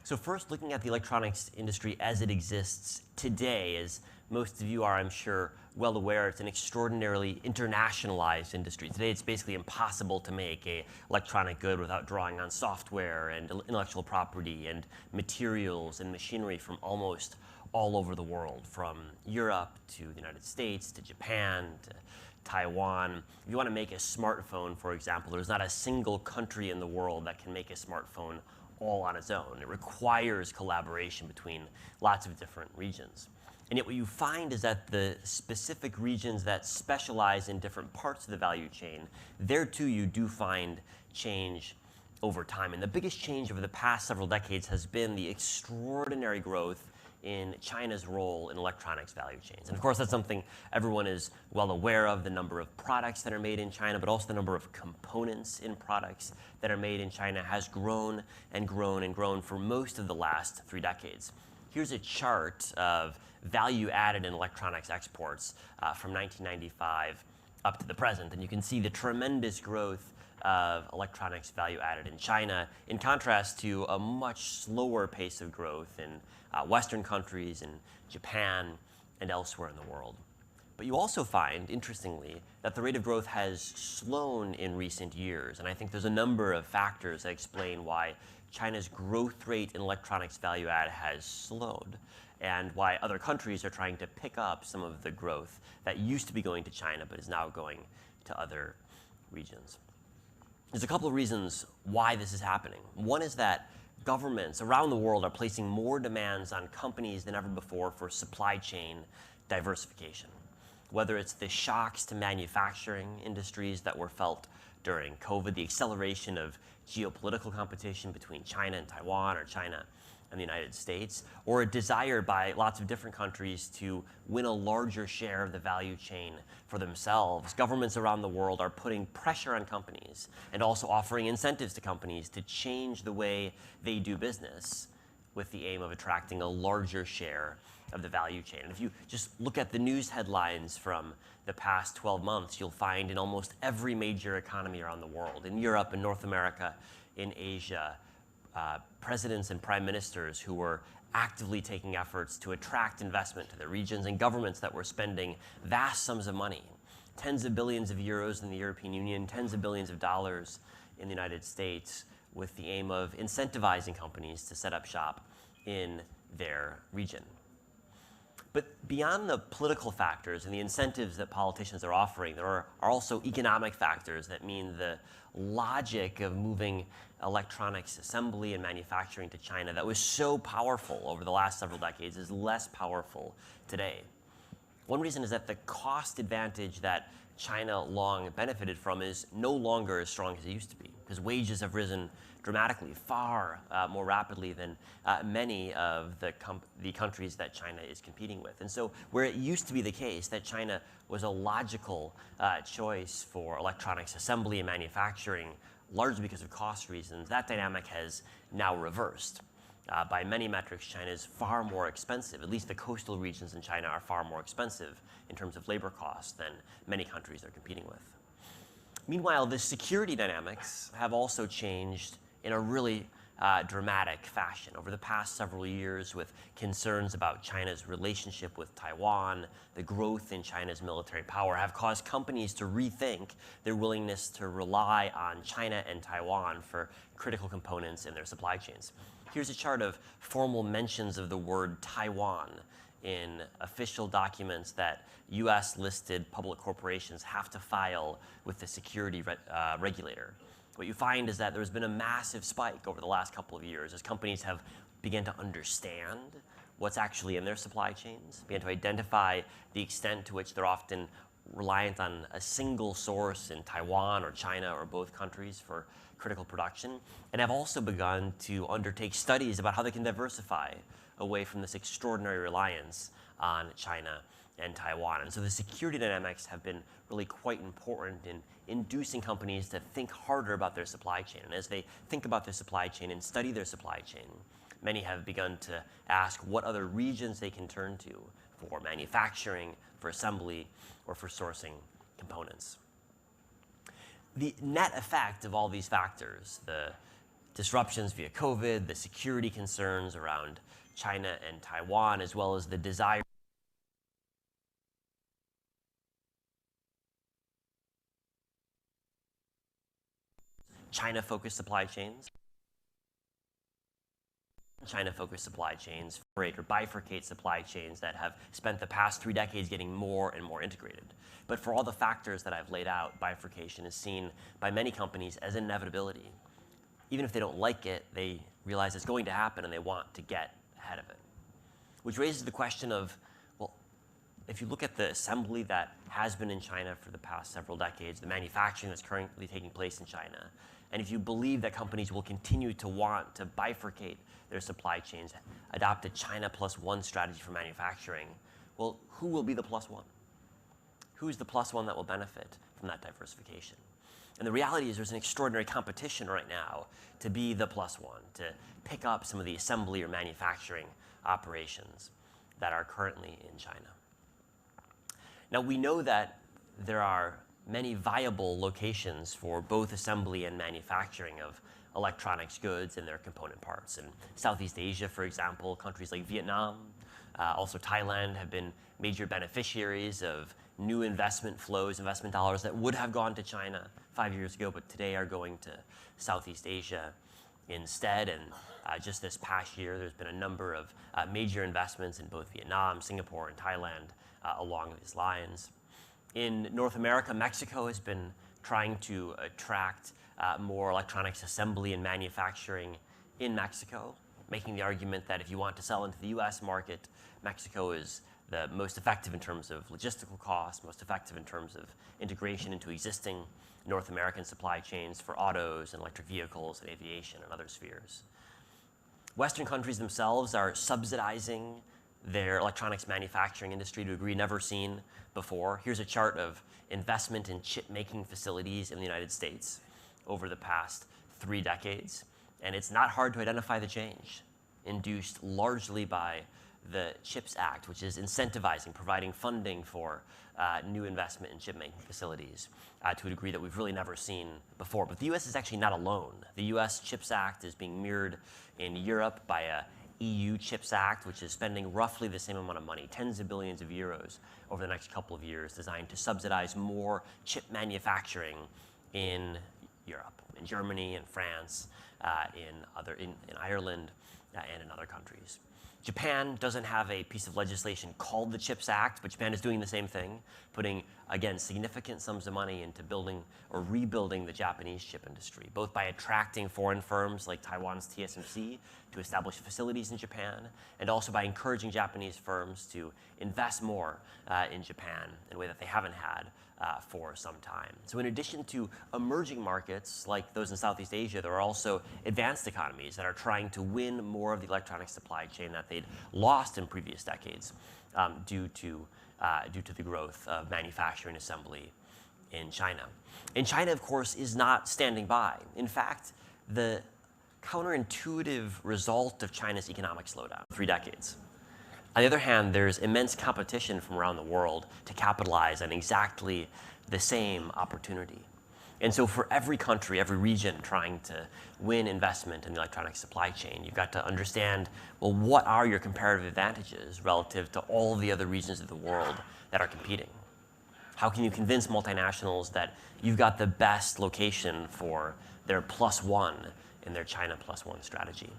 So first, looking at the electronics industry as it exists today, as most of you are, I'm sure, well aware, it's an extraordinarily internationalized industry. Today, it's basically impossible to make an electronic good without drawing on software and intellectual property and materials and machinery from almost all over the world, from Europe to the United States to Japan to Taiwan. If you want to make a smartphone, for example, there's not a single country in the world that can make a smartphone all on its own. It requires collaboration between lots of different regions. And yet what you find is that the specific regions that specialize in different parts of the value chain, there too you do find change over time. And the biggest change over the past several decades has been the extraordinary growth in China's role in electronics value chains. And of course, that's something everyone is well aware of, the number of products that are made in China, but also the number of components in products that are made in China has grown and grown and grown for most of the last 3 decades. Here's a chart of value added in electronics exports from 1995 up to the present. And you can see the tremendous growth of electronics value added in China, in contrast to a much slower pace of growth in Western countries, in Japan, and elsewhere in the world. But you also find, interestingly, that the rate of growth has slowed in recent years. And I think there's a number of factors that explain why China's growth rate in electronics value add has slowed, and why other countries are trying to pick up some of the growth that used to be going to China but is now going to other regions. There's a couple of reasons why this is happening. One is that governments around the world are placing more demands on companies than ever before for supply chain diversification. Whether it's the shocks to manufacturing industries that were felt during COVID, the acceleration of geopolitical competition between China and Taiwan, or China and the United States, or a desire by lots of different countries to win a larger share of the value chain for themselves, governments around the world are putting pressure on companies and also offering incentives to companies to change the way they do business with the aim of attracting a larger share of the value chain. And if you just look at the news headlines from the past 12 months, you'll find in almost every major economy around the world, in Europe, in North America, in Asia, presidents and prime ministers who were actively taking efforts to attract investment to their regions, and governments that were spending vast sums of money, tens of billions of euros in the European Union, tens of billions of dollars in the United States, with the aim of incentivizing companies to set up shop in their region. But beyond the political factors and the incentives that politicians are offering, there are also economic factors that mean the logic of moving electronics assembly and manufacturing to China that was so powerful over the last several decades is less powerful today. One reason is that the cost advantage that China long benefited from is no longer as strong as it used to be, because wages have risen dramatically, far more rapidly than many of the countries that China is competing with. And so where it used to be the case that China was a logical choice for electronics assembly and manufacturing, largely because of cost reasons, that dynamic has now reversed. By many metrics, China is far more expensive. At least the coastal regions in China are far more expensive in terms of labor costs than many countries they're competing with. Meanwhile, the security dynamics have also changed in a really dramatic fashion. Over the past several years, with concerns about China's relationship with Taiwan, the growth in China's military power have caused companies to rethink their willingness to rely on China and Taiwan for critical components in their supply chains. Here's a chart of formal mentions of the word Taiwan in official documents that US-listed public corporations have to file with the security regulator. What you find is that there's been a massive spike over the last couple of years as companies have begun to understand what's actually in their supply chains, began to identify the extent to which they're often reliant on a single source in Taiwan or China or both countries for critical production, and have also begun to undertake studies about how they can diversify away from this extraordinary reliance on China and Taiwan. And so the security dynamics have been really quite important in inducing companies to think harder about their supply chain. And as they think about their supply chain and study their supply chain, many have begun to ask what other regions they can turn to for manufacturing, for assembly, or for sourcing components. The net effect of all these factors, the disruptions via COVID, the security concerns around China and Taiwan, as well as the desire China-focused supply chains. China-focused supply chains or bifurcate supply chains that have spent the past 3 decades getting more and more integrated. But for all the factors that I've laid out, bifurcation is seen by many companies as an inevitability. Even if they don't like it, they realize it's going to happen and they want to get ahead of it. Which raises the question of, well, if you look at the assembly that has been in China for the past several decades, the manufacturing that's currently taking place in China, and if you believe that companies will continue to want to bifurcate their supply chains, adopt a China plus one strategy for manufacturing, well, who will be the plus one? Who's the plus one that will benefit from that diversification? And the reality is there's an extraordinary competition right now to be the plus one, to pick up some of the assembly or manufacturing operations that are currently in China. Now, we know that there are many viable locations for both assembly and manufacturing of electronics goods and their component parts. In Southeast Asia, for example, countries like Vietnam, also Thailand, have been major beneficiaries of new investment flows, investment dollars that would have gone to China 5 years ago, but today are going to Southeast Asia instead. And just this past year, there's been a number of major investments in both Vietnam, Singapore, and Thailand along these lines. In North America, Mexico has been trying to attract more electronics assembly and manufacturing in Mexico, making the argument that if you want to sell into the US market, Mexico is the most effective in terms of logistical costs, most effective in terms of integration into existing North American supply chains for autos and electric vehicles and aviation and other spheres. Western countries themselves are subsidizing their electronics manufacturing industry to a degree never seen before. Here's a chart of investment in chip-making facilities in the United States over the past 3 decades. And it's not hard to identify the change, induced largely by the CHIPS Act, which is incentivizing, providing funding for new investment in chip-making facilities to a degree that we've really never seen before. But the US is actually not alone. The US CHIPS Act is being mirrored in Europe by a EU CHIPS Act, which is spending roughly the same amount of money, tens of billions of euros over the next couple of years, designed to subsidize more chip manufacturing in Europe, in Germany, in France, in Ireland, and in other countries. Japan doesn't have a piece of legislation called the CHIPS Act, but Japan is doing the same thing, putting, again, significant sums of money into building or rebuilding the Japanese chip industry, both by attracting foreign firms like Taiwan's TSMC to establish facilities in Japan, and also by encouraging Japanese firms to invest more in Japan in a way that they haven't had for some time. So in addition to emerging markets like those in Southeast Asia, there are also advanced economies that are trying to win more of the electronic supply chain that they'd lost in previous decades due to the growth of manufacturing assembly in China. And China, of course, is not standing by. In fact, the counterintuitive result of China's economic slowdown, 3 decades. On the other hand, there's immense competition from around the world to capitalize on exactly the same opportunity. And so for every country, every region trying to win investment in the electronic supply chain, you've got to understand, well, what are your comparative advantages relative to all the other regions of the world that are competing? How can you convince multinationals that you've got the best location for their plus one in their China plus one strategy?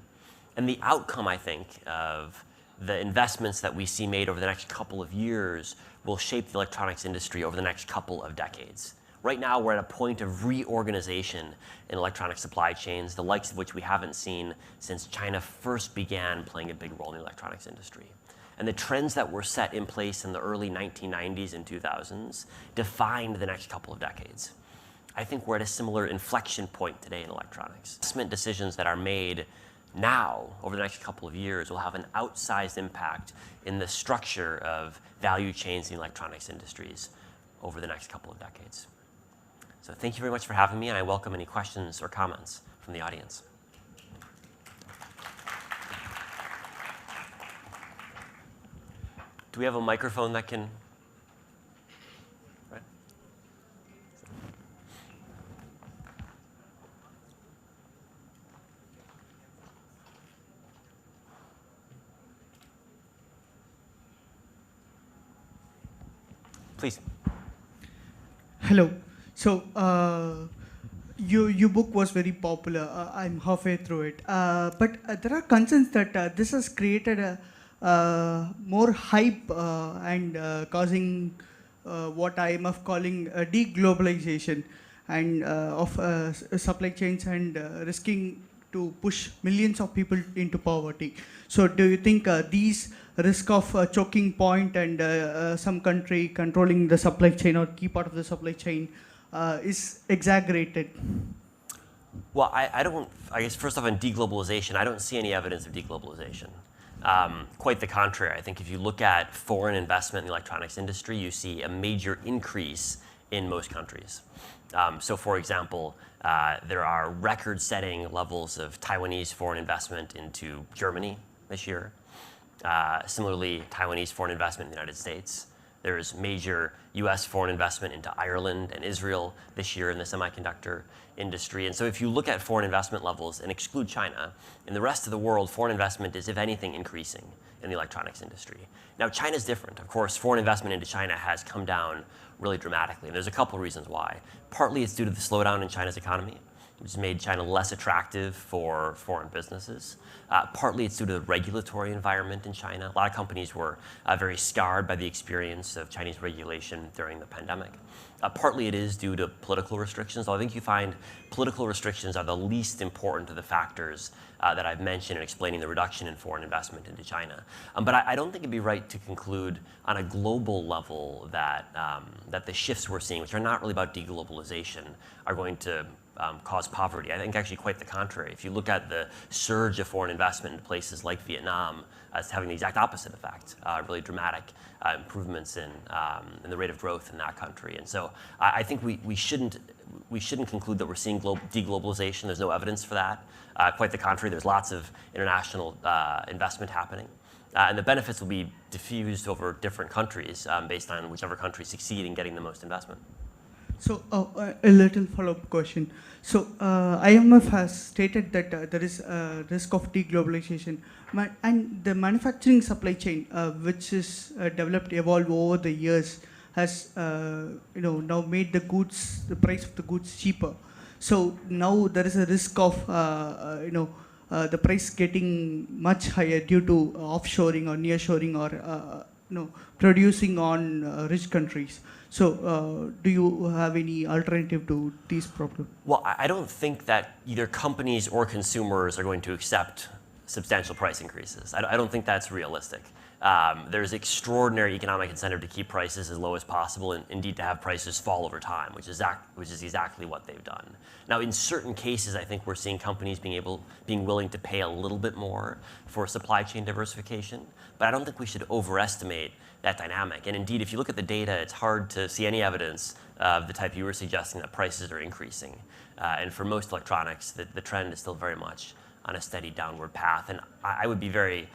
And the outcome, I think, of the investments that we see made over the next couple of years will shape the electronics industry over the next couple of decades. Right now, we're at a point of reorganization in electronic supply chains, the likes of which we haven't seen since China first began playing a big role in the electronics industry. And the trends that were set in place in the early 1990s and 2000s defined the next couple of decades. I think we're at a similar inflection point today in electronics. Investment decisions that are made now, over the next couple of years, will have an outsized impact in the structure of value chains in the electronics industries over the next couple of decades. So thank you very much for having me, and I welcome any questions or comments from the audience. Do we have a microphone that can? Right. Please. Hello. So, your book was very popular. I'm halfway through it. But there are concerns that this has created a more hype and causing what IMF calling deglobalization and of supply chains and risking to push millions of people into poverty. So do you think these risk of choking point and some country controlling the supply chain or key part of the supply chain is exaggerated? Well, I guess first off on deglobalization, I don't see any evidence of deglobalization. Quite the contrary. I think if you look at foreign investment in the electronics industry, you see a major increase in most countries. So for example, there are record-setting levels of Taiwanese foreign investment into Germany this year. Similarly, Taiwanese foreign investment in the United States. There's major US foreign investment into Ireland and Israel this year in the semiconductor industry. And so if you look at foreign investment levels and exclude China, in the rest of the world, foreign investment is, if anything, increasing in the electronics industry. Now, China's different. Of course, foreign investment into China has come down really dramatically. And there's a couple reasons why. Partly it's due to the slowdown in China's economy, which has made China less attractive for foreign businesses. Partly it's due to the regulatory environment in China. A lot of companies were very scarred by the experience of Chinese regulation during the pandemic. Partly it is due to political restrictions, though I think you find political restrictions are the least important of the factors that I've mentioned in explaining the reduction in foreign investment into China. But I don't think it'd be right to conclude on a global level that, that the shifts we're seeing, which are not really about deglobalization, are going to cause poverty. I think actually quite the contrary. If you look at the surge of foreign investment in places like Vietnam, it's having the exact opposite effect, really dramatic improvements in the rate of growth in that country. And so I think we shouldn't conclude that we're seeing deglobalization. There's no evidence for that. Quite the contrary, there's lots of international investment happening. And the benefits will be diffused over different countries based on whichever countries succeed in getting the most investment. So a little follow-up question. So IMF has stated that there is a risk of deglobalization, and the manufacturing supply chain, which is developed, evolved over the years, has now made the price of the goods cheaper. So now there is a risk of the price getting much higher due to offshoring or nearshoring or producing on rich countries. So do you have any alternative to these problems? Well, I don't think that either companies or consumers are going to accept substantial price increases. I don't think that's realistic. There's extraordinary economic incentive to keep prices as low as possible and indeed to have prices fall over time, which is exactly what they've done. Now, in certain cases, I think we're seeing companies being willing to pay a little bit more for supply chain diversification, but I don't think we should overestimate that dynamic. And indeed, if you look at the data, it's hard to see any evidence of the type you were suggesting that prices are increasing. And for most electronics, the trend is still very much on a steady downward path. And I would be very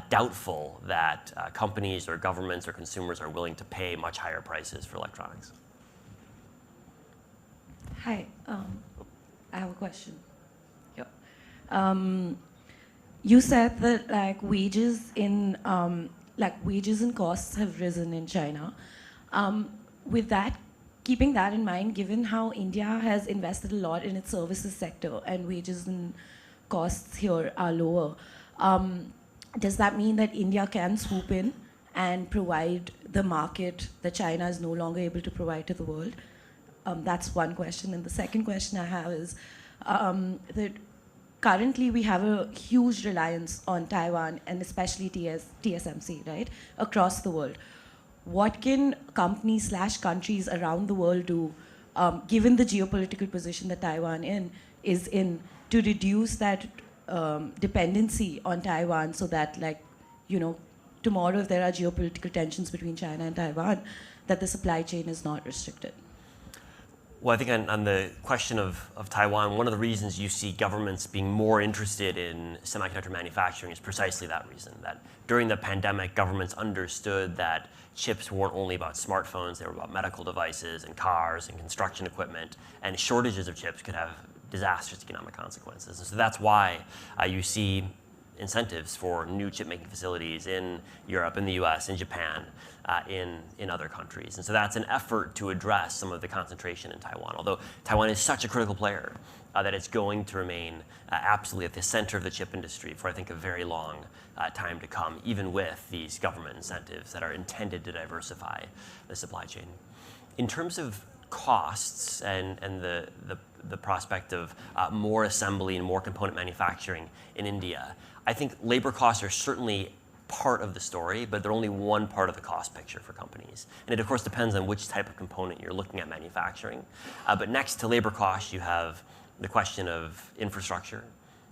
doubtful that companies or governments or consumers are willing to pay much higher prices for electronics. Hi, I have a question. Yeah. You said that wages and costs have risen in China. With that, keeping that in mind, given how India has invested a lot in its services sector and wages and costs here are lower, does that mean that India can swoop in and provide the market that China is no longer able to provide to the world? That's one question. And the second question I have is that currently we have a huge reliance on Taiwan and especially TSMC, right, across the world. What can companies/countries around the world do, given the geopolitical position that Taiwan is in, to reduce that dependency on Taiwan so that, tomorrow if there are geopolitical tensions between China and Taiwan, that the supply chain is not restricted? Well, I think on the question of Taiwan, one of the reasons you see governments being more interested in semiconductor manufacturing is precisely that reason, that during the pandemic, governments understood that chips weren't only about smartphones, they were about medical devices and cars and construction equipment, and shortages of chips could have disastrous economic consequences. And so that's why you see incentives for new chip making facilities in Europe, in the US, in Japan, in other countries. And so that's an effort to address some of the concentration in Taiwan, although Taiwan is such a critical player that it's going to remain absolutely at the center of the chip industry for, I think, a very long time to come, even with these government incentives that are intended to diversify the supply chain. In terms of costs and the prospect of more assembly and more component manufacturing in India, I think labor costs are certainly part of the story, but they're only one part of the cost picture for companies. And it, of course, depends on which type of component you're looking at manufacturing. But next to labor costs, you have the question of infrastructure,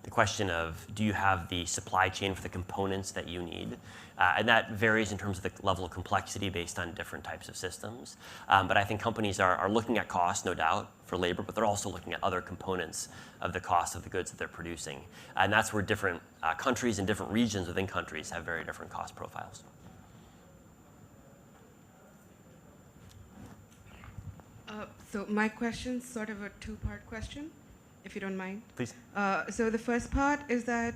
the question of do you have the supply chain for the components that you need? And that varies in terms of the level of complexity based on different types of systems. But I think companies are looking at cost, no doubt, for labor, but they're also looking at other components of the cost of the goods that they're producing. And that's where different countries and different regions within countries have very different cost profiles. So my question's sort of a two-part question, if you don't mind. Please. So the first part is that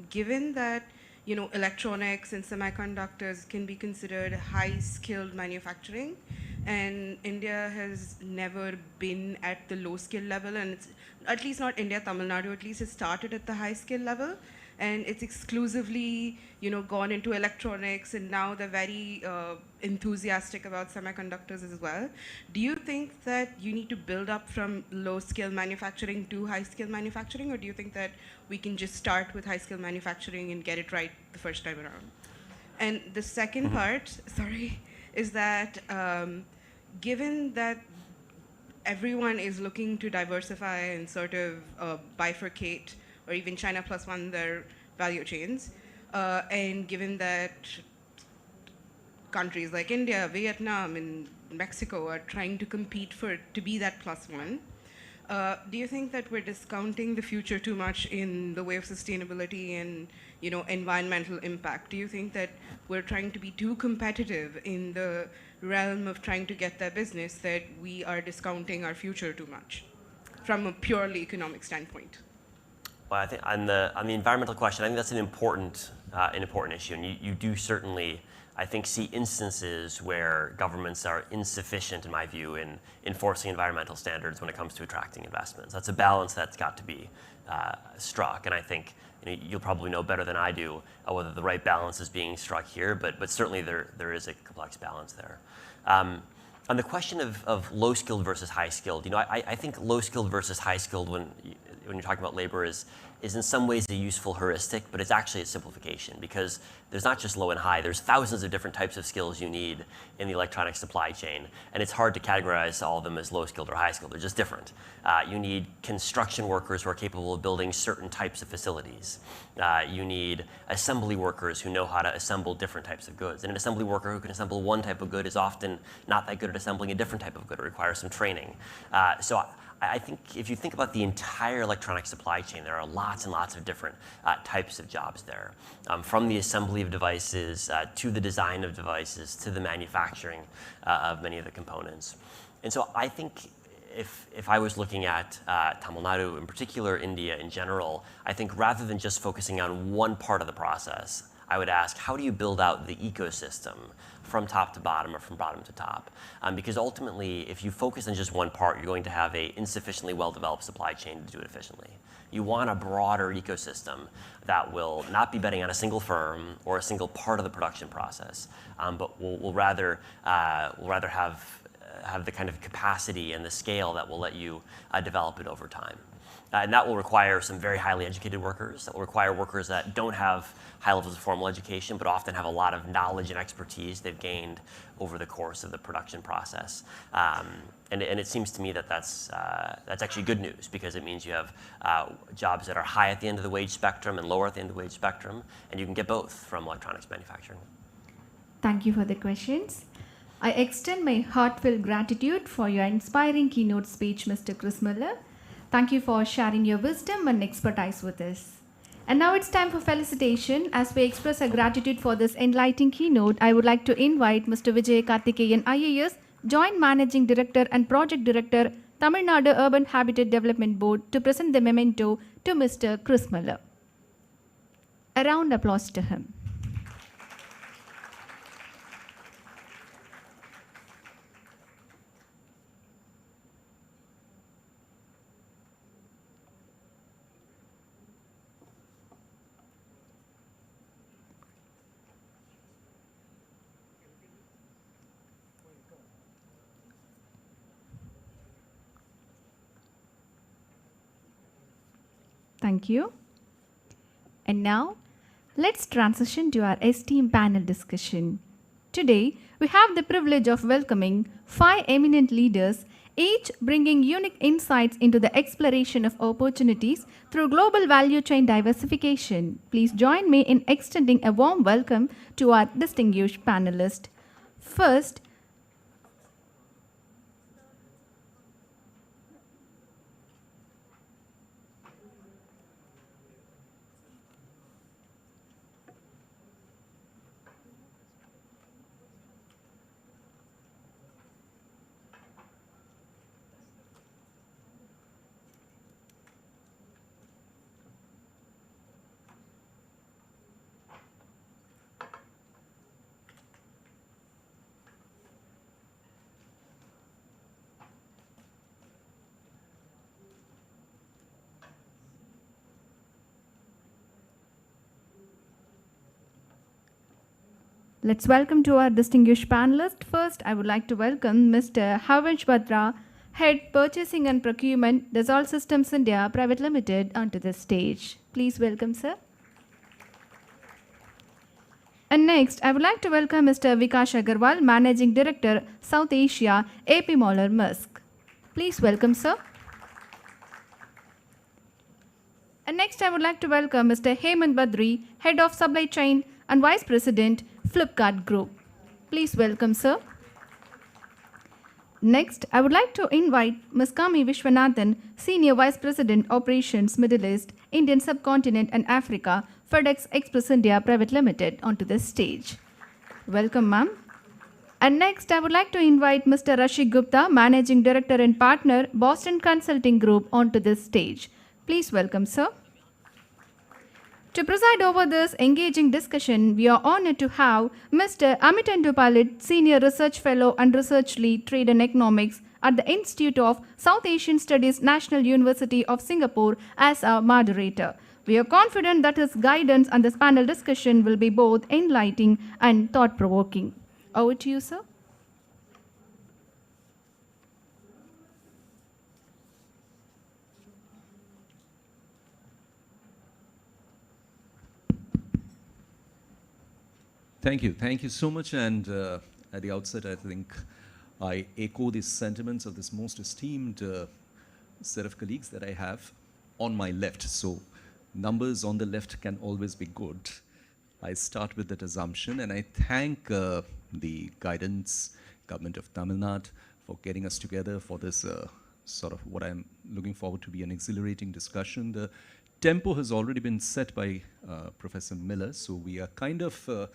given that electronics and semiconductors can be considered high-skilled manufacturing, and India has never been at the low-skill level, and it's at least not India, Tamil Nadu at least, it started at the high-skill level, and it's exclusively gone into electronics, and now they're very enthusiastic about semiconductors as well. Do you think that you need to build up from low-skill manufacturing to high-skill manufacturing, or do you think that we can just start with high-skill manufacturing and get it right the first time around? And the second part, sorry, is that given that everyone is looking to diversify and sort of bifurcate, or even China plus one, their value chains, and given that countries like India, Vietnam, and Mexico are trying to compete to be that plus one, do you think that we're discounting the future too much in the way of sustainability and environmental impact? Do you think that we're trying to be too competitive in the realm of trying to get that business, that we are discounting our future too much from a purely economic standpoint? Well, I think on the environmental question, I think that's an important issue, and you do certainly, I think, see instances where governments are insufficient, in my view, in enforcing environmental standards when it comes to attracting investments. That's a balance that's got to be struck, and I think you'll probably know better than I do whether the right balance is being struck here, but certainly there is a complex balance there. On the question of low-skilled versus high-skilled, I think low-skilled versus high-skilled when you're talking about labor is in some ways a useful heuristic, but it's actually a simplification because there's not just low and high, there's thousands of different types of skills you need in the electronic supply chain, and it's hard to categorize all of them as low-skilled or high-skilled, they're just different. You need construction workers who are capable of building certain types of facilities. You need assembly workers who know how to assemble different types of goods, and an assembly worker who can assemble one type of good is often not that good at assembling a different type of good, it requires some training. So I think if you think about the entire electronic supply chain, there are lots and lots of different types of jobs there. From the assembly of devices to the design of devices to the manufacturing of many of the components. And so I think if I was looking at Tamil Nadu in particular, India in general, I think rather than just focusing on one part of the process, I would ask, how do you build out the ecosystem from top to bottom or from bottom to top? Because ultimately, if you focus on just one part, you're going to have an insufficiently well-developed supply chain to do it efficiently. You want a broader ecosystem that will not be betting on a single firm or a single part of the production process, but will rather have the kind of capacity and the scale that will let you develop it over time. And that will require some very highly educated workers. That will require workers that don't have high levels of formal education, but often have a lot of knowledge and expertise they've gained over the course of the production process. And it seems to me that that's actually good news because it means you have jobs that are high at the end of the wage spectrum and lower at the end of the wage spectrum, and you can get both from electronics manufacturing. Thank you for the questions. I extend my heartfelt gratitude for your inspiring keynote speech, Mr. Chris Miller. Thank you for sharing your wisdom and expertise with us. And now it's time for felicitation. As we express our gratitude for this enlightening keynote, I would like to invite Mr. Vijay Karthikeyan IAS, Joint Managing Director and Project Director, Tamil Nadu Urban Habitat Development Board, to present the memento to Mr. Chris Miller. A round applause to him. Thank you. And now, let's transition to our esteemed panel discussion. Today, we have the privilege of welcoming 5 eminent leaders, each bringing unique insights into the exploration of opportunities through global value chain diversification. Please join me in extending a warm welcome to our distinguished panelists. First, let's welcome to our distinguished panelists. First, I would like to welcome Mr. Havansh Batra, Head Purchasing and Procurement, Dassault Systems India Private Limited, onto the stage. Please welcome, sir. And next, I would like to welcome Mr. Vikash Agarwal, Managing Director, South Asia, AP Moller Maersk. Please welcome, sir. And next, I would like to welcome Mr. Hemant Badri, Head of Supply Chain and Vice President, Flipkart Group. Please welcome, sir. Next, I would like to invite Ms. Kami Vishwanathan, Senior Vice President, Operations, Middle East, Indian Subcontinent and Africa, FedEx Express India Private Limited, onto this stage. Welcome, ma'am. And next, I would like to invite Mr. Rashik Gupta, Managing Director and Partner, Boston Consulting Group, onto this stage. Please welcome, sir. To preside over this engaging discussion, we are honored to have Mr. Amitan Dupalit, Senior Research Fellow and Research Lead, Trade and Economics at the Institute of South Asian Studies, National University of Singapore, as our moderator. We are confident that his guidance on this panel discussion will be both enlightening and thought-provoking. Over to you, sir. Thank you. Thank you so much. And at the outset, I think I echo the sentiments of this most esteemed set of colleagues that I have on my left. So numbers on the left can always be good. I start with that assumption, and I thank the guidance government of Tamil Nadu for getting us together for this sort of what I'm looking forward to be an exhilarating discussion. The tempo has already been set by Professor Miller, so we are kind of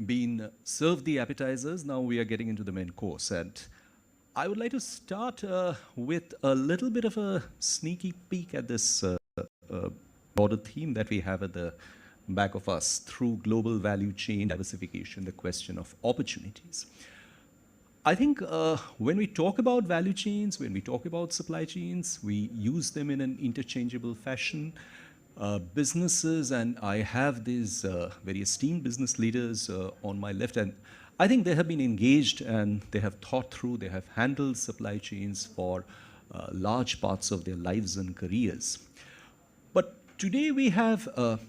been served the appetizers. Now we are getting into the main course, and I would like to start with a little bit of a sneaky peek at this broader theme that we have at the back of us through global value chain diversification, the question of opportunities. I think when we talk about value chains, when we talk about supply chains, we use them in an interchangeable fashion. Businesses, and I have these very esteemed business leaders on my left, and I think they have been engaged and they have thought through, they have handled supply chains for large parts of their lives and careers. But today we have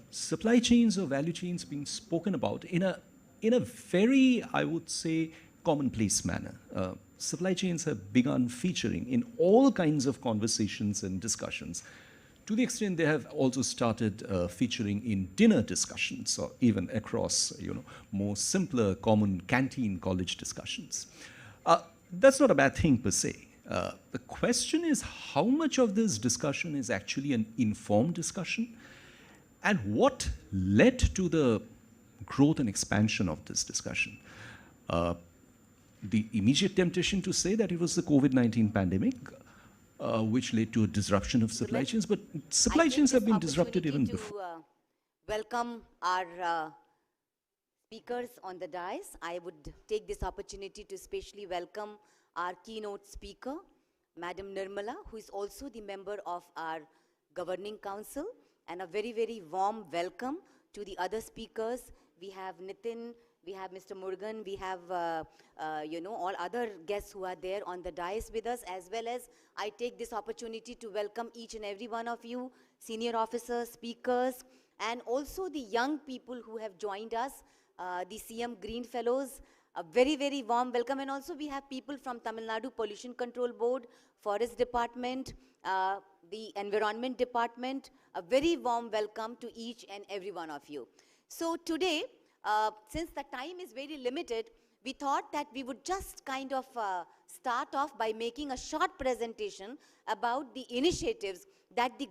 supply chains or value chains being spoken about in a very, I would say, commonplace manner. Supply chains have begun featuring in all kinds of conversations and discussions. To the extent they have also started featuring in dinner discussions, or even across, more simpler, common canteen college discussions. That's not a bad thing per se. The question is how much of this discussion is actually an informed discussion, and what led to the growth and expansion of this discussion. The immediate temptation to say that it was the COVID-19 pandemic, which led to a disruption of supply chains, but supply chains have been disrupted even before. welcome our speakers on the dais. I would take this opportunity to specially welcome our keynote speaker, Madam Nirmala, who is also the member of our Governing Council, and a very, very warm welcome to the other speakers. We have Nitin, we have Mr. Murugan, we have, all other guests who are there on the dais with us, as well as I take this opportunity to welcome each and every one of you, senior officers, speakers, and also the young people who have joined us, the CM Green Fellows. A very, very warm welcome. And also we have people from Tamil Nadu Pollution Control Board, Forest Department, the Environment Department. A very warm welcome to each and every one of you. So today, since the time is very limited, we thought that we would just kind of start off by making a short presentation about the initiatives that the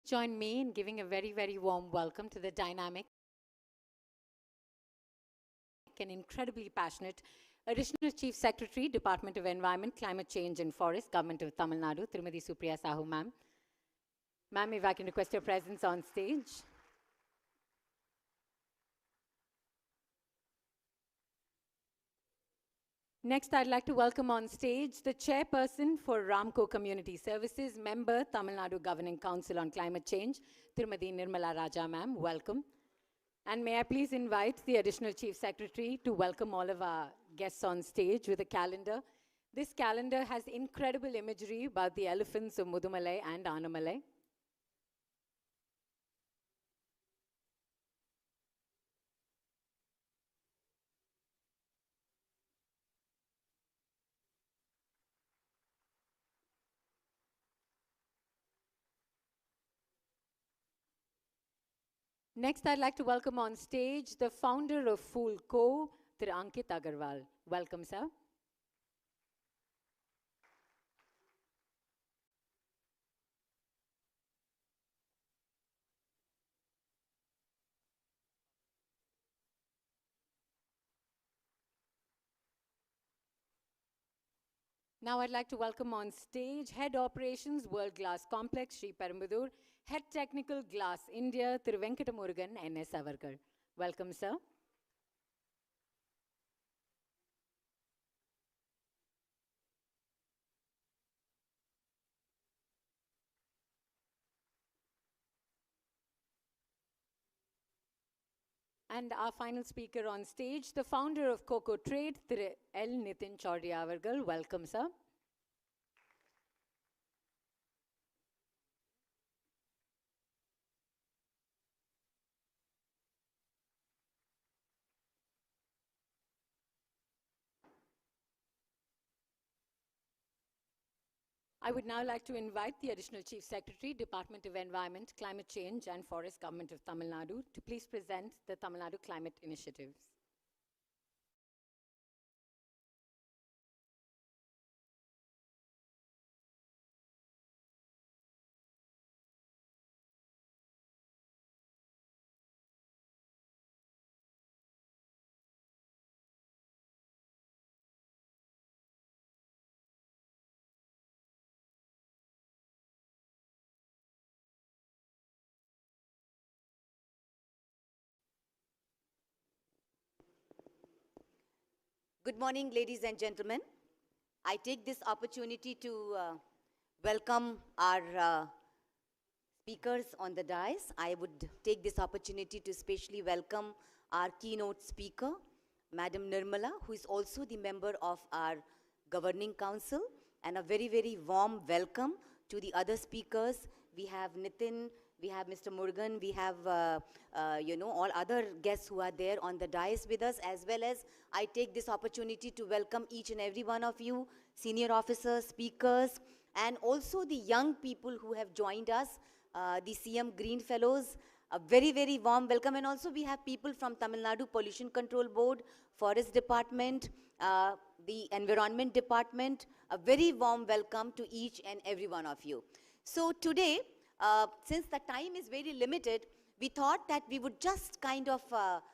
join me in giving a very, very warm welcome to the dynamic and incredibly passionate Additional Chief Secretary, Department of Environment, Climate Change and Forest, Government of Tamil Nadu, Trimati Supriya Sahu, ma'am. Ma'am, if I can request your presence on stage. Next, I'd like to welcome on stage the chairperson for Ramco Community Services, member, Tamil Nadu Governing Council on Climate Change, Tirumati Nirmala Raja, ma'am. Welcome. And may I please invite the Additional Chief Secretary to welcome all of our guests on stage with a calendar. This calendar has incredible imagery about the elephants of Mudumalai and Anamalai. Next, I'd like to welcome on stage the founder of Fool Co, Thiru Ankit Agarwal. Welcome, sir. Now I'd like to welcome on stage Head Operations World Glass Complex, Sri Perambudur, Head Technical Glass India, Thiru Venkatamurugan, N.S. Savarkar. Welcome, sir. And our final speaker on stage, the founder of Cocoa Trade, Thiru L. Nitin Chaudhary Avargal. Welcome, sir. I would now like to invite the Additional Chief Secretary, Department of Environment, Climate Change and Forest, Government of Tamil Nadu, to please present the Tamil Nadu Climate Initiatives. Good morning, ladies and gentlemen. I take this opportunity to welcome our speakers on the dais. I would take this opportunity to specially welcome our keynote speaker, Madam Nirmala, who is also the member of our Governing Council, and a very, very warm welcome to the other speakers. We have Nitin, we have Mr. Murugan, we have, all other guests who are there on the dais with us, as well as I take this opportunity to welcome each and every one of you, senior officers, speakers, and also the young people who have joined us, the CM Green Fellows. A very, very warm welcome. And also we have people from Tamil Nadu Pollution Control Board, Forest Department, the Environment Department. A very warm welcome to each and every one of you. So today, since the time is very limited, we thought that we would just kind of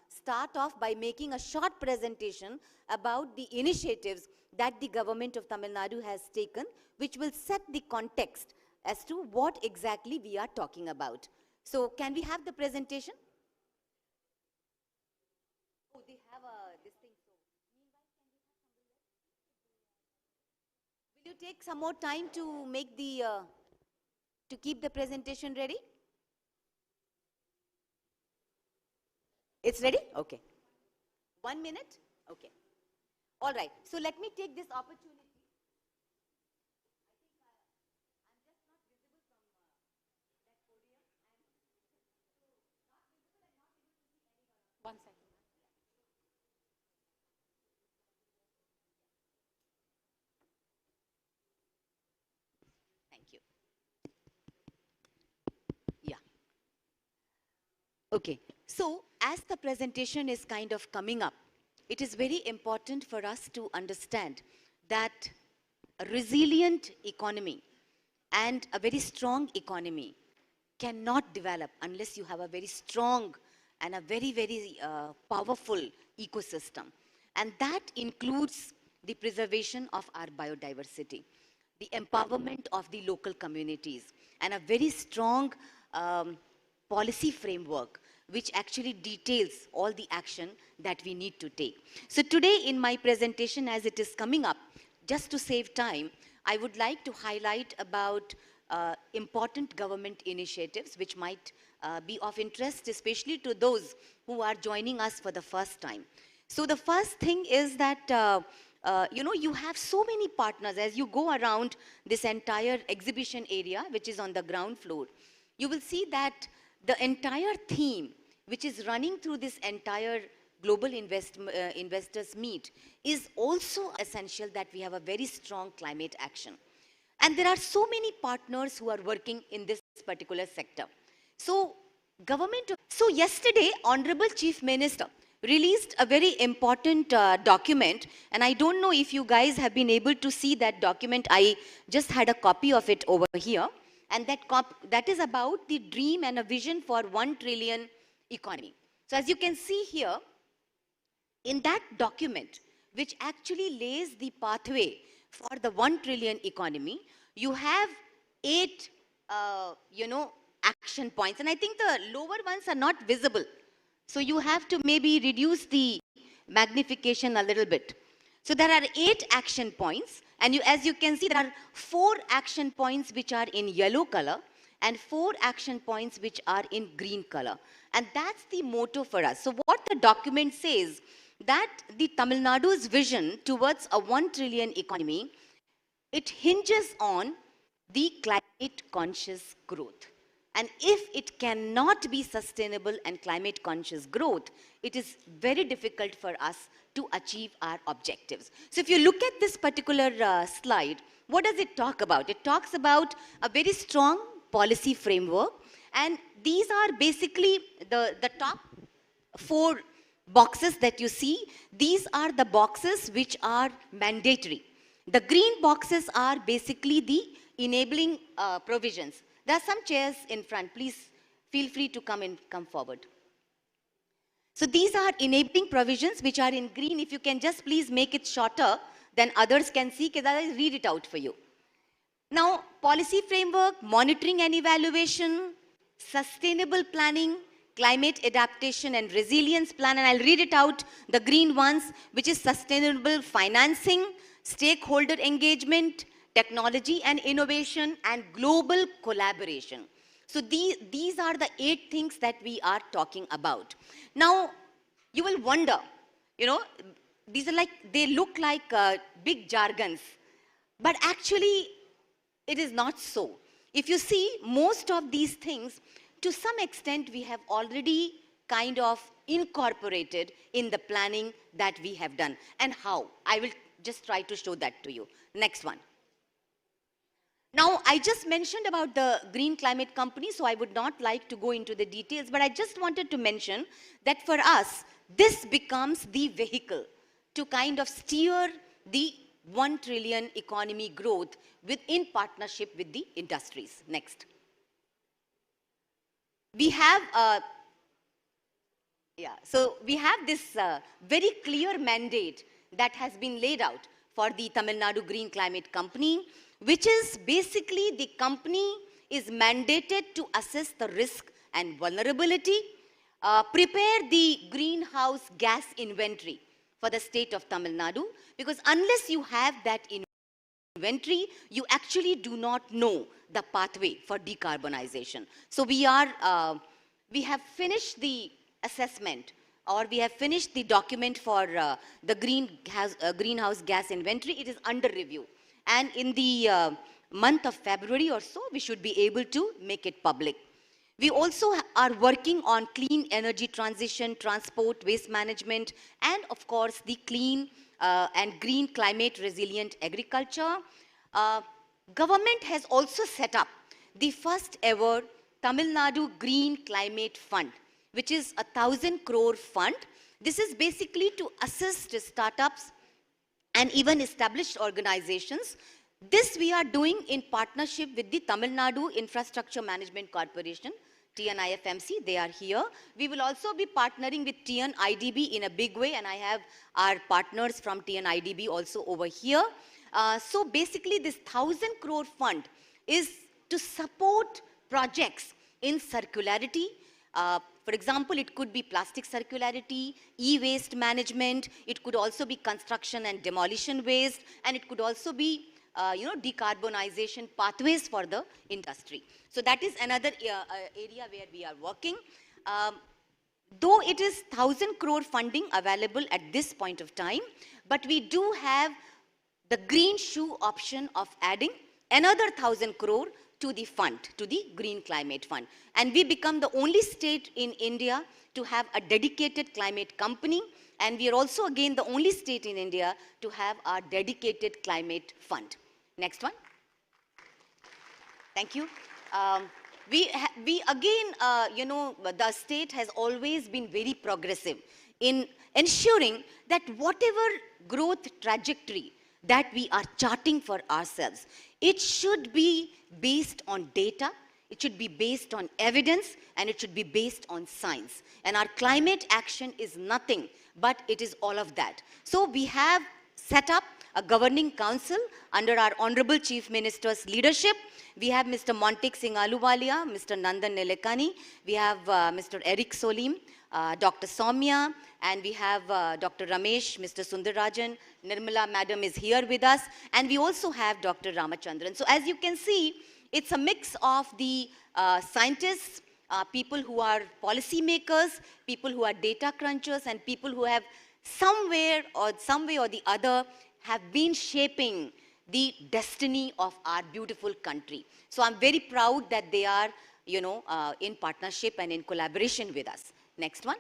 start off by making a short presentation about the initiatives that the government of Tamil Nadu has taken, which will set the context as to what exactly we are talking about. So can we have the presentation? Oh, they have this thing. So will you take some more time to make the, to keep the presentation ready? It's ready? Okay. 1 minute? Okay. All right. So let me take this opportunity. One second. Thank you. Yeah. Okay. So as the presentation is kind of coming up, it is very important for us to understand that a resilient economy and a very strong economy cannot develop unless you have a very strong and a very, very powerful ecosystem. And that includes the preservation of our biodiversity, the empowerment of the local communities, and a very strong policy framework which actually details all the action that we need to take. So today in my presentation, as it is coming up, just to save time, I would like to highlight about important government initiatives which might be of interest, especially to those who are joining us for the first time. So the first thing is that, you have so many partners as you go around this entire exhibition area, which is on the ground floor. You will see that the entire theme, which is running through this entire global investors meet, is also essential that we have a very strong climate action. And there are so many partners who are working in this particular sector. So yesterday, Honorable Chief Minister released a very important document, and I don't know if you guys have been able to see that document. I just had a copy of it over here, and that is about the dream and a vision for 1 trillion economy. So as you can see here, in that document, which actually lays the pathway for the 1 trillion economy, you have 8, action points. And I think the lower ones are not visible. So you have to maybe reduce the magnification a little bit. So there are 8 action points. And as you can see, there are 4 action points which are in yellow color and 4 action points which are in green color. And that's the motto for us. So what the document says, that the Tamil Nadu's vision towards a 1 trillion economy, it hinges on the climate conscious growth. And if it cannot be sustainable and climate conscious growth, it is very difficult for us to achieve our objectives. So if you look at this particular slide, what does it talk about? It talks about a very strong policy framework, and these are basically the top 4 boxes that you see. These are the boxes which are mandatory. The green boxes are basically the enabling provisions. There are some chairs in front. Please feel free to come forward. So these are enabling provisions which are in green. If you can just please make it shorter, then others can see. Can I read it out for you? Now, policy framework, monitoring and evaluation, sustainable planning, Climate Adaptation and Resilience Plan, and I'll read it out, the green ones, which is sustainable financing, stakeholder engagement, technology and innovation, and global collaboration. So these are the 8 things that we are talking about. Now, you will wonder, you know, these are like, they look like big jargons, but actually it is not so. If you see, most of these things, to some extent, we have already kind of incorporated in the planning that we have done. And how? I will just try to show that to you. Next one. Now, I just mentioned about the Green Climate Company, so I would not like to go into the details, but I just wanted to mention that for us, this becomes the vehicle to kind of steer the 1 trillion economy growth in partnership with the industries. Next. We have, so we have this very clear mandate that has been laid out for the Tamil Nadu Green Climate Company, which is basically the company is mandated to assess the risk and vulnerability, prepare the greenhouse gas inventory for the state of Tamil Nadu, because unless you have that inventory, you actually do not know the pathway for decarbonization. So we have finished the assessment, or we have finished the document for the greenhouse gas inventory. It is under review. And in the month of February or so, we should be able to make it public. We also are working on clean energy transition, transport, waste management, and of course, the clean and green climate resilient agriculture. Government has also set up the first ever Tamil Nadu Green Climate Fund, which is a 1,000 crore fund. This is basically to assist startups and even established organizations. This we are doing in partnership with the Tamil Nadu Infrastructure Management Corporation, TNIFMC, they are here. We will also be partnering with TNIDB in a big way, and I have our partners from TNIDB also over here. So basically this 1,000 crore fund is to support projects in circularity. For example, it could be plastic circularity, e-waste management, it could also be construction and demolition waste, and it could also be decarbonization pathways for the industry. So that is another area where we are working. Though it is 1,000 crore funding available at this point of time, but we do have the green shoe option of adding another 1,000 crore to the fund, to the Green Climate Fund. And we become the only state in India to have a dedicated climate company. And we are also again the only state in India to have our dedicated climate fund. Next one. Thank you. We again, the state has always been very progressive in ensuring that whatever growth trajectory that we are charting for ourselves, it should be based on data, it should be based on evidence, and it should be based on science. And our climate action is nothing, but it is all of that. So we have set up a governing council under our Honorable Chief Minister's leadership. We have Mr. Montek Singh Ahluwalia, Mr. Nandan Nilekani, we have Mr. Eric Solim, Dr. Soumya, and we have Dr. Ramesh, Mr. Sundarajan, Nirmala Madam is here with us, and we also have Dr. Ramachandran. So as you can see, it's a mix of the scientists, people who are policy makers, people who are data crunchers, and people who have some way or the other have been shaping the destiny of our beautiful country. So I'm very proud that they are, in partnership and in collaboration with us. Next one.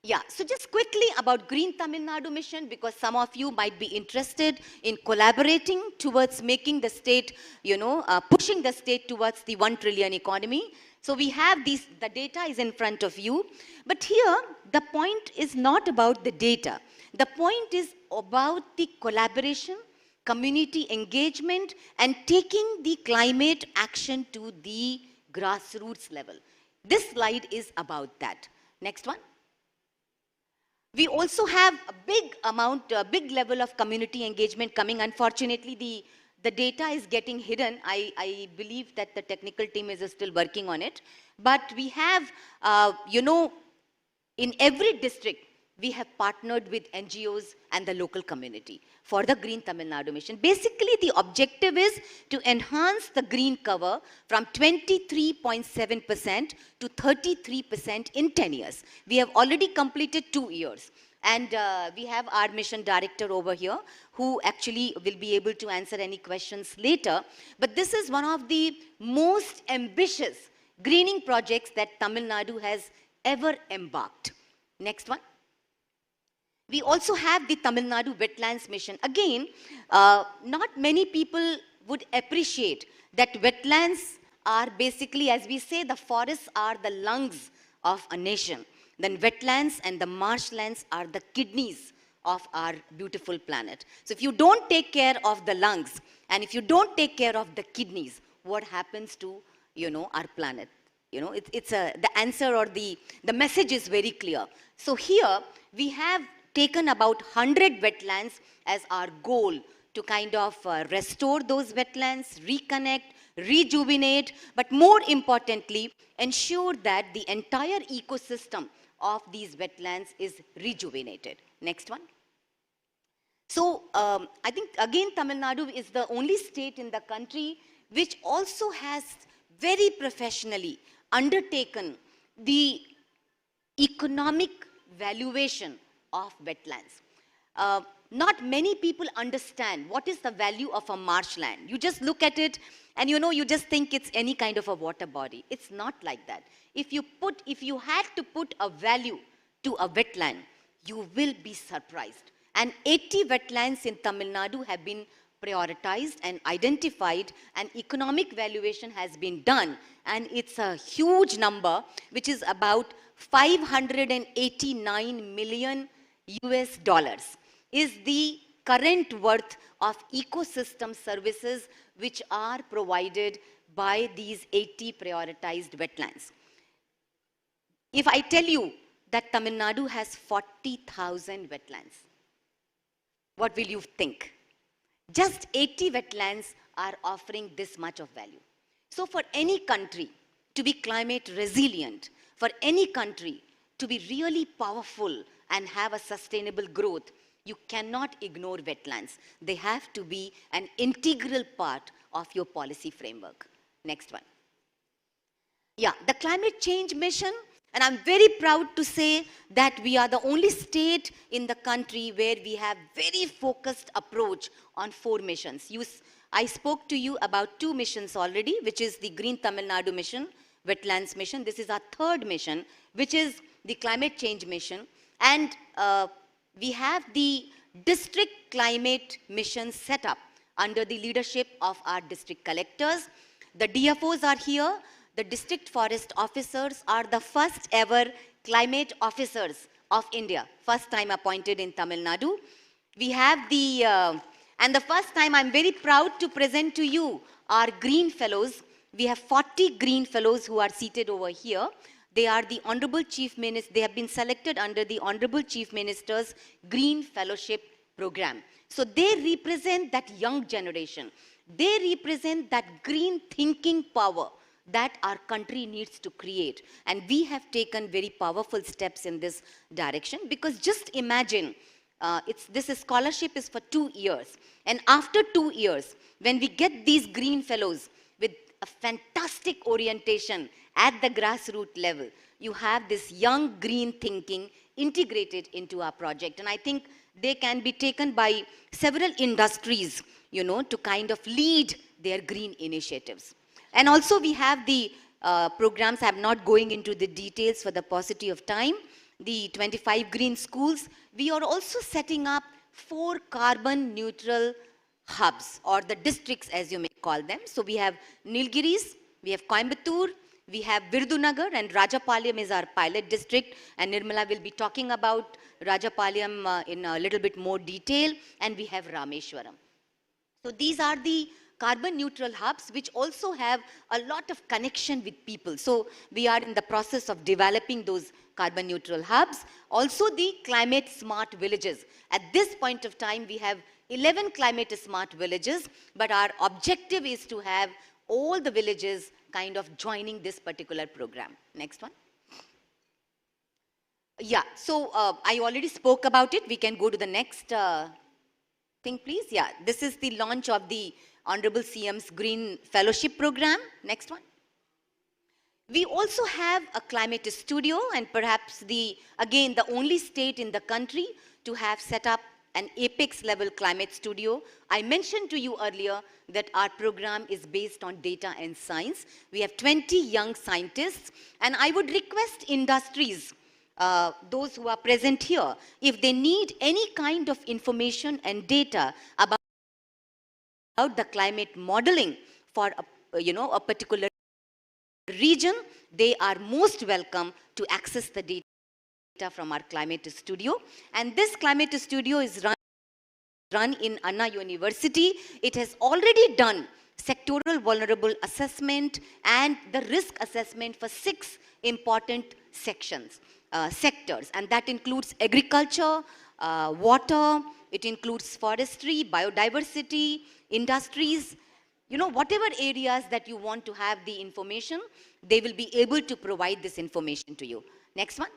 Yeah, so just quickly about Green Tamil Nadu Mission, because some of you might be interested in collaborating towards making the state, pushing the state towards the 1 trillion economy. So we have these, the data is in front of you. But here, the point is not about the data. The point is about the collaboration, community engagement, and taking the climate action to the grassroots level. This slide is about that. Next one. We also have a big level of community engagement coming. Unfortunately, the data is getting hidden. I believe that the technical team is still working on it. But we have, you know, in every district, we have partnered with NGOs and the local community for the Green Tamil Nadu mission. Basically, the objective is to enhance the green cover from 23.7% to 33% in 10 years. We have already completed 2 years. And we have our mission director over here who actually will be able to answer any questions later. But this is one of the most ambitious greening projects that Tamil Nadu has ever embarked. Next one. We also have the Tamil Nadu Wetlands Mission. Again, not many people would appreciate that wetlands are basically, as we say, the forests are the lungs of a nation. Then wetlands and the marshlands are the kidneys of our beautiful planet. So if you don't take care of the lungs and if you don't take care of the kidneys, what happens to, you know, our planet? You know, the answer or the message is very clear. So here we have taken about 100 wetlands as our goal to kind of restore those wetlands, reconnect, rejuvenate, but more importantly, ensure that the entire ecosystem of these wetlands is rejuvenated. Next one. So I think again Tamil Nadu is the only state in the country which also has very professionally undertaken the economic valuation of wetlands. Not many people understand what is the value of a marshland. You just look at it and you know, you just think it's any kind of a water body. It's not like that. If you had to put a value to a wetland, you will be surprised. And 80 wetlands in Tamil Nadu have been prioritized and identified, and economic valuation has been done. And it's a huge number, which is about 589 million US dollars is the current worth of ecosystem services which are provided by these 80 prioritized wetlands. If I tell you that Tamil Nadu has 40,000 wetlands, what will you think? Just 80 wetlands are offering this much of value. So for any country to be climate resilient, for any country to be really powerful and have a sustainable growth, you cannot ignore wetlands. They have to be an integral part of your policy framework. Next one. Yeah, the climate change mission, and I'm very proud to say that we are the only state in the country where we have very focused approach on 4 missions. I spoke to you about 2 missions already, which is the Green Tamil Nadu mission, Wetlands mission. This is our 3rd mission, which is the climate change mission. And we have the district climate mission set up under the leadership of our district collectors. The DFOs are here. The district forest officers are the first ever climate officers of India, first time appointed in Tamil Nadu. We have and the first time I'm very proud to present to you our green fellows. We have 40 green fellows who are seated over here. They are the Honorable Chief Minister. They have been selected under the Honorable Chief Minister's Green Fellowship Program. So they represent that young generation. They represent that green thinking power that our country needs to create. And we have taken very powerful steps in this direction, because just imagine, this scholarship is for 2 years. And after 2 years, when we get these green fellows with a fantastic orientation at the grassroots level, you have this young green thinking integrated into our project. And I think they can be taken by several industries, you know, to kind of lead their green initiatives. And also we have the programs. I'm not going into the details for the paucity of time. The 25 green schools. We are also setting up 4 carbon neutral hubs, or the districts as you may call them. So we have Nilgiris, we have Coimbatore, we have Virudhunagar, and Rajapalayam is our pilot district, and Nirmala will be talking about Rajapalayam in a little bit more detail, and we have Rameshwaram. So these are the carbon neutral hubs which also have a lot of connection with people. So we are in the process of developing those carbon neutral hubs. Also the climate smart villages. At this point of time, we have 11 climate smart villages, but our objective is to have all the villages kind of joining this particular program. Next one. Yeah, so I already spoke about it. We can go to the next thing, please. Yeah, this is the launch of the Honorable CM's Green Fellowship Program. Next one. We also have a climate studio, and perhaps again, the only state in the country to have set up an apex level climate studio. I mentioned to you earlier that our program is based on data and science. We have 20 young scientists, and I would request industries, those who are present here, if they need any kind of information and data about the climate modeling for a particular region, they are most welcome to access the data from our climate studio. And this climate studio is run in Anna University. It has already done sectoral vulnerable assessment and the risk assessment for 6 important sectors. And that includes agriculture, water, it includes forestry, biodiversity, industries, whatever areas that you want to have the information, they will be able to provide this information to you. Next one.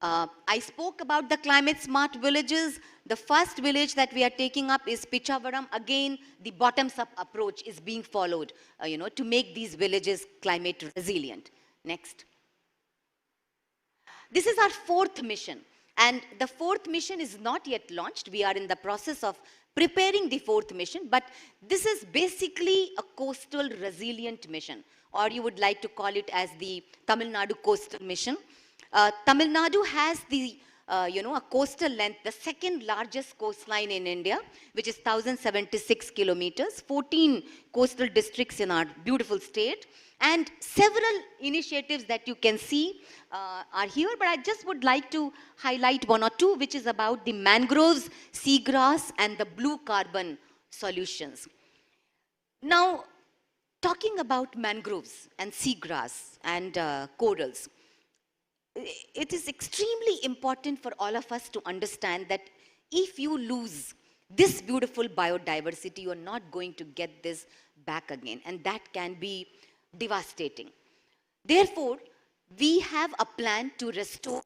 I spoke about the climate smart villages. The first village that we are taking up is Pichavaram. Again, the bottoms-up approach is being followed, to make these villages climate resilient. Next. This is our 4th mission. And the 4th mission is not yet launched. We are in the process of preparing the 4th mission, but this is basically a coastal resilient mission, or you would like to call it as the Tamil Nadu coastal mission. Tamil Nadu has a coastal length, the 2nd largest coastline in India, which is 1,076 kilometers, 14 coastal districts in our beautiful state, and several initiatives that you can see are here, but I just would like to highlight 1 or 2, which is about the mangroves, seagrass, and the blue carbon solutions. Now, talking about mangroves and seagrass and corals, it is extremely important for all of us to understand that if you lose this beautiful biodiversity, you are not going to get this back again, and that can be devastating. Therefore, we have a plan to restore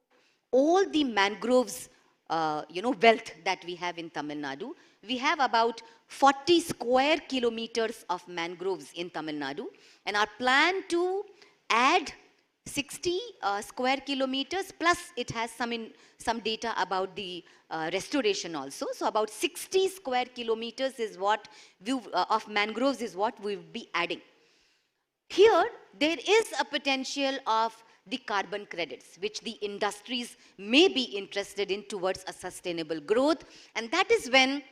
all the mangroves, wealth that we have in Tamil Nadu. We have about 40 square kilometers of mangroves in Tamil Nadu, and our plan to add 60 square kilometers, plus it has some data about the restoration also. So about 60 square kilometers is what of mangroves is what we will be adding. Here, there is a potential of the carbon credits, which the industries may be interested in towards a sustainable growth. And that is when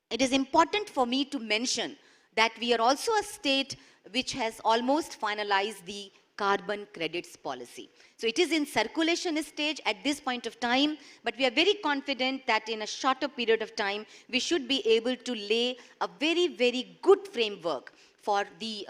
it is important for me to mention that we are also a state which has almost finalized the carbon credits policy. So it is in circulation stage at this point of time, but we are very confident that in a shorter period of time, we should be able to lay a very, very good framework for the,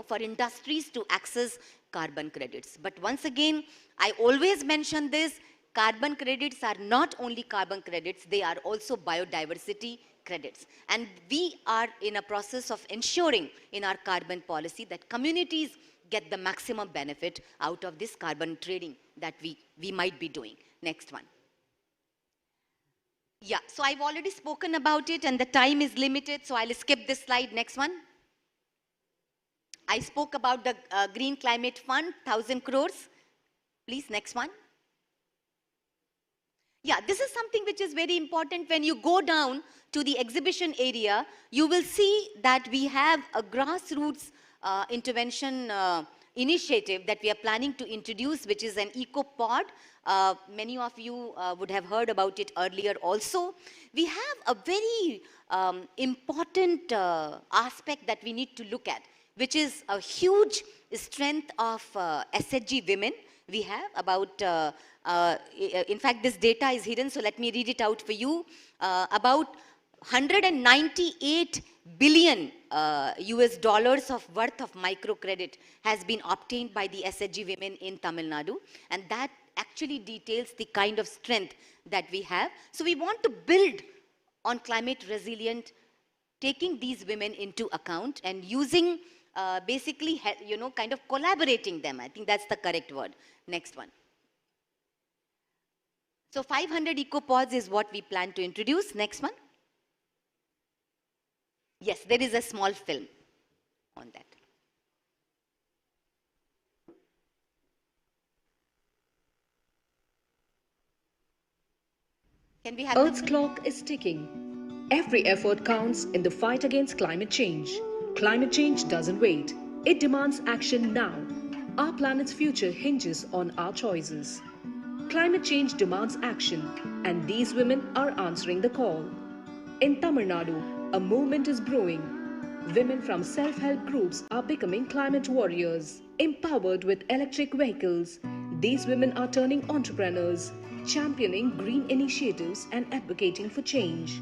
for industries to access carbon credits. But once again, I always mention this, carbon credits are not only carbon credits, they are also biodiversity credits. And we are in a process of ensuring in our carbon policy that communities get the maximum benefit out of this carbon trading that we might be doing. Next one. Yeah, so I've already spoken about it and the time is limited, so I'll skip this slide. Next one. I spoke about the Green Climate Fund, 1,000 crores. Please, next one. Yeah, this is something which is very important. When you go down to the exhibition area, you will see that we have a grassroots intervention initiative that we are planning to introduce, which is an eco-pod. Many of you would have heard about it earlier also. We have a very important aspect that we need to look at, which is a huge strength of SHG women. We have about, in fact, this data is hidden, so let me read it out for you. About 198 billion US dollars of worth of microcredit has been obtained by the SHG women in Tamil Nadu, and that actually details the kind of strength that we have. So we want to build on climate resilient, taking these women into account and using basically, kind of collaborating them. I think that's the correct word. Next one. So 500 eco-pods is what we plan to introduce. Next one. Yes, there is a small film on that. Can we have Earth's the clock is ticking. Every effort counts in the fight against climate change. Climate change doesn't wait. It demands action now. Our planet's future hinges on our choices. Climate change demands action, and these women are answering the call. In Tamil Nadu, a movement is brewing. Women from self-help groups are becoming climate warriors. Empowered with electric vehicles, these women are turning entrepreneurs, championing green initiatives and advocating for change.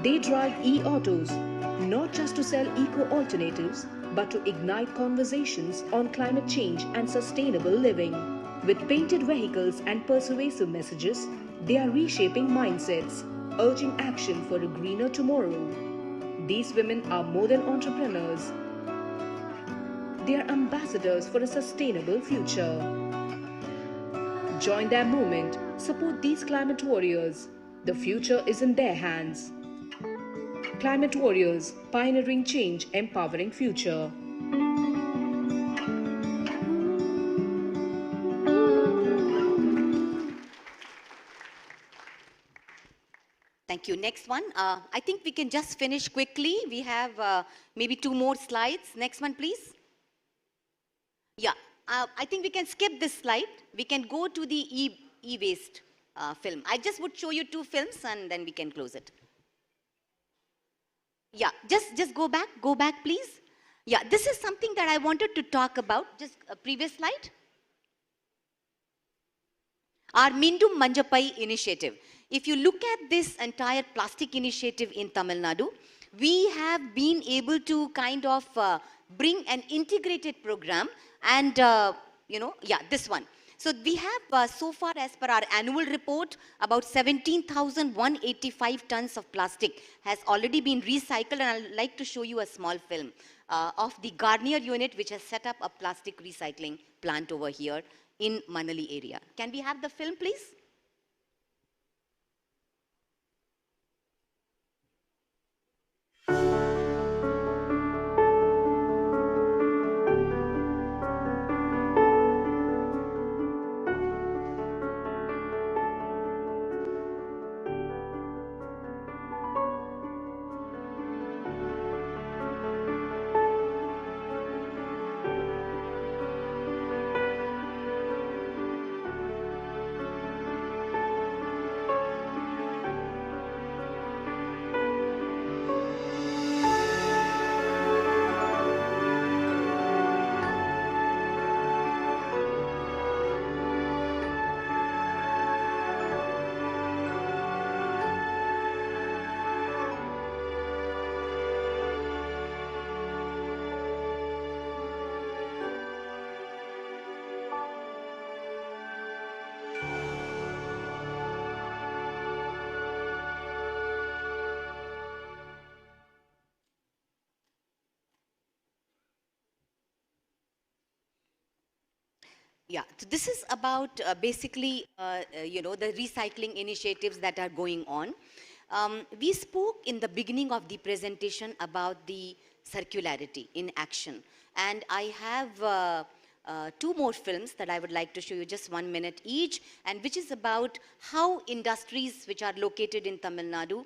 They drive e-autos, not just to sell eco-alternatives, but to ignite conversations on climate change and sustainable living. With painted vehicles and persuasive messages, they are reshaping mindsets, urging action for a greener tomorrow. These women are more than entrepreneurs. They are ambassadors for a sustainable future. Join their movement, support these climate warriors. The future is in their hands. Climate warriors, pioneering change, empowering future. Thank you. Next one. I think we can just finish quickly. We have maybe 2 more slides. Next one, please. Yeah, I think we can skip this slide. We can go to the e-waste film. I just would show you 2 films and then we can close it. Yeah, just go back, please. Yeah, this is something that I wanted to talk about. Just a previous slide. Our Mindum Manjapai initiative. If you look at this entire plastic initiative in Tamil Nadu, we have been able to kind of bring an integrated program and, this one. So we have so far, as per our annual report, about 17,185 tons of plastic has already been recycled, and I'd like to show you a small film of the Garnier unit, which has set up a plastic recycling plant over here in Manali area. Can we have the film, please? Yeah, so this is about basically, the recycling initiatives that are going on. We spoke in the beginning of the presentation about the circularity in action. And I have 2 more films that I would like to show you, just 1 minute each, and which is about how industries which are located in Tamil Nadu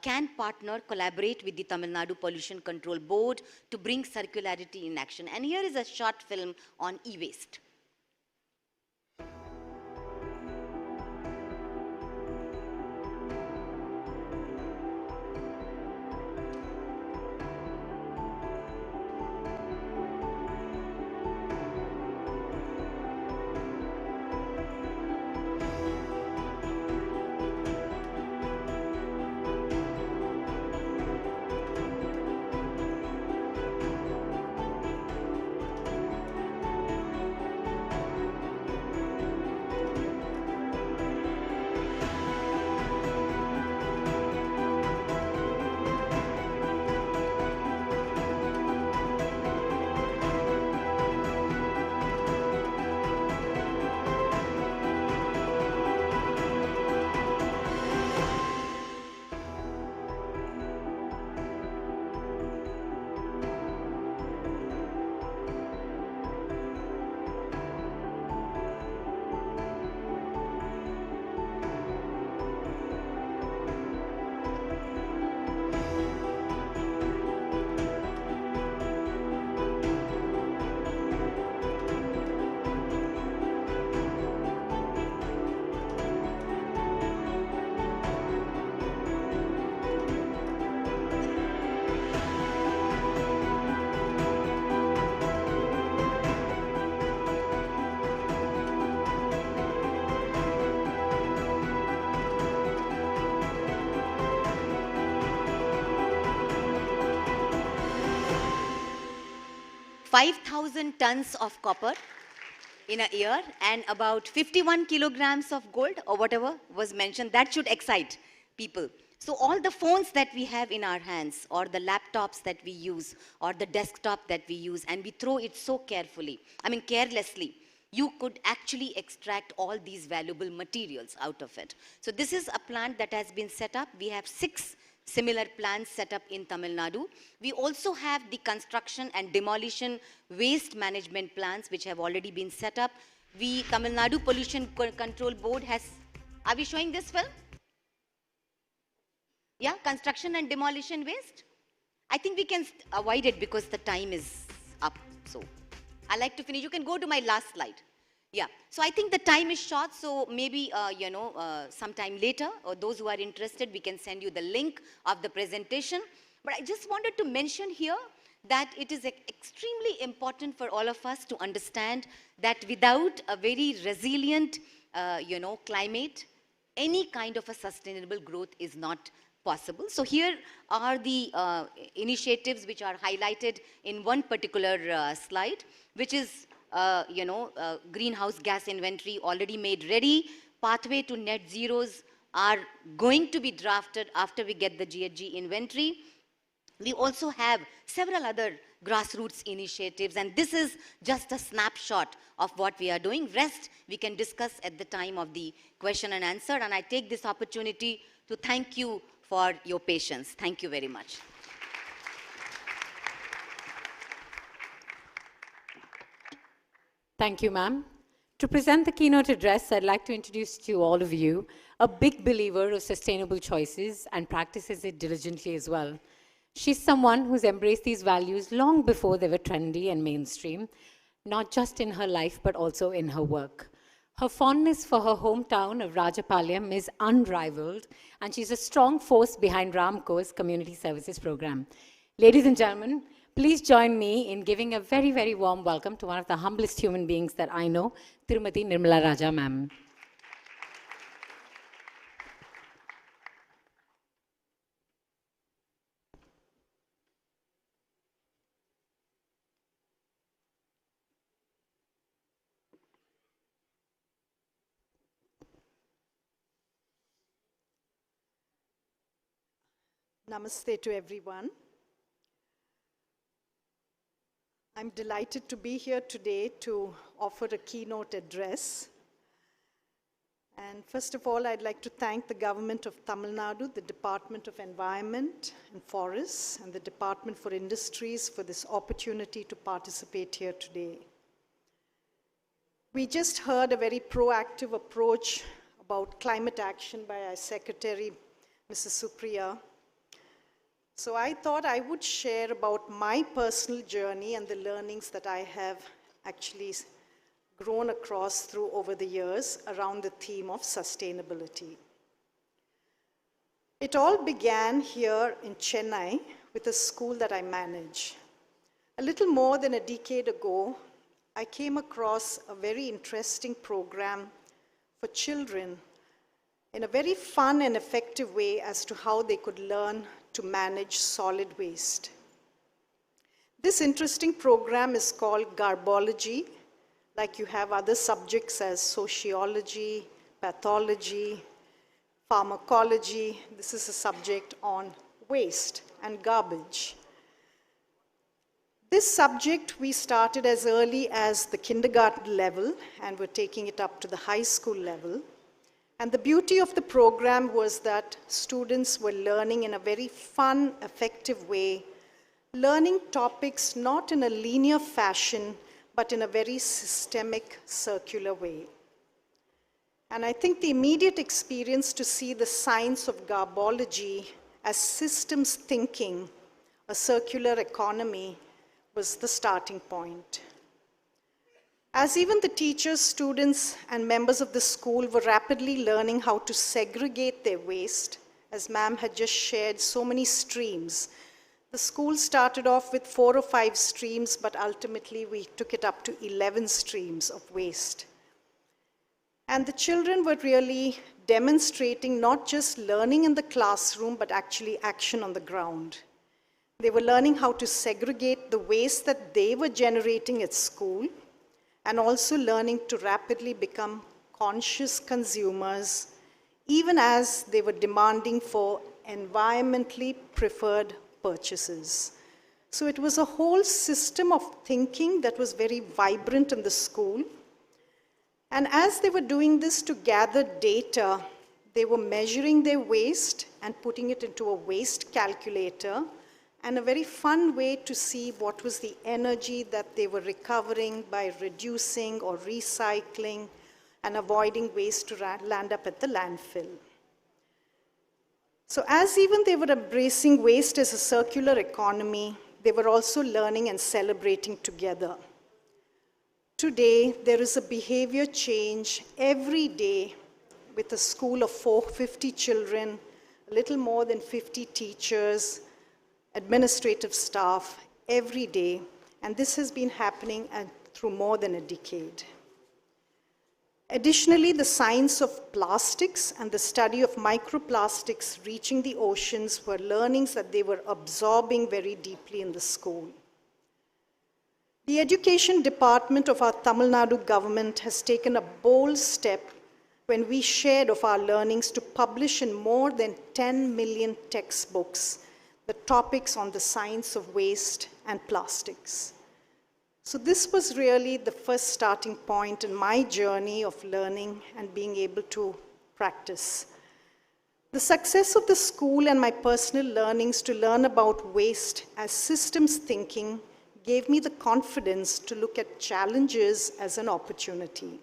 can partner, collaborate with the Tamil Nadu Pollution Control Board to bring circularity in action. And here is a short film on e-waste. 5,000 tons of copper in a year and about 51 kilograms of gold or whatever was mentioned. That should excite people. So all the phones that we have in our hands or the laptops that we use or the desktop that we use and we throw it so carefully, carelessly, you could actually extract all these valuable materials out of it. So this is a plant that has been set up. We have 6 similar plants set up in Tamil Nadu. We also have the construction and demolition waste management plants which have already been set up. Tamil Nadu Pollution Control Board has, are we showing this film? Yeah, construction and demolition waste. I think we can avoid it because the time is up. So I like to finish. You can go to my last slide. Yeah, so I think the time is short, so maybe, sometime later, or those who are interested, we can send you the link of the presentation. But I just wanted to mention here that it is extremely important for all of us to understand that without a very resilient, climate, any kind of a sustainable growth is not possible. So here are the initiatives which are highlighted in one particular slide, which is greenhouse gas inventory already made ready. Pathway to net zeros are going to be drafted after we get the GHG inventory. We also have several other grassroots initiatives, and this is just a snapshot of what we are doing. Rest we can discuss at the time of the question and answer, and I take this opportunity to thank you for your patience. Thank you very much. Thank you, ma'am. To present the keynote address, I'd like to introduce to all of you a big believer of sustainable choices and practices it diligently as well. She's someone who's embraced these values long before they were trendy and mainstream, not just in her life, but also in her work. Her fondness for her hometown of Rajapalayam is unrivaled, and she's a strong force behind Ramco's community services program. Ladies and gentlemen, please join me in giving a very, very warm welcome to one of the humblest human beings that I know, Tirumati Nirmala Raja ma'am. Namaste to everyone. I'm delighted to be here today to offer a keynote address. And first of all, I'd like to thank the government of Tamil Nadu, the Department of Environment and Forests, and the Department for Industries for this opportunity to participate here today. We just heard a very proactive approach about climate action by our Secretary, Mrs. Supriya. So I thought I would share about my personal journey and the learnings that I have actually grown across through over the years around the theme of sustainability. It all began here in Chennai with a school that I manage. A little more than a decade ago, I came across a very interesting program for children in a very fun and effective way as to how they could learn to manage solid waste. This interesting program is called Garbology, like you have other subjects as sociology, pathology, pharmacology. This is a subject on waste and garbage. This subject we started as early as the kindergarten level, and we're taking it up to the high school level. And the beauty of the program was that students were learning in a very fun, effective way, learning topics not in a linear fashion, but in a very systemic, circular way. And I think the immediate experience to see the science of garbology as systems thinking, a circular economy, was the starting point. As even the teachers, students, and members of the school were rapidly learning how to segregate their waste, as ma'am had just shared so many streams. The school started off with 4 or 5 streams, but ultimately we took it up to 11 streams of waste. And the children were really demonstrating not just learning in the classroom, but actually action on the ground. They were learning how to segregate the waste that they were generating at school, and also learning to rapidly become conscious consumers, even as they were demanding for environmentally preferred purchases. So it was a whole system of thinking that was very vibrant in the school. And as they were doing this to gather data, they were measuring their waste and putting it into a waste calculator, and a very fun way to see what was the energy that they were recovering by reducing or recycling and avoiding waste to land up at the landfill. So as even they were embracing waste as a circular economy, they were also learning and celebrating together. Today, there is a behavior change every day with a school of 450 children, a little more than 50 teachers, administrative staff every day, and this has been happening through more than a decade. Additionally, the science of plastics and the study of microplastics reaching the oceans were learnings that they were absorbing very deeply in the school. The education department of our Tamil Nadu government has taken a bold step when we shared of our learnings to publish in more than 10 million textbooks the topics on the science of waste and plastics. So this was really the first starting point in my journey of learning and being able to practice. The success of the school and my personal learnings to learn about waste as systems thinking gave me the confidence to look at challenges as an opportunity.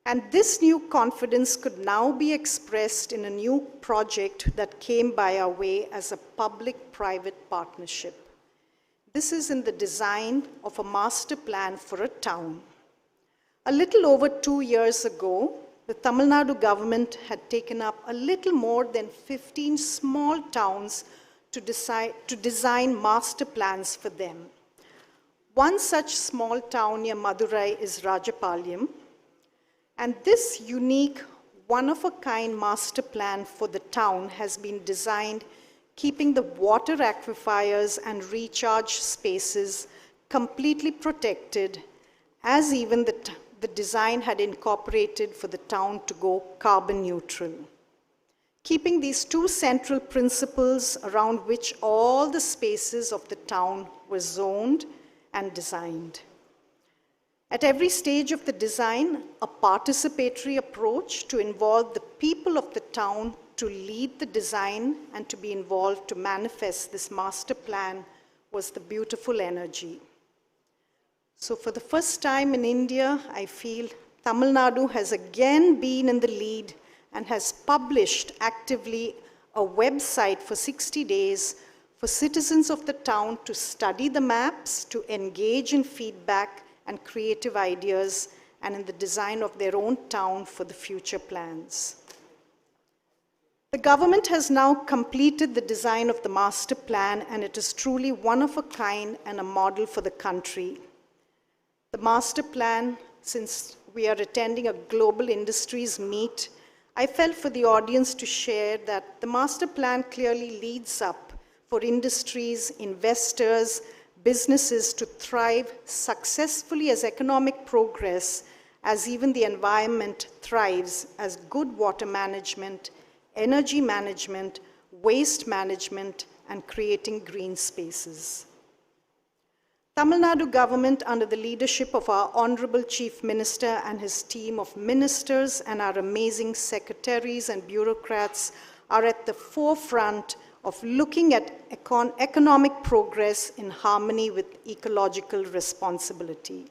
And this new confidence could now be expressed in a new project that came by our way as a public-private partnership. This is in the design of a master plan for a town. A little over 2 years ago, the Tamil Nadu government had taken up a little more than 15 small towns to design master plans for them. One such small town near Madurai is Rajapalyam, and this unique, one-of-a-kind master plan for the town has been designed keeping the water aquifers and recharge spaces completely protected, as even the design had incorporated for the town to go carbon neutral. Keeping these two central principles around which all the spaces of the town were zoned and designed. At every stage of the design, a participatory approach to involve the people of the town to lead the design and to be involved to manifest this master plan was the beautiful energy. So for the first time in India, I feel Tamil Nadu has again been in the lead and has published actively a website for 60 days for citizens of the town to study the maps, to engage in feedback and creative ideas, and in the design of their own town for the future plans. The government has now completed the design of the master plan, and it is truly one of a kind and a model for the country. The master plan, since we are attending a global industries meet, I felt for the audience to share that the master plan clearly leads up for industries, investors, businesses to thrive successfully as economic progress, as even the environment thrives as good water management, energy management, waste management, and creating green spaces. Tamil Nadu government, under the leadership of our Honorable Chief Minister and his team of ministers and our amazing secretaries and bureaucrats, are at the forefront of looking at economic progress in harmony with ecological responsibility.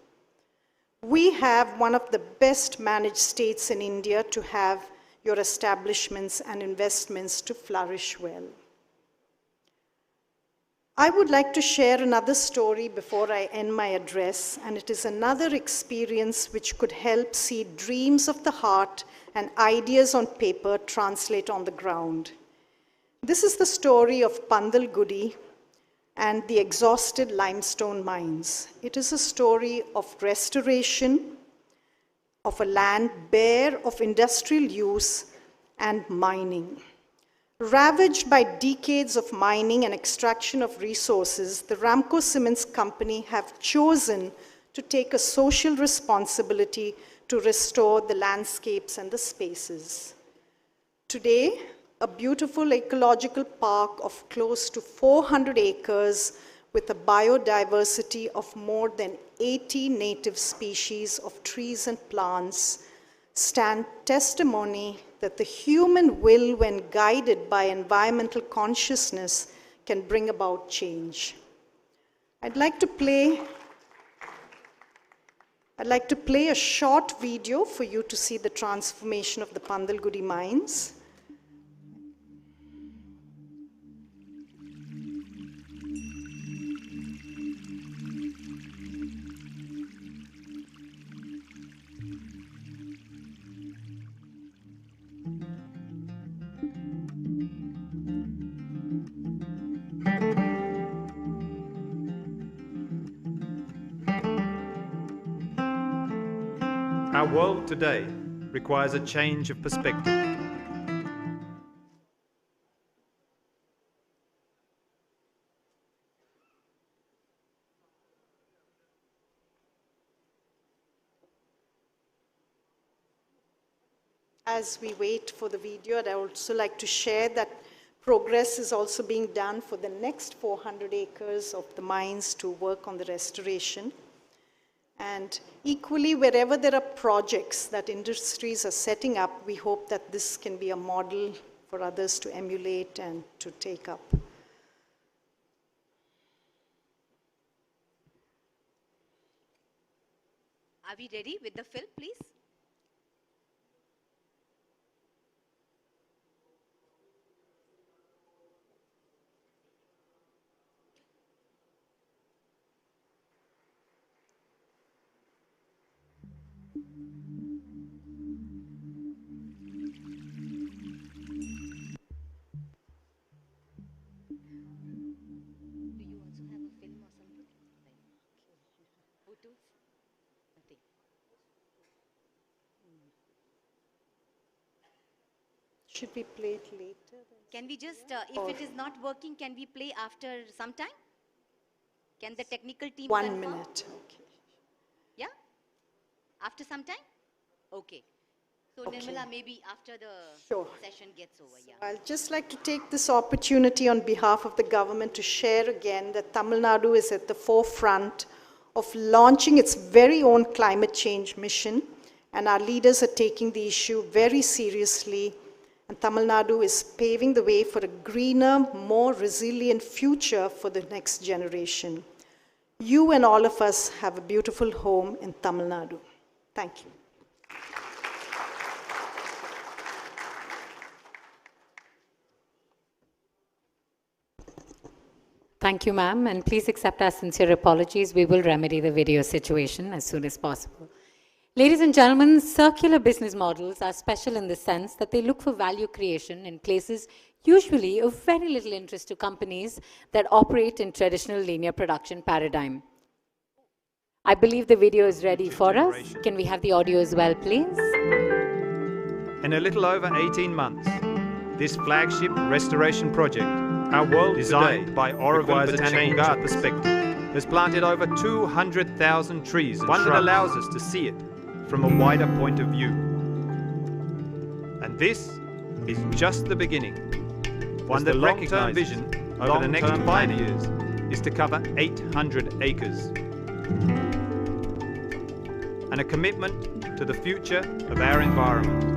We have one of the best managed states in India to have your establishments and investments to flourish well. I would like to share another story before I end my address, and it is another experience which could help see dreams of the heart and ideas on paper translate on the ground. This is the story of Pandalgudi and the exhausted limestone mines. It is a story of restoration of a land bare of industrial use and mining. Ravaged by decades of mining and extraction of resources, the Ramco Cements Company have chosen to take a social responsibility to restore the landscapes and the spaces. Today, a beautiful ecological park of close to 400 acres with a biodiversity of more than 80 native species of trees and plants stand testimony that the human will, when guided by environmental consciousness, can bring about change. I'd like to play a short video for you to see the transformation of the Pandalgudi mines. Our world today requires a change of perspective. As we wait for the video, I'd also like to share that progress is also being done for the next 400 acres of the mines to work on the restoration. And equally, wherever there are projects that industries are setting up, we hope that this can be a model for others to emulate and to take up. Are we ready with the film, please? Should we play it later? Can we just, if it is not working, can we play after some time? Can the technical team 1 confirm? minute. Okay. Yeah? After some time? Okay. So Okay. Nirmala, maybe after the session gets over, yeah. I'd just like to take this opportunity on behalf of the government to share again that Tamil Nadu is at the forefront of launching its very own climate change mission, and our leaders are taking the issue very seriously, and Tamil Nadu is paving the way for a greener, more resilient future for the next generation. You and all of us have a beautiful home in Tamil Nadu. Thank you. Thank you, ma'am, and please accept our sincere apologies. We will remedy the video situation as soon as possible. Ladies and gentlemen, circular business models are special in the sense that they look for value creation in places usually of very little interest to companies that operate in traditional linear production paradigm. I believe the video is ready for us. Can we have the audio as well, please? In a little over 18 months, this flagship restoration project, our world designed by Oroville Botanical Garden perspective, has planted over 200,000 trees and one that allows us to see it from a wider point of view. And this is just the beginning. One that long-term vision over the next 5 years is to cover 800 acres. And a commitment to the future of our environment.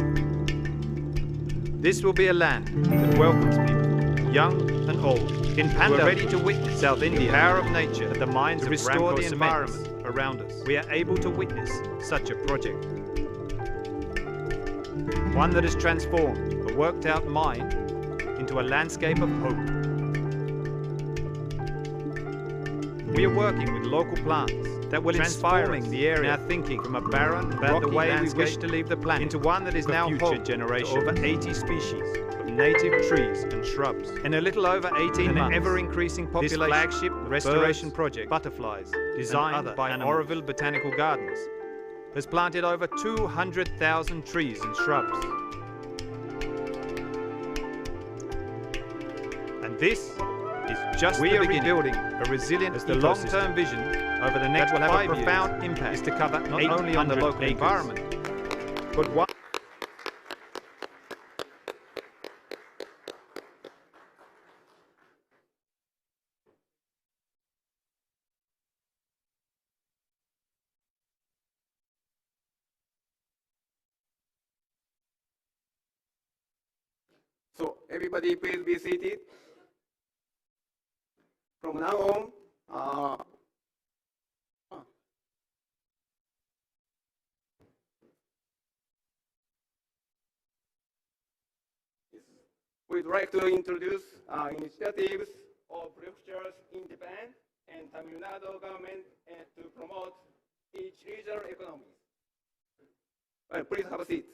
This will be a land that welcomes people, young and old, in Panda, ready to witness South India, the power of nature at the mines to restore the environment around us. We are able to witness such a project. One that has transformed a worked-out mine into a landscape of hope. We are working with local plants that will inspire the area, now thinking from a barren, about the way we wish to leave the planet, into one that is now future generation over 80 species of native trees and shrubs. In a little over 18 months, an ever-increasing population, this flagship restoration project, butterflies, designed by Oroville Botanical Gardens, has planted over 200,000 trees and shrubs. This is just we the beginning. We are rebuilding a resilient as the long-term vision over the next 5 years will have a profound impact is to cover not only on the local environment, but one. So everybody please be seated. From now on, we'd like to introduce initiatives of prefectures in Japan and TamilNadu government to promote each regional economy. Please have a seat.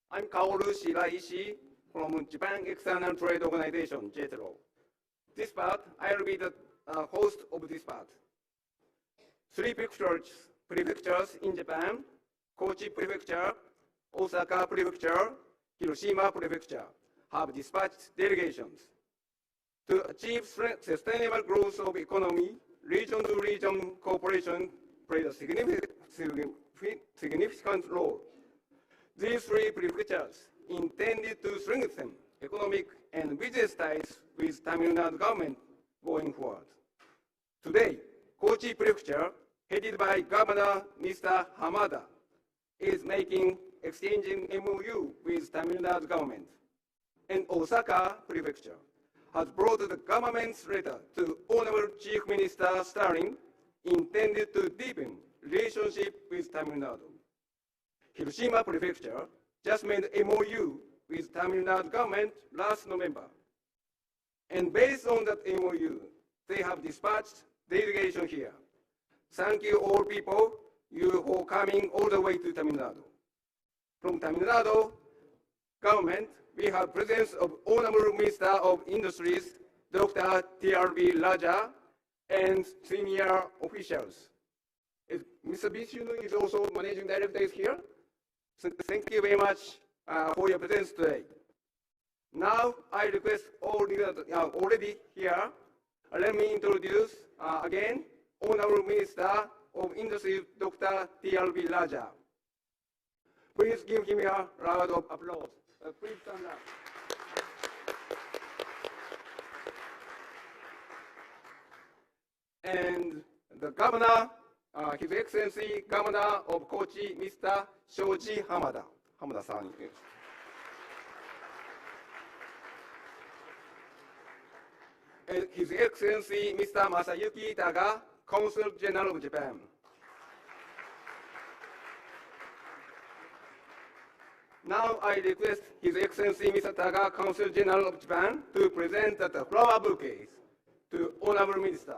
I'm Kaoru Shiraishi from Japan External Trade Organization, JETRO. This part, I'll be the host of this part. 3 prefectures in Japan, Kochi Prefecture, Osaka Prefecture, Hiroshima Prefecture, have dispatched delegations. To achieve sustainable growth of economy, region-to-region cooperation plays a significant role. These 3 prefectures intended to strengthen economic and business ties with TamilNadu government going forward. Today, Kochi Prefecture, headed by Governor Mr. Hamada, is exchanging MOU with TamilNadu government. And Osaka Prefecture has brought the government's letter to Honorable Chief Minister Stalin, intended to deepen relationship with TamilNadu. Hiroshima Prefecture just made MOU with TamilNadu government last November. And based on that MOU, they have dispatched delegation here. Thank you all people, you for coming all the way to Tamil Nadu. From Tamil Nadu government, we have presence of Honorable Minister of Industries, Dr. T.R.B. Raja, and senior officials. Mr. Vishnu is also managing director is here. So thank you very much for your presence today. Now I request all already here. Let me introduce again Honorable Minister of Industry, Dr. T.R.B. Raja. Please give him a round of applause. Please stand up. And the Governor, His Excellency Governor of Kochi, Mr. Shoji Hamada. Hamada-san. And His Excellency Mr. Masayuki Taga, Consul General of Japan. Now I request His Excellency Mr. Taga, Consul General of Japan, to present the flower bouquets to Honorable Minister.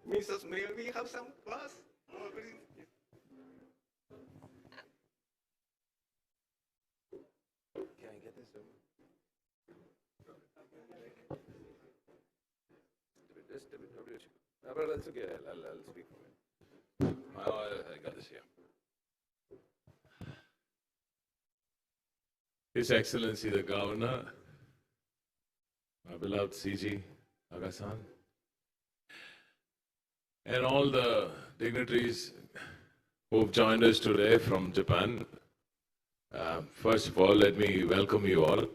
Mrs. May we have some flowers? Can I get this? That's okay. I'll speak for it. I got this here. His Excellency the Governor, my beloved CG Agasan, and all the dignitaries who have joined us today from Japan. First of all, let me welcome you all.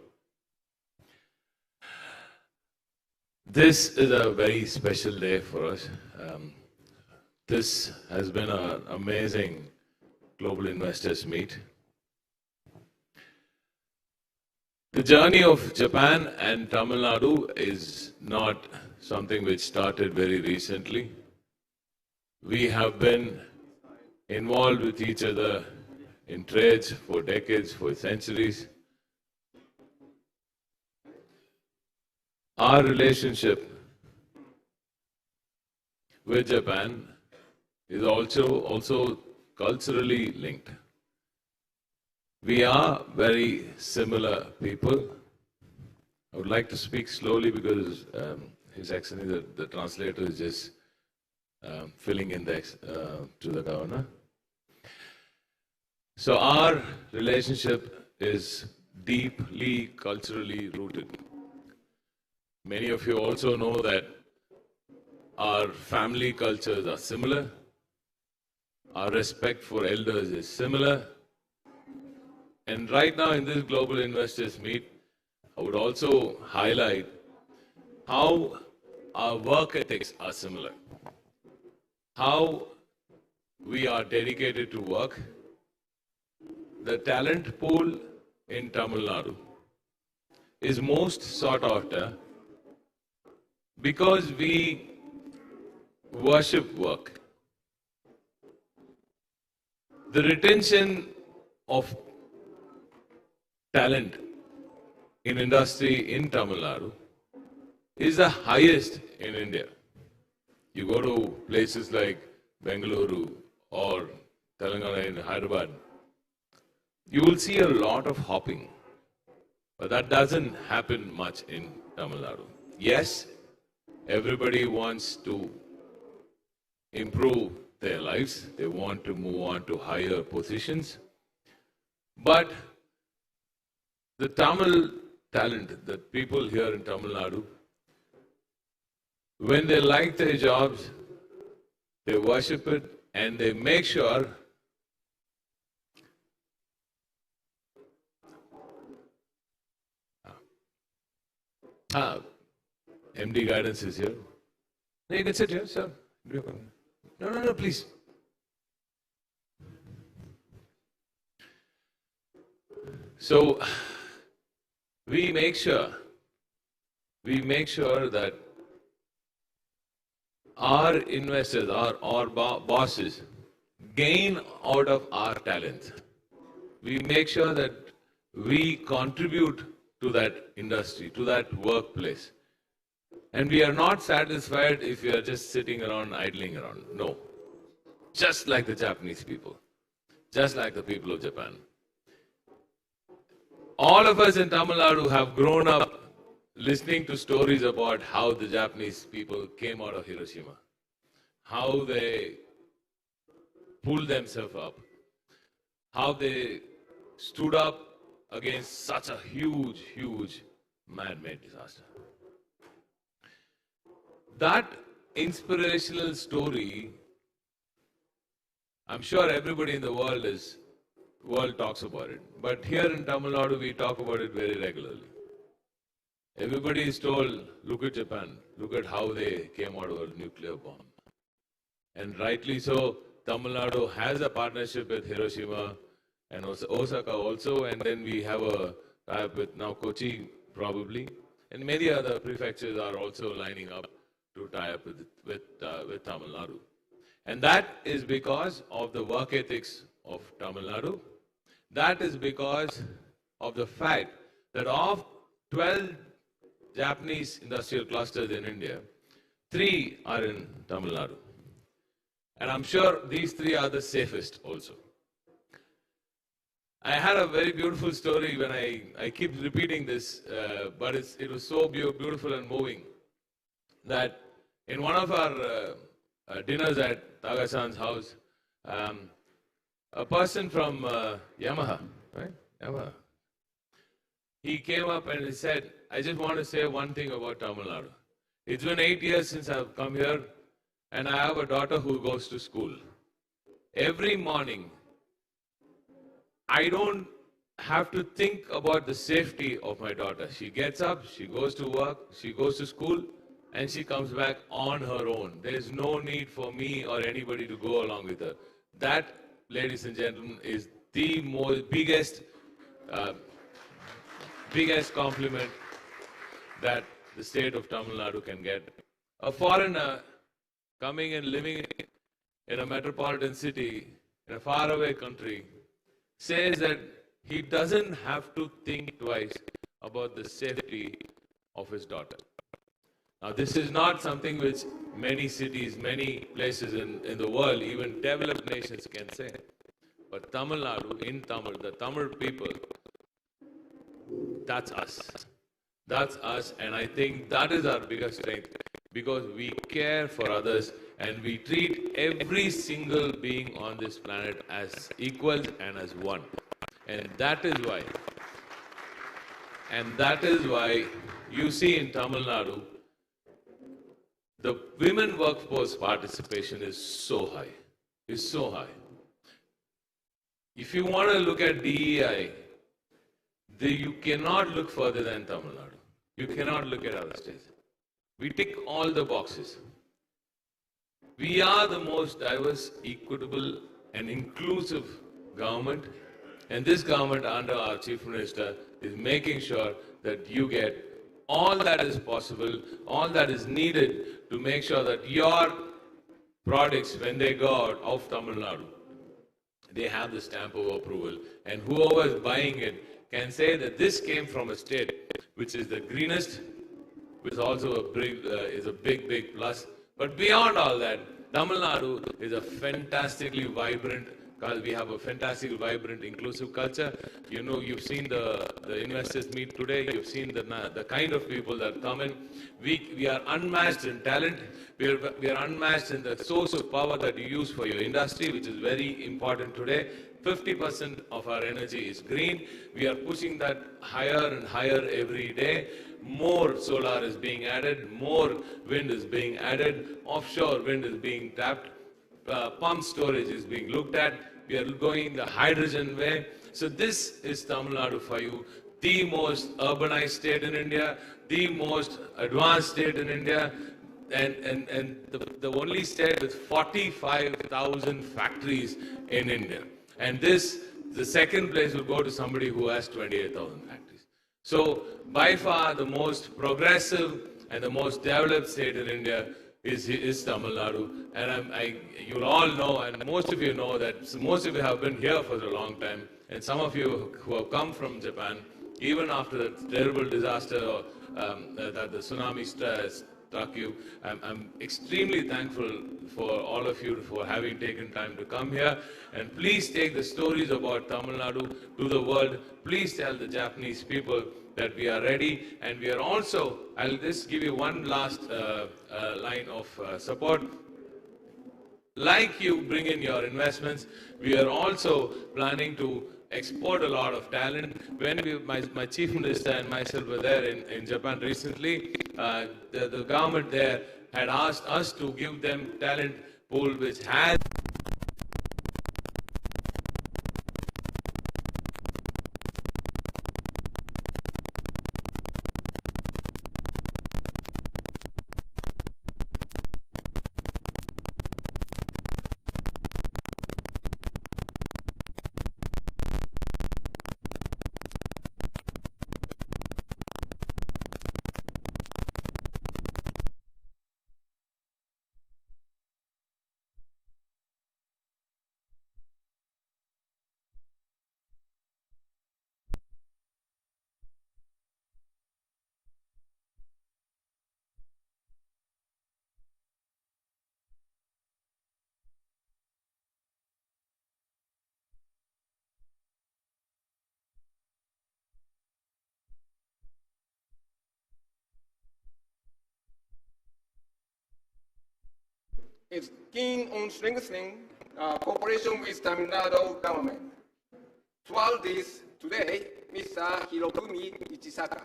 This is a very special day for us. This has been an amazing global investors meet. The journey of Japan and Tamil Nadu is not something which started very recently. We have been involved with each other in trades for decades, for centuries. Our relationship with Japan is also culturally linked. We are very similar people. I would like to speak slowly because His Excellency, the translator, is just filling in to the governor. So our relationship is deeply culturally rooted. Many of you also know that our family cultures are similar. Our respect for elders is similar. And right now in this Global Investors Meet, I would also highlight how our work ethics are similar. How we are dedicated to work. The talent pool in Tamil Nadu is most sought after because we worship work. The retention of talent in industry in Tamil Nadu is the highest in India. You go to places like Bengaluru or Telangana in Hyderabad, you will see a lot of hopping. But that doesn't happen much in Tamil Nadu. Yes, everybody wants to improve their lives. They want to move on to higher positions. But the Tamil talent, the people here in Tamil Nadu, when they like their jobs, they worship it and they make sure MD guidance is here. No, you can sit here, sir. No, please. So we make sure that our investors, our bosses gain out of our talent. We make sure that we contribute to that industry, to that workplace. And we are not satisfied if we are just sitting around, idling around. No. Just like the Japanese people. Just like the people of Japan. All of us in Tamil Nadu have grown up listening to stories about how the Japanese people came out of Hiroshima. How they pulled themselves up. How they stood up against such a huge, huge man-made disaster. That inspirational story, I'm sure everybody in the world talks about it. But here in Tamil Nadu, we talk about it very regularly. Everybody is told, look at Japan, look at how they came out of a nuclear bomb. And rightly so, Tamil Nadu has a partnership with Hiroshima and also Osaka also, and then we have a tie-up with now Kochi probably, and many other prefectures are also lining up to tie up with Tamil Nadu. And that is because of the work ethics of Tamil Nadu. That is because of the fact that of 12 Japanese industrial clusters in India, 3 are in Tamil Nadu. And I'm sure these 3 are the safest also. I had a very beautiful story when I keep repeating this, but it was so beautiful and moving that in one of our dinners at Taga-san's house, a person from Yamaha, right? Yamaha, he came up and he said, I just want to say one thing about Tamil Nadu. It's been 8 years since I've come here, and I have a daughter who goes to school. Every morning, I don't have to think about the safety of my daughter. She gets up, she goes to work, she goes to school, and she comes back on her own. There is no need for me or anybody to go along with her. That, ladies and gentlemen, is the biggest compliment that the state of Tamil Nadu can get. A foreigner coming and living in a metropolitan city, in a faraway country, says that he doesn't have to think twice about the safety of his daughter. Now, this is not something which many cities, many places in the world, even developed nations can say. But Tamil Nadu, in Tamil, the Tamil people, that's us. That's us, and I think that is our biggest strength because we care for others and we treat every single being on this planet as equals and as one. And that is why you see in Tamil Nadu, the women workforce participation is so high. If you want to look at DEI, you cannot look further than Tamil Nadu. You cannot look at other states. We tick all the boxes. We are the most diverse, equitable, and inclusive government, and this government under our Chief Minister is making sure that you get all that is possible, all that is needed to make sure that your products, when they go out of Tamil Nadu, they have the stamp of approval, and whoever is buying it can say that this came from a state which is the greenest, which also is a big plus. But beyond all that, Tamil Nadu is a fantastically vibrant. We have a fantastic, vibrant, inclusive culture. You know, you've seen the investors meet today. You've seen the kind of people that come in. We are unmatched in talent. We are unmatched in the source of power that you use for your industry, which is very important today. 50% of our energy is green. We are pushing that higher and higher every day. More solar is being added. More wind is being added. Offshore wind is being tapped. Pump storage is being looked at. We are going the hydrogen way. So this is Tamil Nadu for you, the most urbanized state in India, the most advanced state in India, and the only state with 45,000 factories in India. And the second place will go to somebody who has 28,000 factories. So by far the most progressive and the most developed state in India is Tamil Nadu, and you'll all know, and most of you know that most of you have been here for a long time, and some of you who have come from Japan, even after the terrible disaster that the tsunami struck you, I'm extremely thankful for all of you for having taken time to come here, and please take the stories about Tamil Nadu to the world. Please tell the Japanese people that we are ready, and we are also, I'll just give you one last line of support. Like you bring in your investments, we are also planning to export a lot of talent. When my Chief Minister and myself were there in Japan recently, the government there had asked us to give them talent pool which has is keen on strengthening cooperation with Tamil Nadu government. Throughout this, today, Mr. Hirokumi Ichisaka,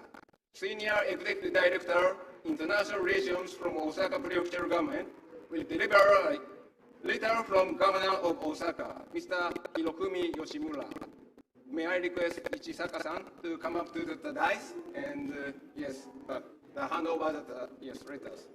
Senior Executive Director, International Relations from Osaka Prefecture Government, will deliver a letter from Governor of Osaka, Mr. Hirokumi Yoshimura. May I request Ichisaka-san to come up to the dais and the handover that letters.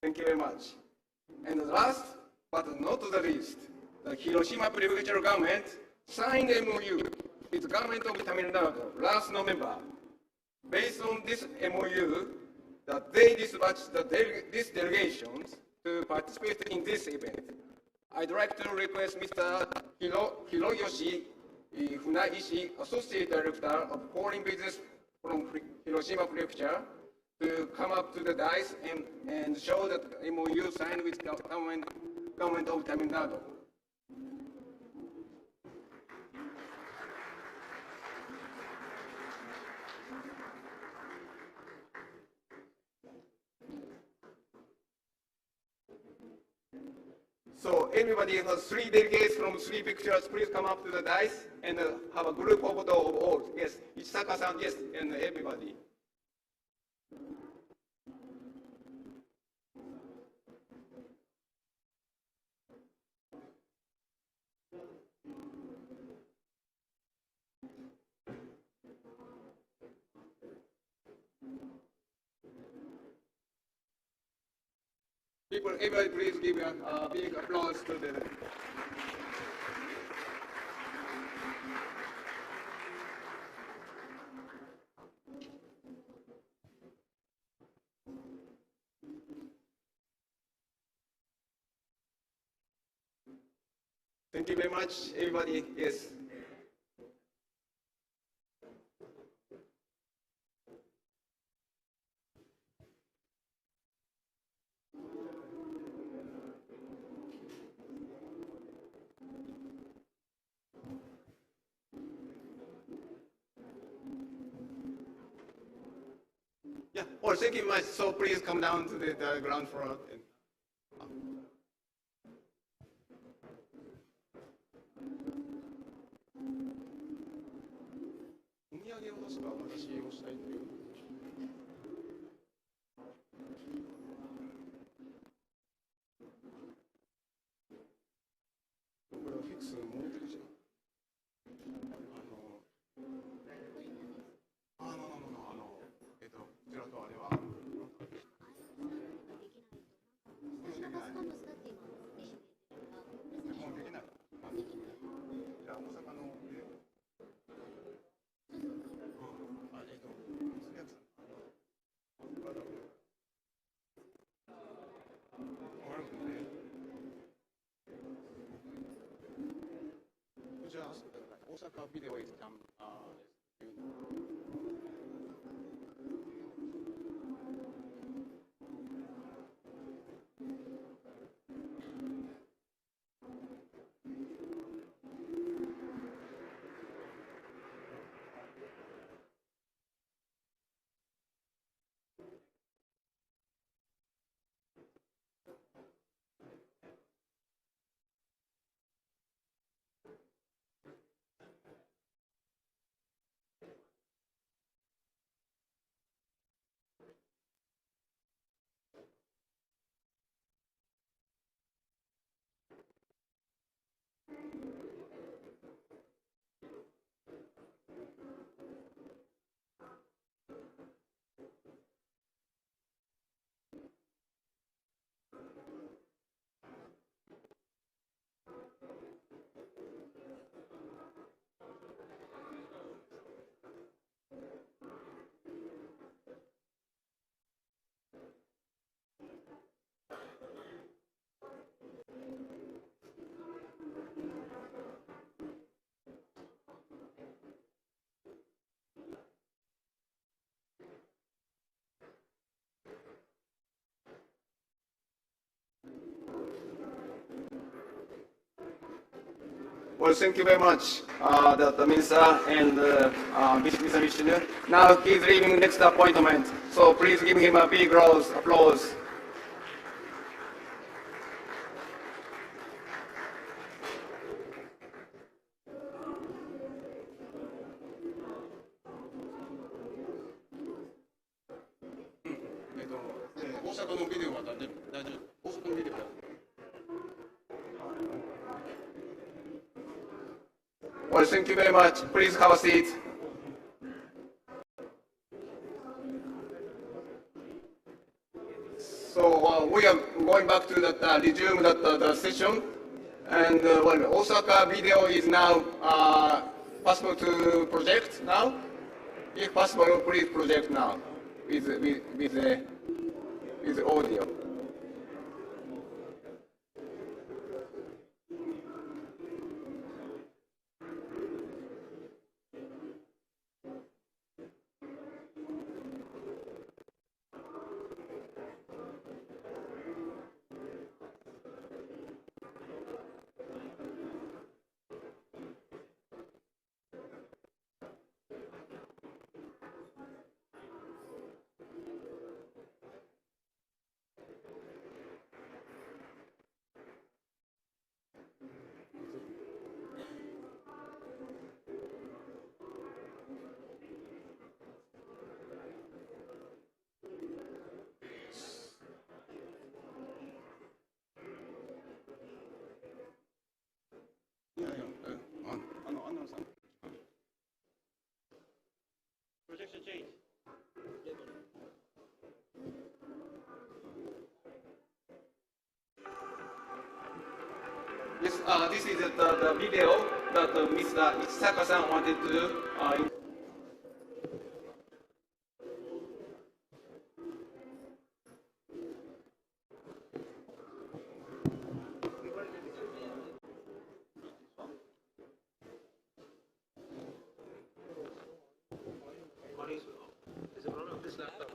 Thank you very much. And last but not the least, the Hiroshima Prefectural government signed MOU with the government of Tamil Nadu last November. Based on this MOU, that they dispatched these delegations to participate in this event. I'd like to request Mr. Hiroyoshi Funaishi, Associate Director of Foreign Business from Hiroshima Prefecture, to come up to the dais and show that MOU signed with the government of Tamil Nadu. So everybody has 3 delegates from 3 pictures. Please come up to the dais and have a group photo of all. Yes, Ichitaka-san, yes, and everybody. People, everybody, please give a big applause to the. Thank you very much, everybody. Yes. Yeah, or thank you much. So please come down to the ground floor. Well, thank you very much, the Minister and Mr. Vishnu. Now he's leaving next appointment, so please give him a big round of applause. Well, thank you very much. Please have a seat. So we are going back to that resume the session. And Osaka video is now possible to project now. If possible, please project now with audio. Projection change. Yes, this is the video that Mr. Ichisaka-san wanted to do. Is the problem of this laptop?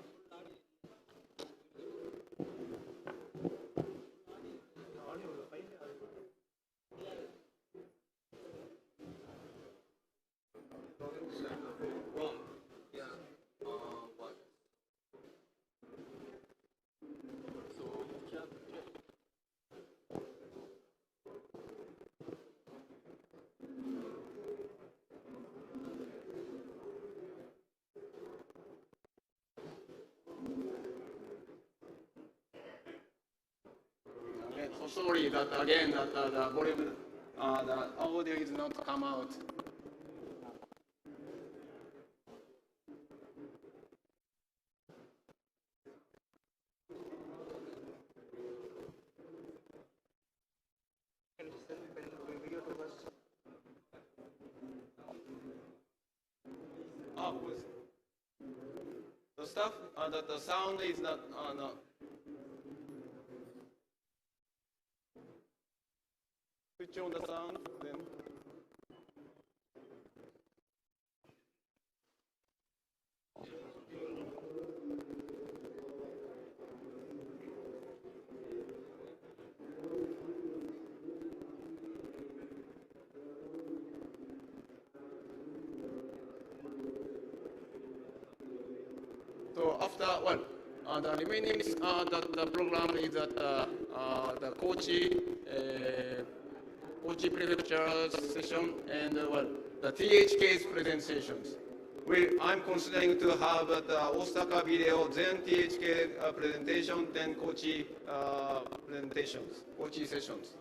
So sorry that again that the volume, the audio is not come out. Can you send the video to us? The stuff that the sound is not switch on the sound then. So after the remaining the program is that the Kochi prefecture session and the THK's presentations. I'm considering to have the Osaka video, then THK presentation, then Kochi presentations, Kochi sessions.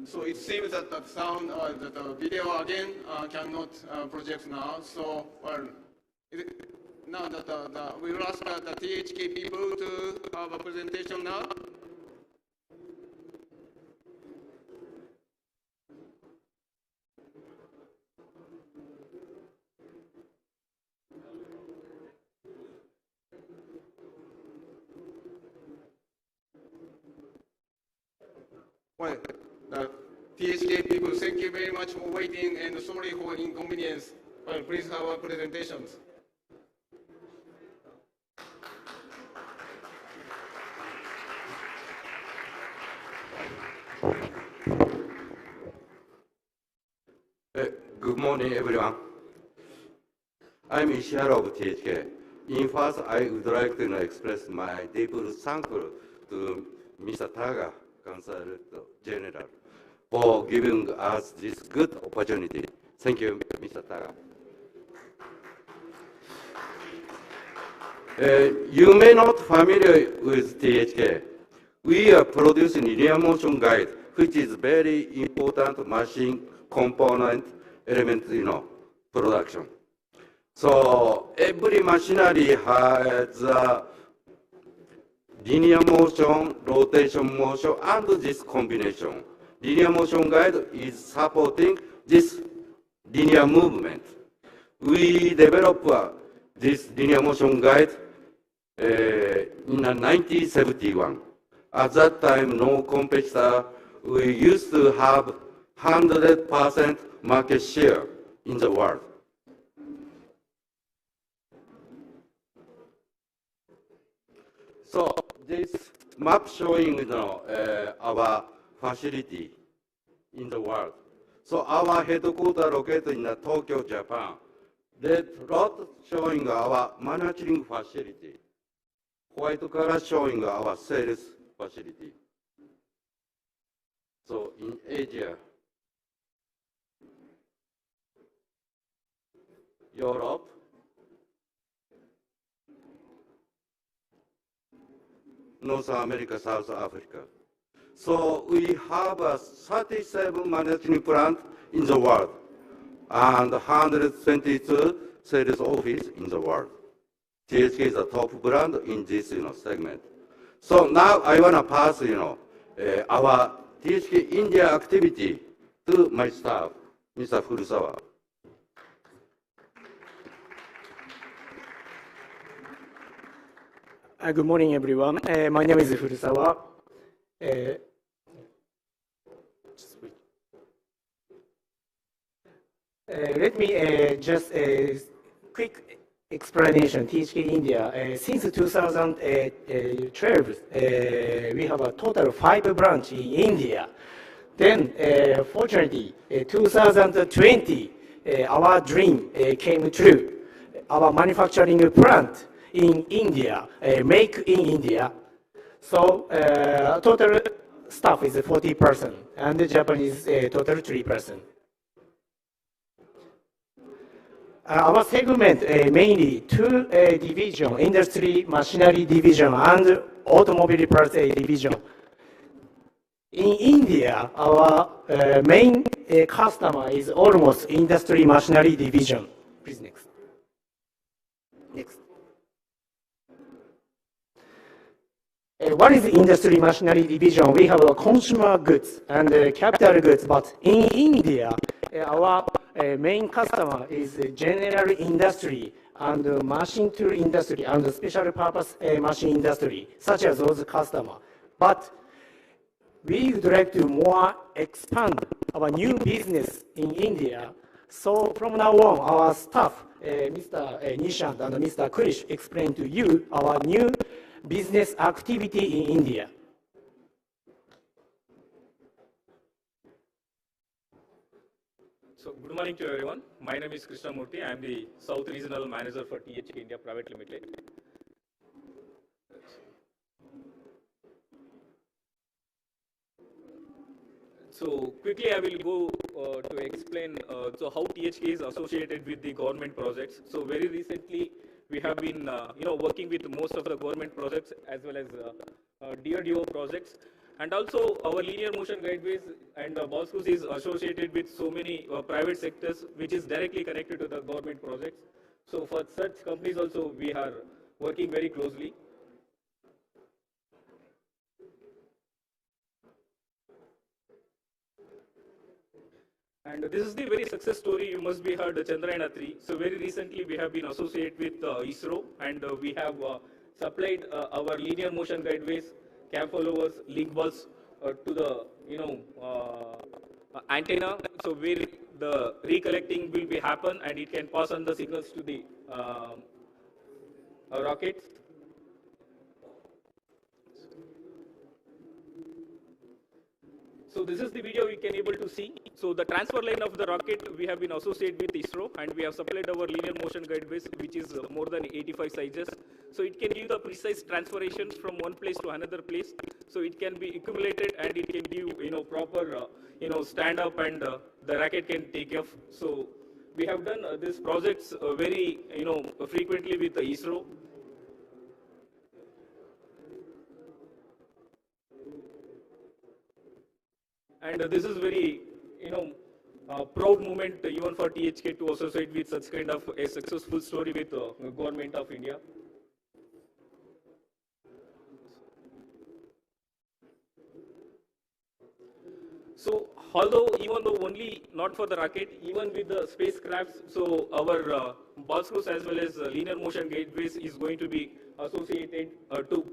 So it seems that the sound, the video again cannot project now. So now that we will ask the THK people to have a presentation now. Well, THK people, thank you very much for waiting and sorry for inconvenience. Well, please have our presentations. Good morning, everyone. I'm Ishihara of THK. In first, I would like to express my deep thankful to Mr. Taga, Consul General, for giving us this good opportunity. Thank you, Mr. Taga. You may not familiar with THK. We are producing linear motion guide, which is very important machine component element, production. So every machinery has a linear motion, rotation motion, and this combination. Linear motion guide is supporting this linear movement. We developed this linear motion guide in 1971. At that time, no competitor. We used to have 100% market share in the world. So this map showing our facility in the world. So our headquarters located in Tokyo, Japan. Red dot showing our manufacturing facility. White color showing our sales facility. So in Asia, Europe, North America, South Africa. So we have 37 manufacturing plants in the world and 122 sales offices in the world. THK is a top brand in this segment. So now I want to pass our THK India activity to my staff, Mr. Furusawa. Good morning, everyone. My name is Furusawa. Let me just quick explanation. THK India. Since 2012, we have a total 5 branches in India. Then, fortunately, 2020, our dream came true. Our manufacturing plant in India, make in India. So total staff is 40%, and the Japanese total 3%. Our segment mainly 2 division: industry, machinery division, and automobile parts division. In India, our main customer is almost industry machinery division. Please next. Next. What is industry machinery division? We have consumer goods and capital goods, but in India, our main customer is general industry and machine tool industry and special purpose machine industry, such as those customers. But we would like to more expand our new business in India. So from now on, our staff, Mr. Nishant and Mr. Krish, explain to you our new business activity in India. So good morning to everyone. My name is Krishnamurthy. I am the South Regional Manager for THK India Private Limited. So quickly I will go to explain so how THK is associated with the government projects. So very recently we have been working with most of the government projects as well as DRDO projects, and also our linear motion guideways and Boscos is associated with so many private sectors which is directly connected to the government projects. So for such companies also we are working very closely. And this is the very success story. You must be heard Chandrayaan-3. So very recently we have been associated with ISRO, and we have supplied our linear motion guideways, cab followers, link balls to the antenna, so where the recollecting will be happen, and it can pass on the signals to the rockets. So this is the video we can able to see. So the transfer line of the rocket, we have been associated with ISRO, and we have supplied our linear motion guideways, which is more than 85 sizes. So it can give the precise transformations from one place to another place. So it can be accumulated, and it can give proper stand up, and the rocket can take off. So we have done these projects very frequently with the ISRO. And this is very, proud moment even for THK to associate with such kind of a successful story with the government of India. So, even though only not for the rocket, even with the spacecrafts, so our ball screws as well as linear motion gateways is going to be associated to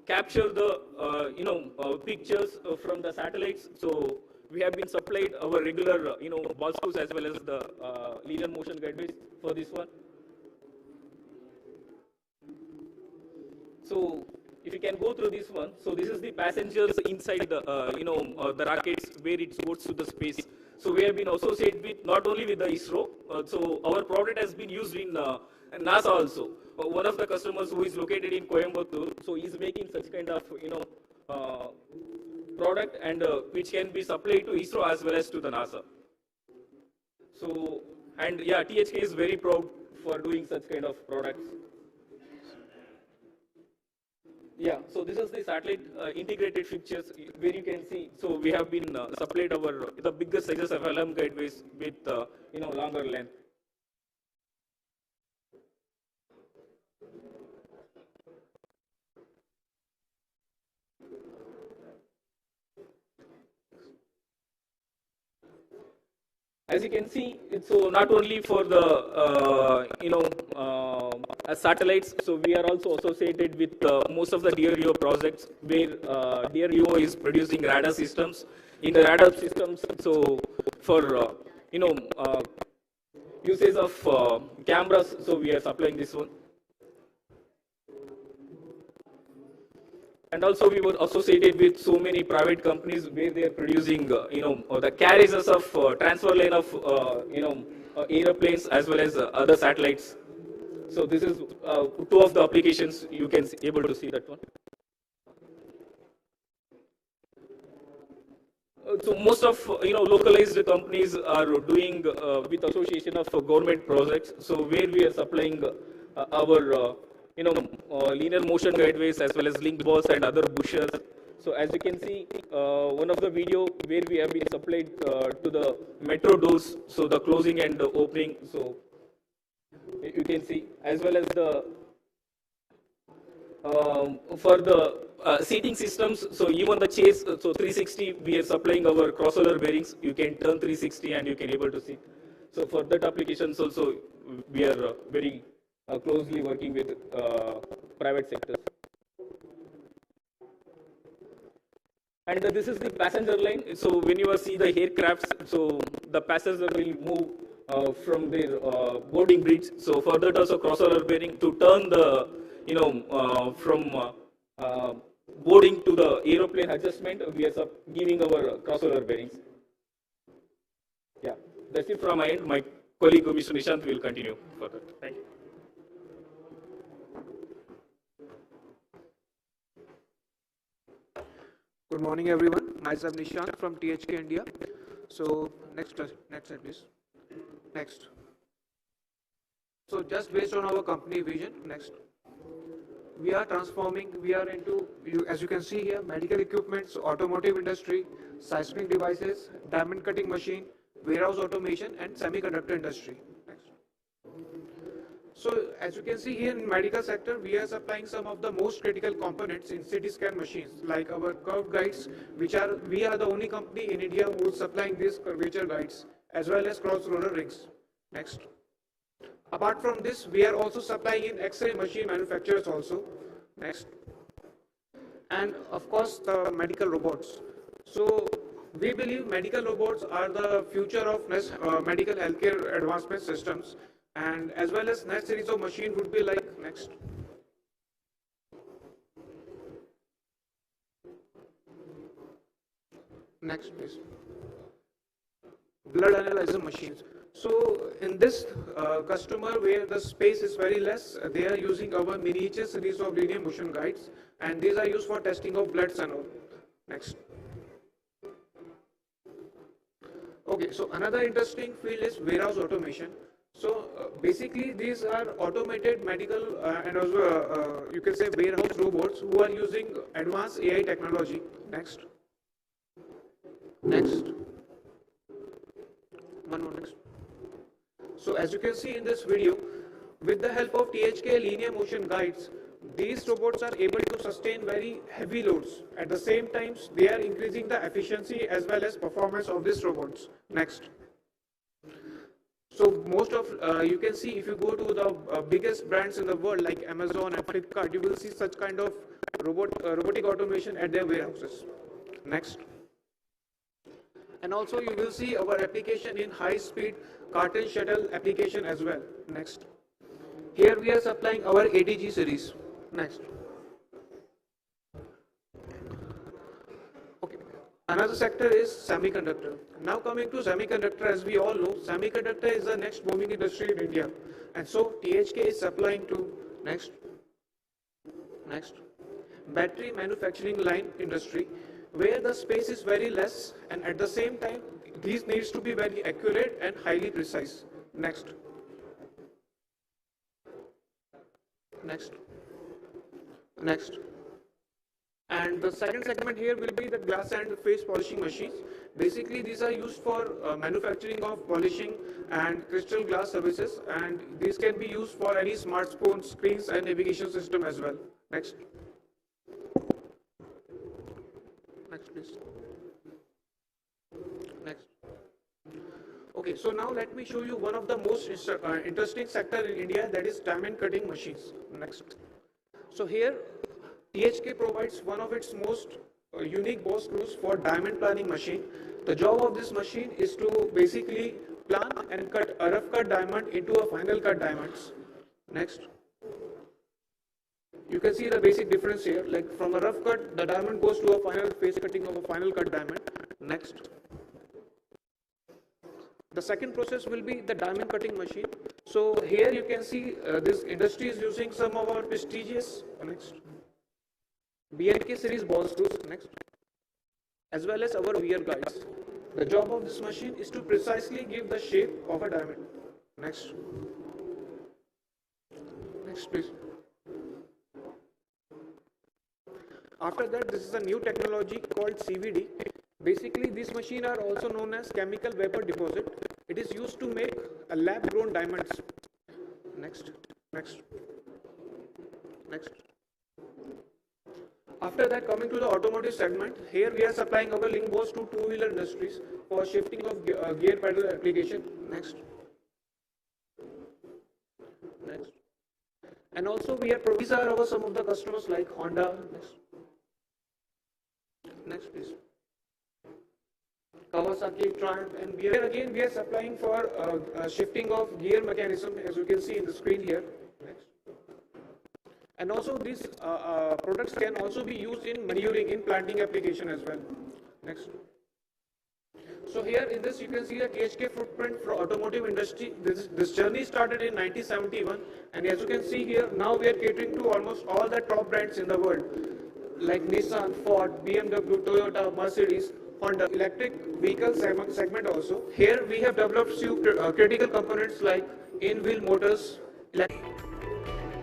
capture the pictures from the satellites. So we have been supplied our regular ball screws as well as the linear motion gateways for this one. So if you can go through this one, so this is the passengers inside the the rockets where it goes to the space. So we have been associated with not only with the ISRO, so our product has been used in NASA also. One of the customers who is located in Coimbatore, so he is making such kind of product, and which can be supplied to ISRO as well as to the NASA. So, and yeah, THK is very proud for doing such kind of products. Yeah, so this is the satellite integrated fixtures where you can see. So we have been supplied the biggest sizes of LM guideways with longer length. As you can see, so not only for the satellites, so we are also associated with most of the DRDO projects where DRDO is producing radar systems. In the radar systems, so for usage of cameras, so we are supplying this one. And also we were associated with so many private companies where they are producing, the carriages of transfer line of, airplanes as well as other satellites. So this is two of the applications you can able to see that one. So most of localized companies are doing with association of government projects. So where we are supplying our linear motion guideways as well as link balls and other bushers. So as you can see, one of the video where we have been supplied to the metro doors, so the closing and the opening. So you can see, as well as the for the seating systems. So even the chase, so 360, we are supplying our crossover bearings. You can turn 360 and you can able to see. So for that applications also, we are very closely working with private sectors. And this is the passenger line. So when you see the aircrafts, so the passenger will move from their boarding bridge. So for that also crossover bearing to turn the from boarding to the aeroplane adjustment, we are giving our crossover bearings. Yeah, that's it from my end. My colleague Mr. Nishant will continue further. Thank you. Good morning, everyone. Myself Nishant from THK India. So next slide, please. Next. So just based on our company vision, next. We are transforming. We are into, as you can see here, medical equipments, automotive industry, seismic devices, diamond cutting machine, warehouse automation, and semiconductor industry. Next. So as you can see here in medical sector, we are supplying some of the most critical components in CT scan machines, like our curved guides, we are the only company in India who is supplying these curvature guides, as well as cross roller rings. Next. Apart from this, we are also supplying in X-ray machine manufacturers also. Next. And of course, the medical robots. So we believe medical robots are the future of next medical healthcare advancement systems, and as well as next series of machine would be like next. Next, please. Blood analyzer machines. So in this customer where the space is very less, they are using our miniature series of linear motion guides, and these are used for testing of bloods and all. Next. Okay, so another interesting field is warehouse automation. So basically these are automated medical and also you can say warehouse robots who are using advanced AI technology. Next. Next. One more next. So as you can see in this video, with the help of THK linear motion guides, these robots are able to sustain very heavy loads. At the same time, they are increasing the efficiency as well as performance of these robots. Next. So most of, you can see if you go to the biggest brands in the world like Amazon and Flipkart, you will see such kind of robotic automation at their warehouses. Next. And also you will see our application in high-speed carton shuttle application as well. Next. Here we are supplying our ATG series. Next. Okay. Another sector is semiconductor. Now coming to semiconductor, as we all know, semiconductor is the next booming industry in India. And so THK is supplying to next. Next. Battery manufacturing line industry, where the space is very less and at the same time these needs to be very accurate and highly precise. Next. Next. Next. And the second segment here will be the glass and face polishing machines. Basically these are used for manufacturing of polishing and crystal glass services, and these can be used for any smartphone screens and navigation system as well. Next. Next, please. Next. Okay, so now let me show you one of the most interesting sector in India, that is diamond cutting machines. Next. So here, THK provides one of its most unique boss screws for diamond planing machine. The job of this machine is to basically plan and cut a rough cut diamond into a final cut diamonds. Next. You can see the basic difference here, like from a rough cut, the diamond goes to a final face cutting of a final cut diamond. Next. The second process will be the diamond cutting machine. So here you can see this industry is using some of our prestigious next BNK series ball screws, next, as well as our wear guides. The job of this machine is to precisely give the shape of a diamond. Next. Next, please. After that, this is a new technology called CVD. Basically, these machines are also known as chemical vapor deposit. It is used to make a lab-grown diamonds. Next, next, next. After that, coming to the automotive segment, here we are supplying our link balls to two-wheeler industries for shifting of gear pedal application. Next, next. And also, these are some of the customers like Honda. Next. Next, please. Kawasaki, Triumph, and we are supplying for shifting of gear mechanism, as you can see in the screen here. Next. And also these products can also be used in manuring, in planting application as well. Next. So here in this you can see the THK footprint for automotive industry. This journey started in 1971, and as you can see here, now we are catering to almost all the top brands in the world, like Nissan, Ford, BMW, Toyota, Mercedes, Honda. Electric vehicle segment also. Here we have developed few critical components like in-wheel motors.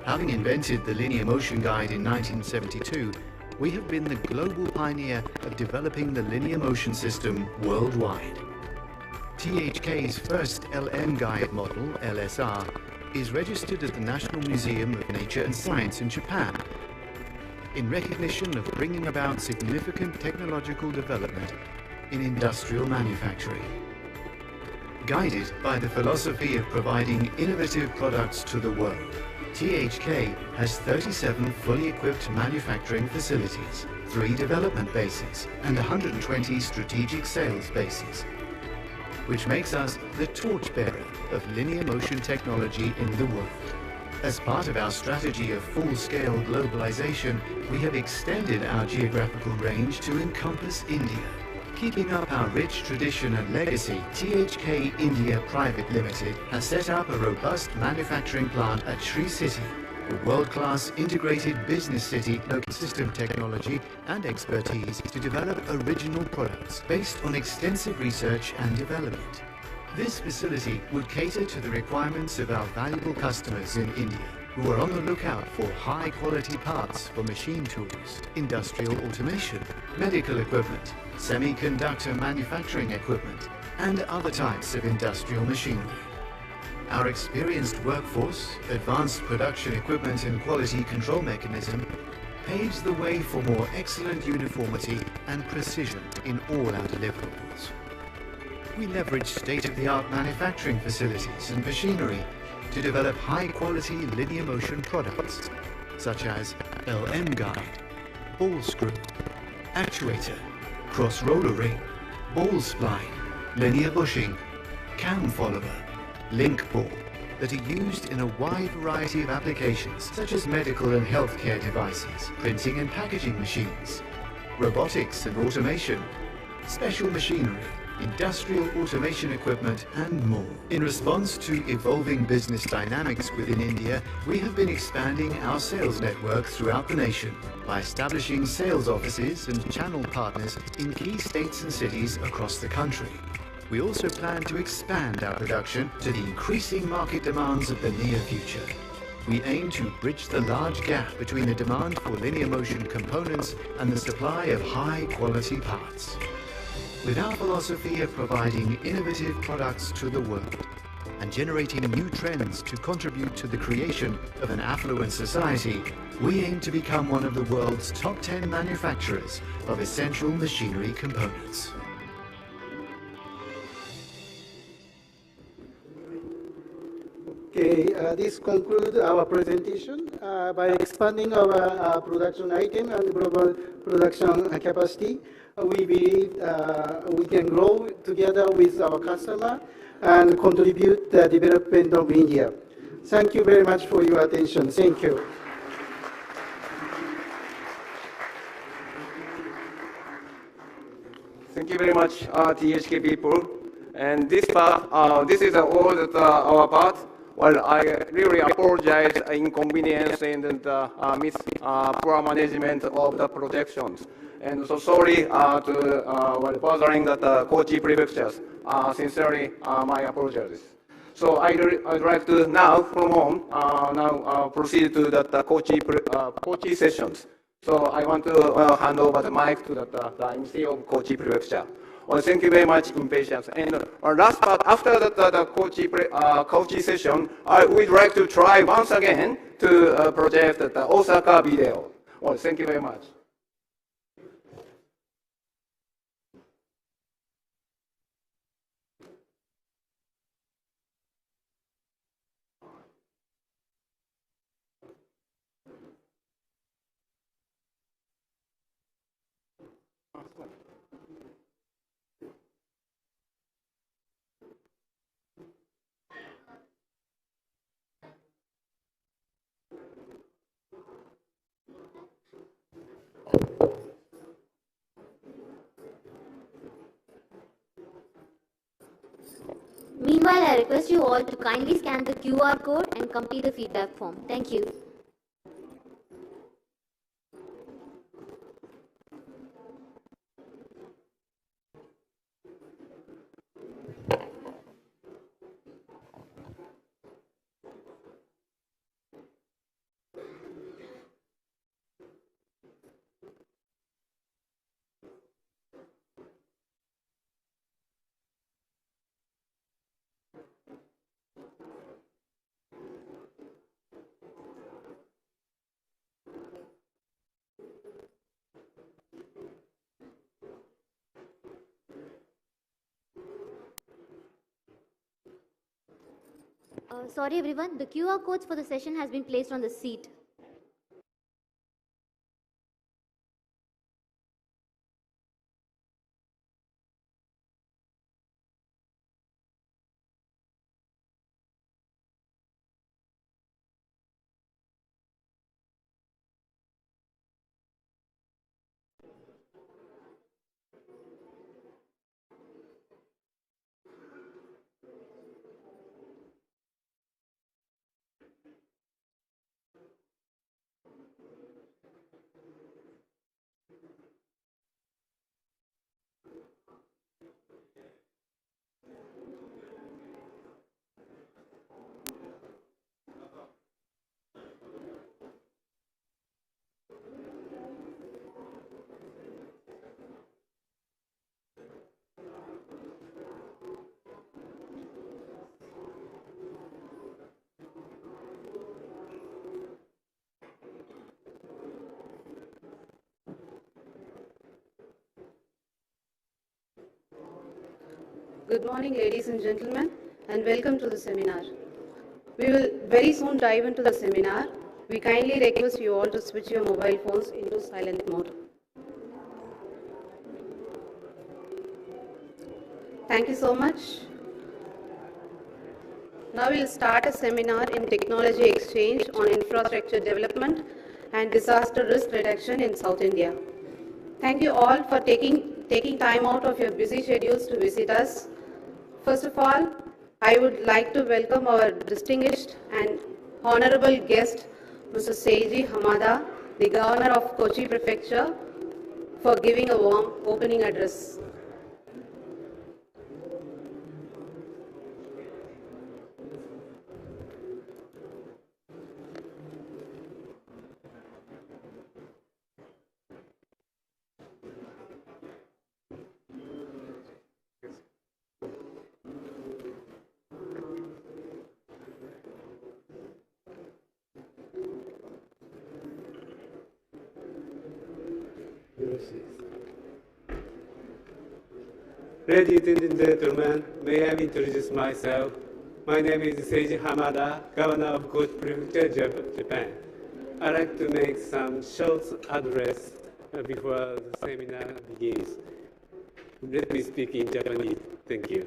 Having invented the linear motion guide in 1972, we have been the global pioneer of developing the linear motion system worldwide. THK's first LM guide model, LSR, is registered at the National Museum of Nature and Science in Japan, in recognition of bringing about significant technological development in industrial manufacturing. Guided by the philosophy of providing innovative products to the world, THK has 37 fully equipped manufacturing facilities, 3 development bases, and 120 strategic sales bases, which makes us the torchbearer of linear motion technology in the world. As part of our strategy of full-scale globalization, we have extended our geographical range to encompass India. Keeping up our rich tradition and legacy, THK India Private Limited has set up a robust manufacturing plant at Sri City, a world-class integrated business city local system technology and expertise to develop original products based on extensive research and development. This facility would cater to the requirements of our valuable customers in India, who are on the lookout for high-quality parts for machine tools, industrial automation, medical equipment, semiconductor manufacturing equipment, and other types of industrial machinery. Our experienced workforce, advanced production equipment and quality control mechanism paves the way for more excellent uniformity and precision in all our deliverables. We leverage state-of-the-art manufacturing facilities and machinery to develop high-quality linear motion products, such as LM guide, ball screw, actuator, cross-roller ring, ball spline, linear bushing, cam follower, link ball, that are used in a wide variety of applications such as medical and healthcare devices, printing and packaging machines, robotics and automation, special machinery, industrial automation equipment, and more. In response to evolving business dynamics within India, we have been expanding our sales network throughout the nation by establishing sales offices and channel partners in key states and cities across the country. We also plan to expand our production to the increasing market demands of the near future. We aim to bridge the large gap between the demand for linear motion components and the supply of high-quality parts. With our philosophy of providing innovative products to the world and generating new trends to contribute to the creation of an affluent society, we aim to become one of the world's top 10 manufacturers of essential machinery components. Okay, this concludes our presentation. By expanding our production item and global production capacity, we believe we can grow together with our customer and contribute the development of India. Thank you very much for your attention. Thank you. Thank you very much, THK people. And this part, this is all that our part. Well, I really apologize inconvenience and poor management of the projections. And so sorry to bothering the Kochi prefectures. Sincerely, my apologies. So I'd like to now, from home, proceed to the Kochi sessions. So I want to hand over the mic to the MC of Kochi prefecture. Well, thank you very much in patience. And last part, after the Kochi session, I would like to try once again to project the Osaka video. Well, thank you very much. Meanwhile, I request you all to kindly scan the QR code and complete the feedback form. Thank you. Sorry everyone, the QR codes for the session has been placed on the seat. Good morning, ladies and gentlemen, and welcome to the seminar. We will very soon dive into the seminar. We kindly request you all to switch your mobile phones into silent mode. Thank you so much. Now we'll start a seminar in technology exchange on infrastructure development and disaster risk reduction in South India. Thank you all for taking time out of your busy schedules to visit us. First of all, I would like to welcome our distinguished and honorable guest, Mr. Seiji Hamada, the Governor of Kochi Prefecture, for giving a warm opening address. Ladies and gentlemen, may I introduce myself? My name is Seiji Hamada, Governor of Kochi Prefecture, Japan. I'd like to make some short address before the seminar begins. Let me speak in Japanese. Thank you.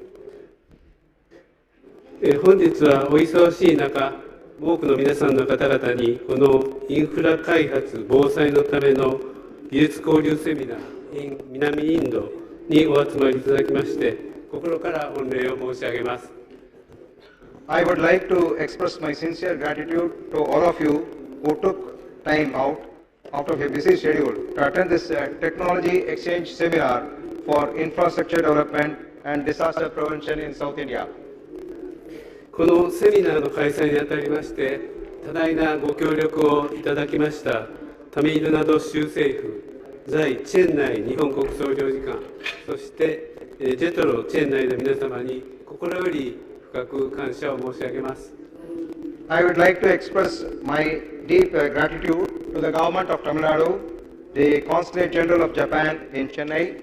本日はお忙しい中、多くの皆さんの方々にこのインフラ開発防災のための技術交流セミナー in 南インドにお集まりいただきまして心から御礼を申し上げます。I would like to express my sincere gratitude to all of you who took time out of your busy schedule to attend this technology exchange seminar for infrastructure development and disaster prevention in South India. このセミナーの開催にあたりまして多大なご協力をいただきましたタミルナド州政府在チェン内日本国総領事館そしてジェトロチェン内の皆様に心より深く感謝を申し上げます。I would like to express my deep gratitude to the government of Tamil Nadu, the Consulate General of Japan in Chennai,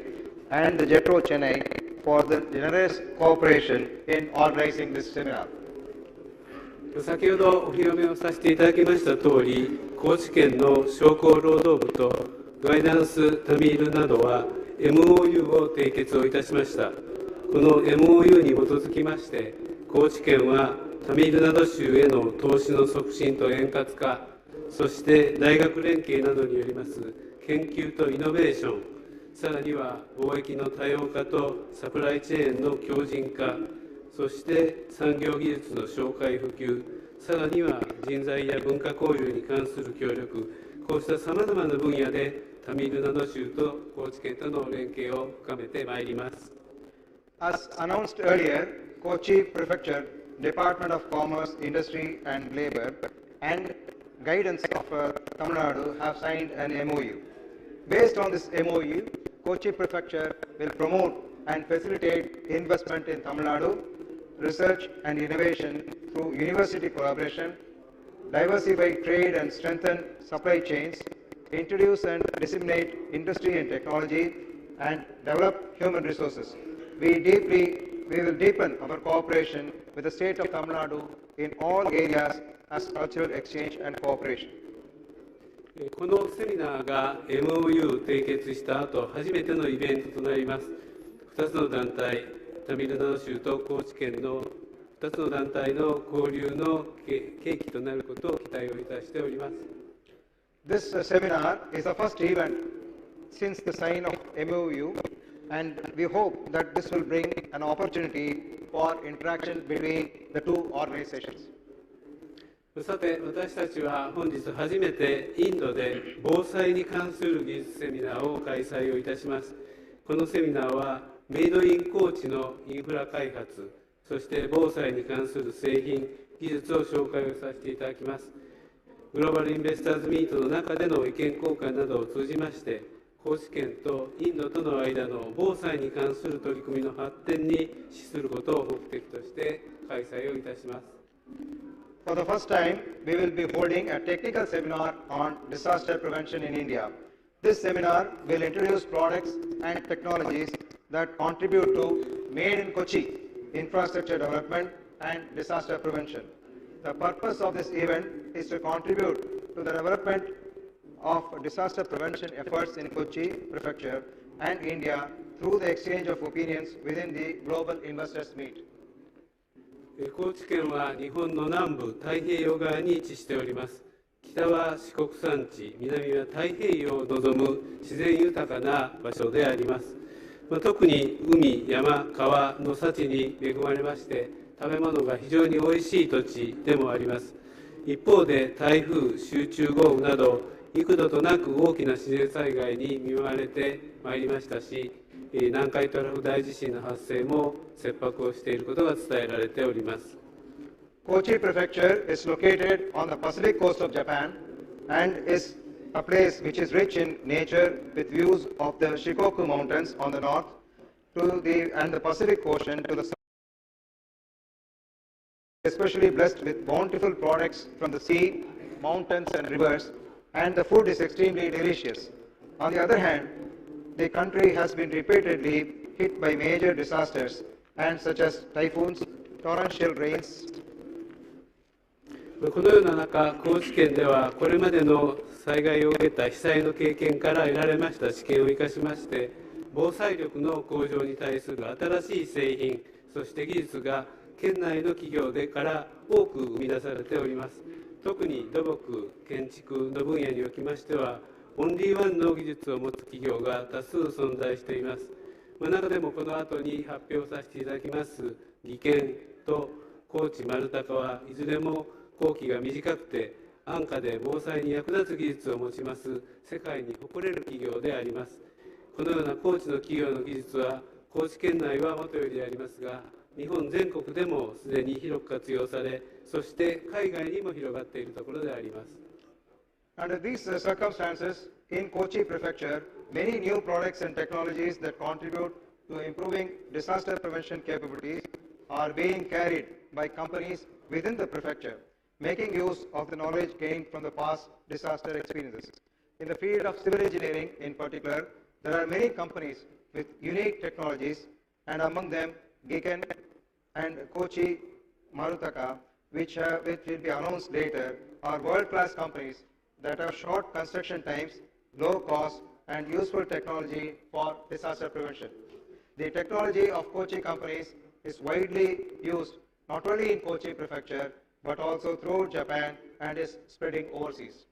and the JETRO Chennai for the generous cooperation in organizing this seminar. 先ほどお披露目をさせていただきましたとおり、高知県の商工労働部とガイダンスタミルなどは MOU を締結をいたしました。この MOU に基づきまして、高知県はタミルナド州への投資の促進と円滑化、そして大学連携などによります研究とイノベーション、さらには貿易の多様化とサプライチェーンの強靭化、そして産業技術の紹介普及、さらには人材や文化交流に関する協力、こうしたさまざまな分野でタミルナド州と高知県との連携を深めてまいります。As announced earlier, Kochi Prefecture, Department of Commerce, Industry and Labour, and guidance of Tamil Nadu have signed an MOU. Based on this MOU, Kochi Prefecture will promote and facilitate investment in Tamil Nadu, research and innovation through university collaboration, diversify trade and strengthen supply chains, introduce and disseminate industry and technology, and develop human resources. We will deepen our cooperation with the state of Tamil Nadu in all areas as cultural exchange and cooperation. このセミナーが MOU 締結した後初めてのイベントとなります。2つの団体、タミルナド州と高知県の2つの団体の交流の契機となることを期待をいたしております。This seminar is the first event since the sign of MOU, and we hope that this will bring an opportunity for interaction between the two organizations. さて、私たちは本日初めてインドで防災に関する技術セミナーを開催をいたします。このセミナーはメイドイン高知のインフラ開発、そして防災に関する製品、技術を紹介をさせていただきます。グローバルインベスターズミートの中での意見交換などを通じまして、高知県とインドとの間の防災に関する取り組みの発展に資することを目的として開催をいたします。For the first time, we will be holding a technical seminar on disaster prevention in India. This seminar will introduce products and technologies that contribute to Made in Kochi, Infrastructure Development and Disaster Prevention. The purpose of this event is to contribute to the development of disaster prevention efforts in Kochi Prefecture and India through the exchange of opinions within the Global Investors Meet. 高知県は日本の南部太平洋側に位置しております。北は四国山地、南は太平洋を望む自然豊かな場所であります。特に海、山、川の幸に恵まれまして、食べ物が非常においしい土地でもあります。一方で台風、集中豪雨など幾度となく大きな自然災害に見舞われてまいりましたし、南海トラフ大地震の発生も切迫をしていることが伝えられております。Kochi Prefecture is located on the Pacific coast of Japan and is a place which is rich in nature with views of the Shikoku Mountains on the north and the Pacific Ocean to the south. Especially blessed with bountiful products from the sea, mountains and rivers, and the food is extremely delicious. On the other hand, the country has been repeatedly hit by major disasters and such as typhoons, torrential rains. このような中、高知県ではこれまでの災害を受けた被災の経験から得られました知見を生かしまして、防災力の向上に対する新しい製品、そして技術が県内の企業から多く生み出されております。特に土木、建築の分野におきましては、オンリーワンの技術を持つ企業が多数存在しています。中でもこの後に発表させていただきます技研と高知丸高はいずれも工期が短くて安価で防災に役立つ技術を持ちます世界に誇れる企業であります。このような高知の企業の技術は高知県内はもとよりありますが、日本全国でもすでに広く活用され、そして海外にも広がっているところであります。Under these circumstances, in Kochi Prefecture, many new products and technologies that contribute to improving disaster prevention capabilities are being carried by companies within the prefecture, making use of the knowledge gained from the past disaster experiences. In the field of civil engineering in particular, there are many companies with unique technologies, and among them Giken and Kochi Marutaka, which will be announced later, are world-class companies that have short construction times, low cost, and useful technology for disaster prevention. The technology of Kochi companies is widely used not only in Kochi Prefecture, but also throughout Japan and is spreading overseas.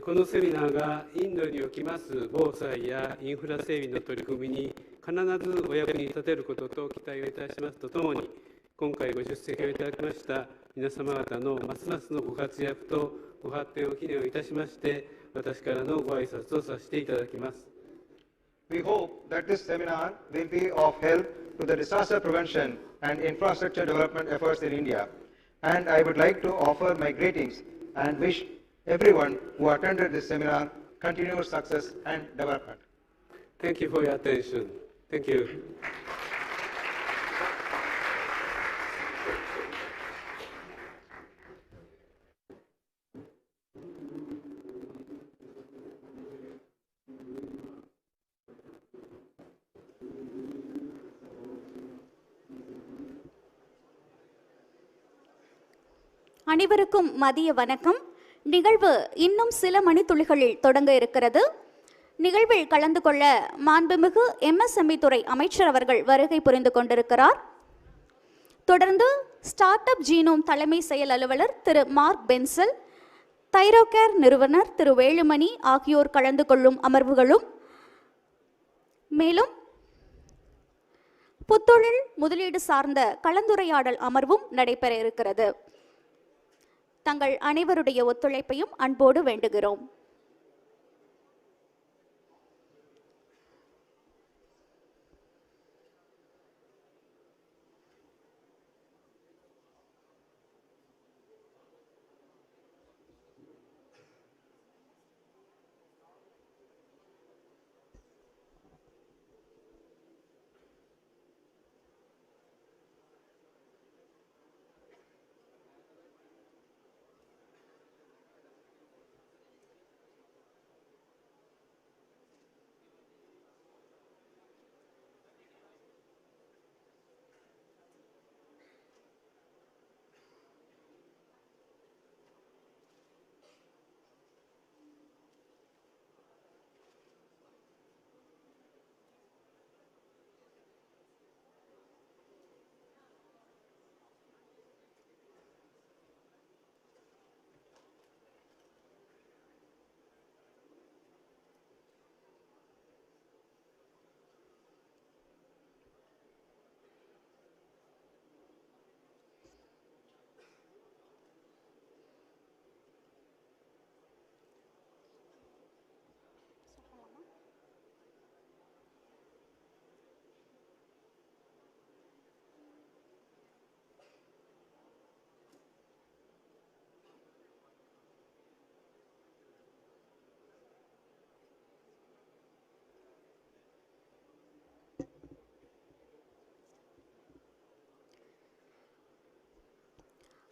このセミナーがインドにおきます防災やインフラ整備の取り組みに必ずお役に立てることと期待をいたしますとともに、今回ご出席をいただきました皆様方のますますのご活躍とご発展を祈念をいたしまして、私からのご挨拶をさせていただきます。We hope that this seminar will be of help to the disaster prevention and infrastructure development efforts in India. And I would like to offer my greetings and wish everyone who attended this seminar continued success and development. Thank you for your attention. Thank you. அனைவருக்கும் மதிய வணக்கம். நிகழ்வு இன்னும் சில மணித்துளிகளில் தொடங்க இருக்கிறது. நிகழ்வில் கலந்து கொள்ள மாண்புமிகு MSME துறை அமைச்சர் அவர்கள் வருகை புரிந்து கொண்டிருக்கிறார். தொடர்ந்து ஸ்டார்ட் அப் ஜீனோம் தலைமை செயல் அலுவலர் திரு மார்க் பென்சல், தைரோகேர் நிறுவனர் திரு வேலுமணி ஆகியோர் கலந்து கொள்ளும் அமர்வுகளும், மேலும் புத்தொழில் முதலீடு சார்ந்த கலந்துரையாடல் அமர்வும் நடைபெற இருக்கிறது. தங்கள் அனைவருடைய ஒத்துழைப்பையும் அன்போடு வேண்டுகிறோம்.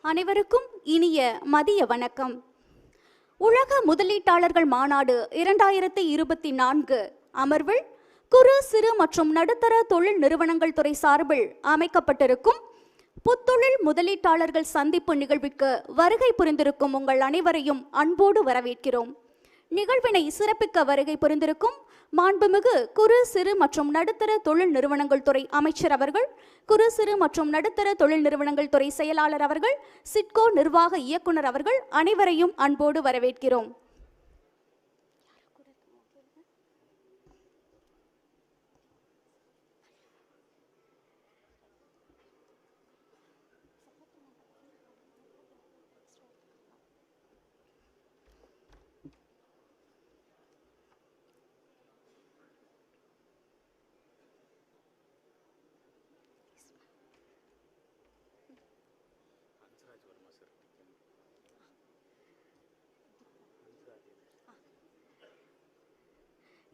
அனைவருக்கும் இனிய மதிய வணக்கம். உலக முதலீட்டாளர்கள் மாநாடு 2024 அமர்வில் குறு சிறு மற்றும் நடுத்தர தொழில் நிறுவனங்கள் துறை சார்பில் அமைக்கப்பட்டிருக்கும் புத்தொழில் முதலீட்டாளர்கள் சந்திப்பு நிகழ்விற்கு வருகை புரிந்திருக்கும் உங்கள் அனைவரையும் அன்போடு வரவேற்கிறோம். நிகழ்வினை சிறப்பிக்க வருகை புரிந்திருக்கும் மாண்புமிகு குறு சிறு மற்றும் நடுத்தர தொழில் நிறுவனங்கள் துறை அமைச்சர் அவர்கள், குறு சிறு மற்றும் நடுத்தர தொழில் நிறுவனங்கள் துறை செயலாளர் அவர்கள், சிட்கோ நிர்வாக இயக்குனர் அவர்கள் அனைவரையும் அன்போடு வரவேற்கிறோம்.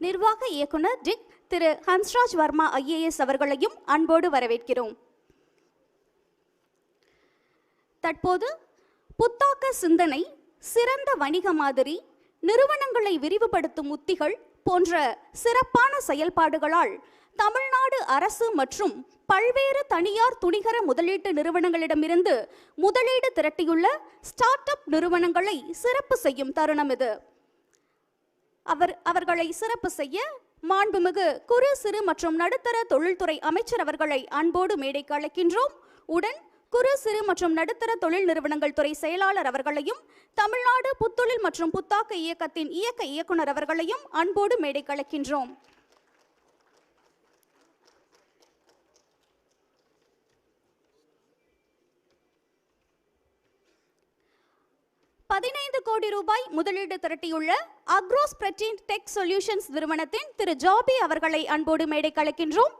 நிர்வாக இயக்குனர் டிக் திரு ஹன்ஸ்ராஜ் வர்மா IAS அவர்களையும் அன்போடு வரவேற்கிறோம். தற்போது புத்தாக்க சிந்தனை, சிறந்த வணிக மாதிரி, நிறுவனங்களை விரிவுபடுத்தும் உத்திகள் போன்ற சிறப்பான செயல்பாடுகளால் தமிழ்நாடு அரசு மற்றும் பல்வேறு தனியார் துணிகர முதலீட்டு நிறுவனங்களிடமிருந்து முதலீடு திரட்டியுள்ள ஸ்டார்ட் அப் நிறுவனங்களை சிறப்பு செய்யும் தருணம் இது. அவர்களை சிறப்பு செய்ய மாண்புமிகு குறு சிறு மற்றும் நடுத்தர தொழில்துறை அமைச்சர் அவர்களை அன்போடு மேடைக்கு அழைக்கின்றோம். உடன் குறு சிறு மற்றும் நடுத்தர தொழில் நிறுவனங்கள் துறை செயலாளர் அவர்களையும் தமிழ்நாடு புத்தொழில் மற்றும் புத்தாக்க இயக்கத்தின் இயக்க இயக்குனர் அவர்களையும் அன்போடு மேடைக்கு அழைக்கின்றோம். $15 கோடி முதலீடு திரட்டியுள்ள அக்ரோஸ்பிரட்டின் டெக் சொல்யூஷன்ஸ் நிறுவனத்தின் திரு ஜாபி அவர்களை அன்போடு மேடைக்கு அழைக்கின்றோம்.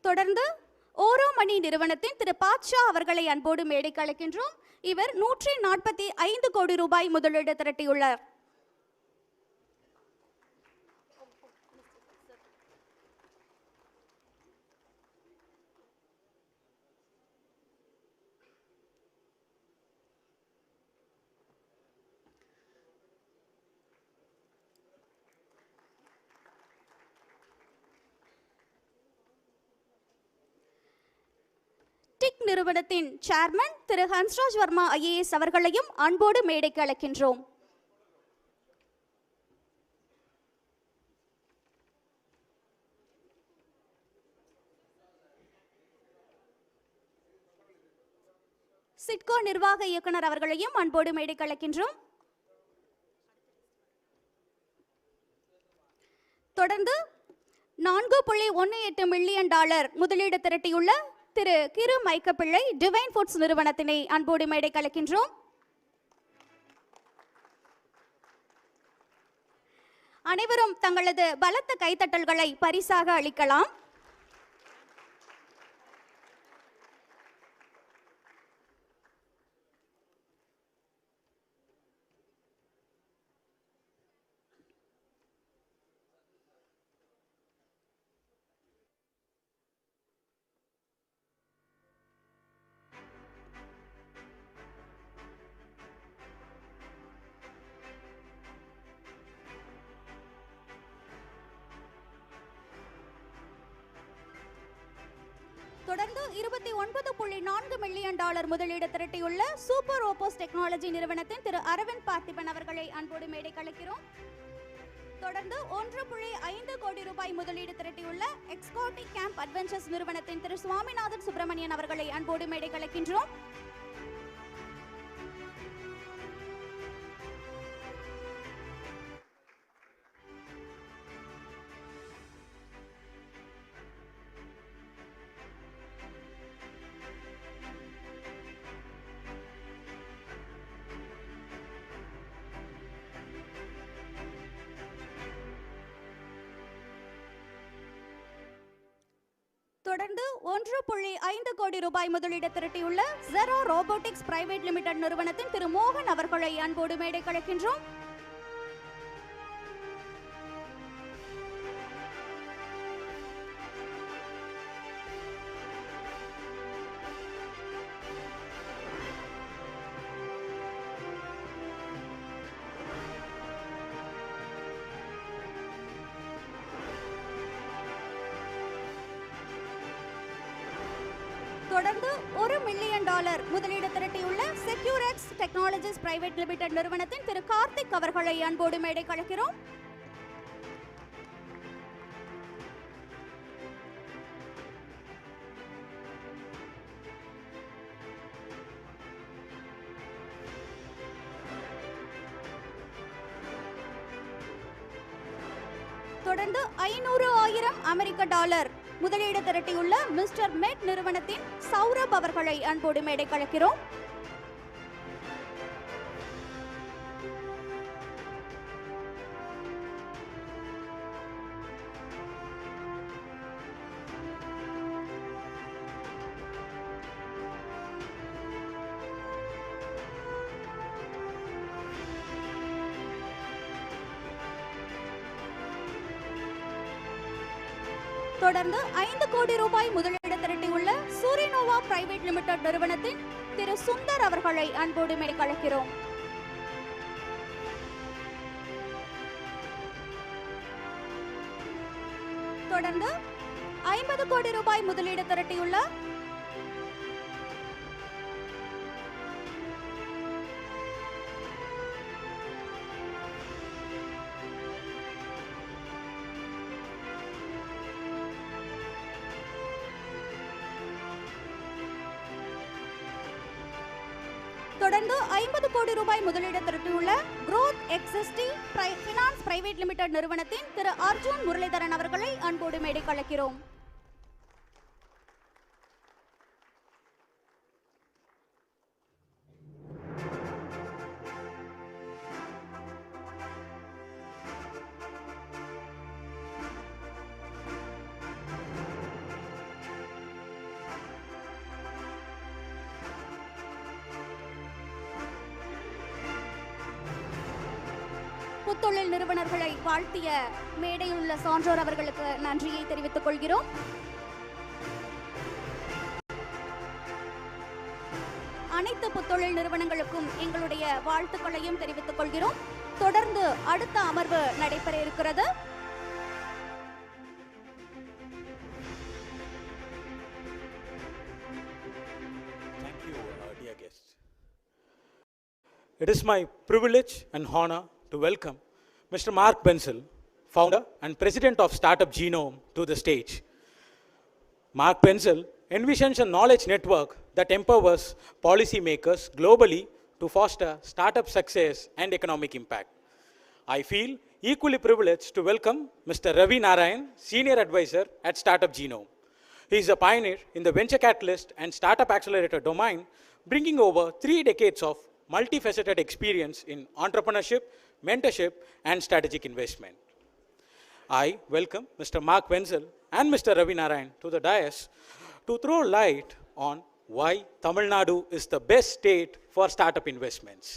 தொடர்ந்து ஓரோமணி நிறுவனத்தின் திரு பாட்ஷா அவர்களை அன்போடு மேடைக்கு அழைக்கின்றோம். இவர் $145 கோடி முதலீடு திரட்டியுள்ளார். நிறுவனத்தின் சேர்மன் திரு ஹன்ஸ்ராஜ் வர்மா IAS அவர்களையும் அன்போடு மேடைக்கு அழைக்கின்றோம். சிட்கோ நிர்வாக இயக்குனர் அவர்களையும் அன்போடு மேடைக்கு அழைக்கின்றோம். தொடர்ந்து $4.18 மில்லியன் முதலீடு திரட்டியுள்ள திரு கிரு மைக்கப்பிள்ளை டிவைன் ஃபுட்ஸ் நிறுவனத்தினை அன்போடு மேடைக்கு அழைக்கின்றோம். அனைவரும் தங்களது பலத்த கைத்தட்டல்களை பரிசாக அளிக்கலாம். தொடர்ந்து $29.4 மில்லியன் முதலீடு திரட்டியுள்ள சூப்பர் ஓப்போஸ் டெக்னாலஜி நிறுவனத்தின் திரு அரவிந்த் பார்த்திபன் அவர்களை அன்போடு மேடைக்கு அழைக்கிறோம். தொடர்ந்து $1.5 கோடி முதலீடு திரட்டியுள்ள எக்ஸ்கோட்டிக் கேம்ப் அட்வென்ச்சர்ஸ் நிறுவனத்தின் திரு சுவாமிநாதன் சுப்பிரமணியன் அவர்களை அன்போடு மேடைக்கு அழைக்கின்றோம். தொடர்ந்து 1.5 கோடி ரூபாய் முதலீடு திரட்டியுள்ள ஜெரோ ரோபோட்டிக்ஸ் பிரைவேட் லிமிடெட் நிறுவனத்தின் திரு மோகன் அவர்களை அன்போடு மேடை கலைக்கின்றோம். தொடர்ந்து $1 மில்லியன் முதலீடு திரட்டியுள்ள செக்யூரெக்ஸ் டெக்னாலஜிஸ் பிரைவேட் லிமிடெட் நிறுவனத்தின் திரு கார்த்திக் அவர்களை அன்போடு மேடை கலைக்கிறோம். தொடர்ந்து $500,000 அமெரிக்க முதலீடு திரட்டியுள்ள மிஸ்டர் மெட் நிறுவனத்தின் சௌரப் அவர்களை அன்போடு மேடை கலைக்கிறோம். தொடர்ந்து 5 கோடி ரூபாய் முதலீடு திரட்டியுள்ள சூரினோவா பிரைவேட் லிமிடெட் நிறுவனத்தின் திரு சுந்தர் அவர்களை அன்போடு மேடை கலைக்கிறோம். தொடர்ந்து 50 கோடி ரூபாய் முதலீடு திரட்டியுள்ள தொடர்ந்து 50 கோடி ரூபாய் முதலீடு திரட்டியுள்ள growth existing finance private limited நிறுவனத்தின் திரு அர்ஜுன் முரளிதரன் அவர்களை அன்போடு மேடை கலைக்கிறோம். புத்தொழில் நிறுவனர்களை வாழ்த்திய மேடையில் உள்ள சான்றோர் அவர்களுக்கு நன்றியை தெரிவித்துக் கொள்கிறோம். அனைத்து புத்தொழில் நிறுவனங்களுக்கும் எங்களுடைய வாழ்த்துக்களையும் தெரிவித்துக் கொள்கிறோம். தொடர்ந்து அடுத்த அமர்வு நடைபெற இருக்கிறது. It is my privilege and honor to welcome Mr. Mark Benzel, founder and president of Startup Genome, to the stage. Mark Benzel envisions a knowledge network that empowers policymakers globally to foster startup success and economic impact. I feel equally privileged to welcome Mr. Ravi Narayan, senior advisor at Startup Genome. He is a pioneer in the venture catalyst and startup accelerator domain, bringing over 3 decades of multifaceted experience in entrepreneurship, mentorship, and strategic investment. I welcome Mr. Mark Benzel and Mr. Ravi Narayan to the dais to throw light on why Tamil Nadu is the best state for startup investments.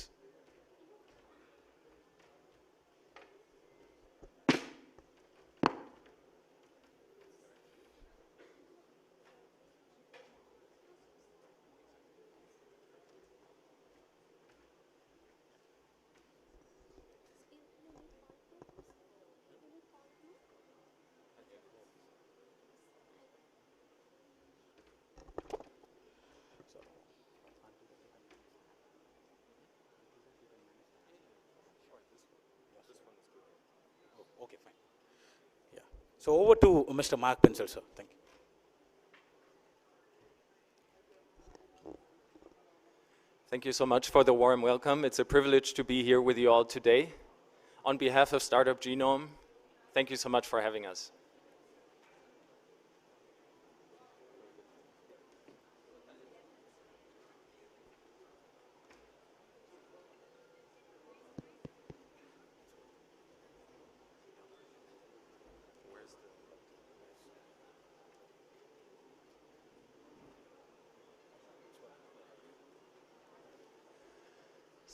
Okay, fine. Yeah. So over to Mr. Mark Benzel, sir. Thank you. Thank you so much for the warm welcome. It's a privilege to be here with you all today. On behalf of Startup Genome, thank you so much for having us.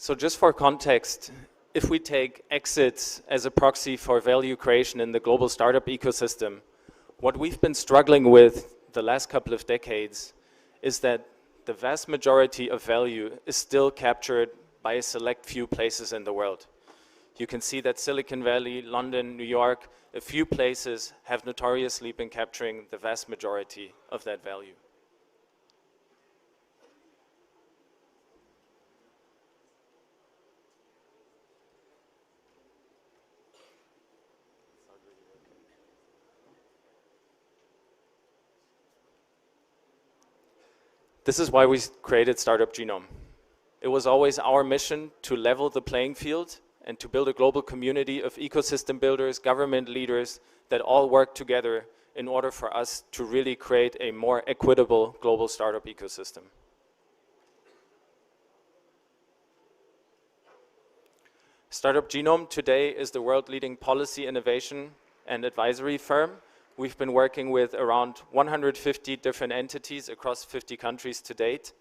So just for context, if we take exits as a proxy for value creation in the global startup ecosystem, what we've been struggling with the last couple of decades is that the vast majority of value is still captured by a select few places in the world. You can see that Silicon Valley, London, New York, a few places have notoriously been capturing the vast majority of that value. This is why we created Startup Genome. It was always our mission to level the playing field and to build a global community of ecosystem builders, government leaders that all work together in order for us to really create a more equitable global startup ecosystem. Startup Genome today is the world-leading policy innovation and advisory firm. We've been working with around 150 different entities across 50 countries to date.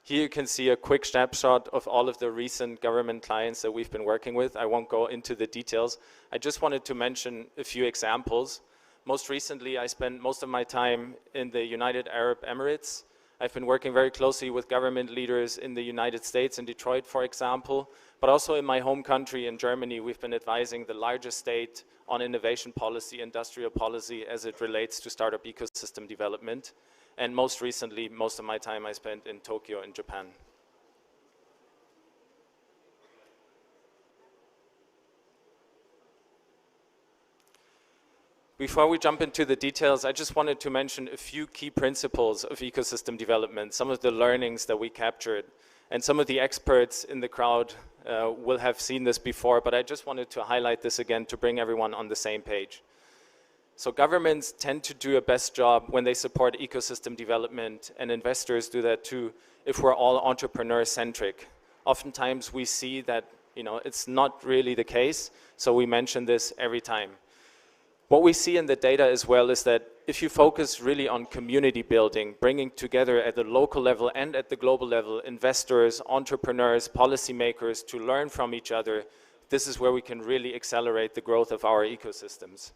Here you can see a quick snapshot of all of the recent government clients that we've been working with. I won't go into the details. I just wanted to mention a few examples. Most recently, I spent most of my time in the United Arab Emirates. I've been working very closely with government leaders in the United States, in Detroit, for example, but also in my home country, in Germany. We've been advising the largest state on innovation policy, industrial policy, as it relates to startup ecosystem development. And most recently, most of my time I spent in Tokyo, in Japan. Before we jump into the details, I just wanted to mention a few key principles of ecosystem development, some of the learnings that we captured. And some of the experts in the crowd will have seen this before, but I just wanted to highlight this again to bring everyone on the same page. So governments tend to do a best job when they support ecosystem development, and investors do that too, if we're all entrepreneur-centric. Oftentimes we see that, it's not really the case, so we mention this every time. What we see in the data as well is that if you focus really on community building, bringing together at the local level and at the global level, investors, entrepreneurs, policymakers to learn from each other, this is where we can really accelerate the growth of our ecosystems.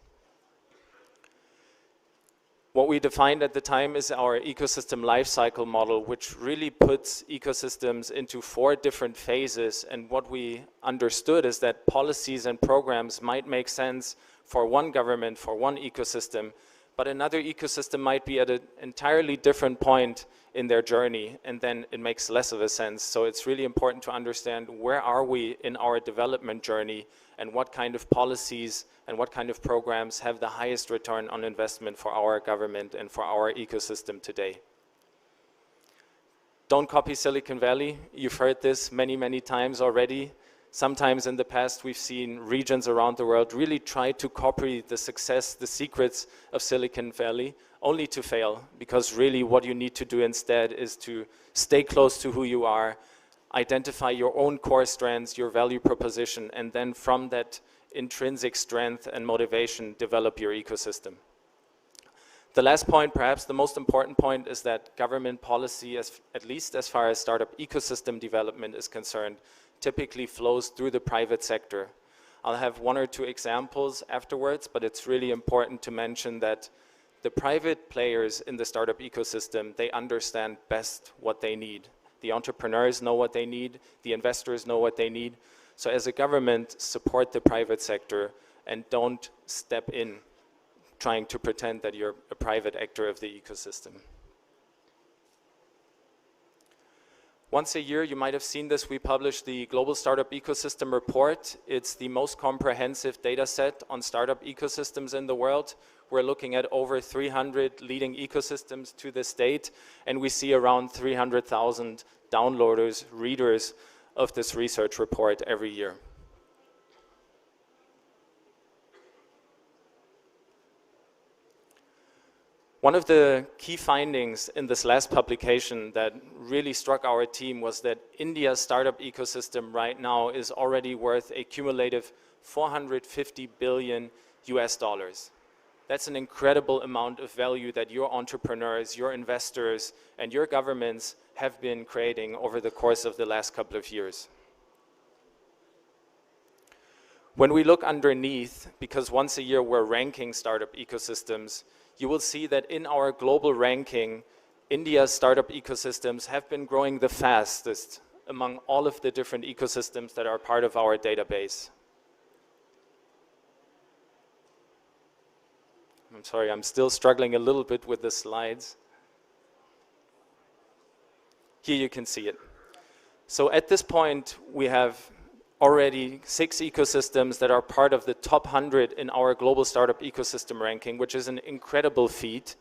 What we defined at the time is our ecosystem lifecycle model, which really puts ecosystems into 4 different phases. And what we understood is that policies and programs might make sense for one government, for one ecosystem, but another ecosystem might be at an entirely different point in their journey, and then it makes less of a sense. So it's really important to understand where are we in our development journey, and what kind of policies and what kind of programs have the highest return on investment for our government and for our ecosystem today. Don't copy Silicon Valley. You've heard this many, many times already. Sometimes in the past we've seen regions around the world really try to copy the success, the secrets of Silicon Valley, only to fail, because really what you need to do instead is to stay close to who you are, identify your own core strengths, your value proposition, and then from that intrinsic strength and motivation, develop your ecosystem. The last point, perhaps the most important point, is that government policy, at least as far as startup ecosystem development is concerned, typically flows through the private sector. I'll have 1 or 2 examples afterwards, but it's really important to mention that the private players in the startup ecosystem, they understand best what they need. The entrepreneurs know what they need, the investors know what they need. So as a government, support the private sector and don't step in trying to pretend that you're a private actor of the ecosystem. Once a year, you might have seen this, we publish the Global Startup Ecosystem Report. It's the most comprehensive data set on startup ecosystems in the world. We're looking at over 300 leading ecosystems to this date, and we see around 300,000 downloaders, readers of this research report every year. One of the key findings in this last publication that really struck our team was that India's startup ecosystem right now is already worth a cumulative $450 billion. That's an incredible amount of value that your entrepreneurs, your investors, and your governments have been creating over the course of the last couple of years. When we look underneath, because once a year we're ranking startup ecosystems, you will see that in our global ranking, India's startup ecosystems have been growing the fastest among all of the different ecosystems that are part of our database. I'm sorry, I'm still struggling a little bit with the slides. Here you can see it. So at this point, we have already 6 ecosystems that are part of the top 100 in our global startup ecosystem ranking, which is an incredible feat.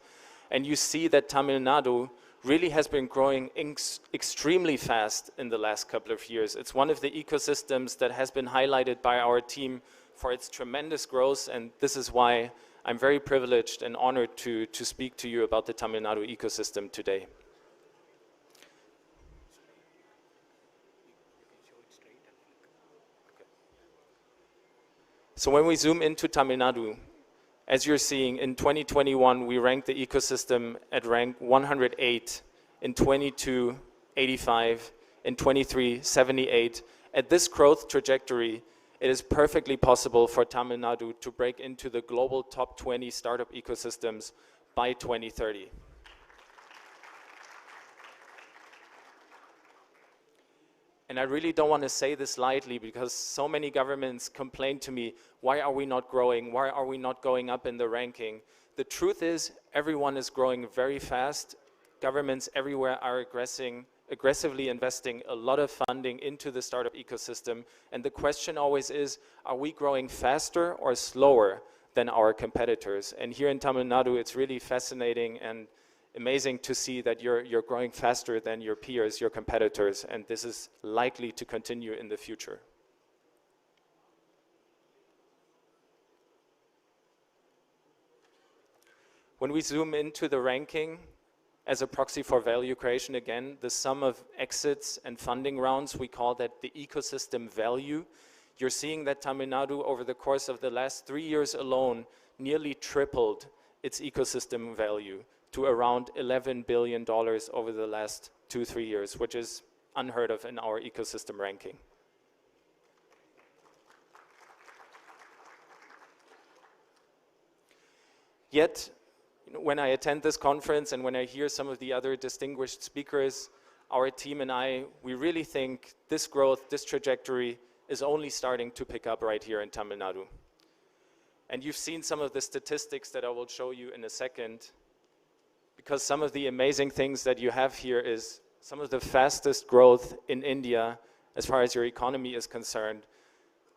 And you see that Tamil Nadu really has been growing extremely fast in the last couple of years. It's one of the ecosystems that has been highlighted by our team for its tremendous growth, and this is why I'm very privileged and honored to speak to you about the Tamil Nadu ecosystem today. So when we zoom into Tamil Nadu, as you're seeing, in 2021, we ranked the ecosystem at rank 108, in 22, 85, in 23, 78. At this growth trajectory, it is perfectly possible for Tamil Nadu to break into the global top 20 startup ecosystems by 2030. And I really don't want to say this lightly, because so many governments complain to me, why are we not growing? Why are we not going up in the ranking? The truth is, everyone is growing very fast. Governments everywhere are aggressively investing a lot of funding into the startup ecosystem. And the question always is, are we growing faster or slower than our competitors? And here in Tamil Nadu, it's really fascinating and amazing to see that you're growing faster than your peers, your competitors, and this is likely to continue in the future. When we zoom into the ranking, as a proxy for value creation, again, the sum of exits and funding rounds, we call that the ecosystem value. You're seeing that Tamil Nadu, over the course of the last 3 years alone, nearly tripled its ecosystem value to around $11 billion over the last 2-3 years, which is unheard of in our ecosystem ranking. Yet, when I attend this conference and when I hear some of the other distinguished speakers, our team and I, we really think this growth, this trajectory is only starting to pick up right here in Tamil Nadu. And you've seen some of the statistics that I will show you in a second, because some of the amazing things that you have here is some of the fastest growth in India as far as your economy is concerned,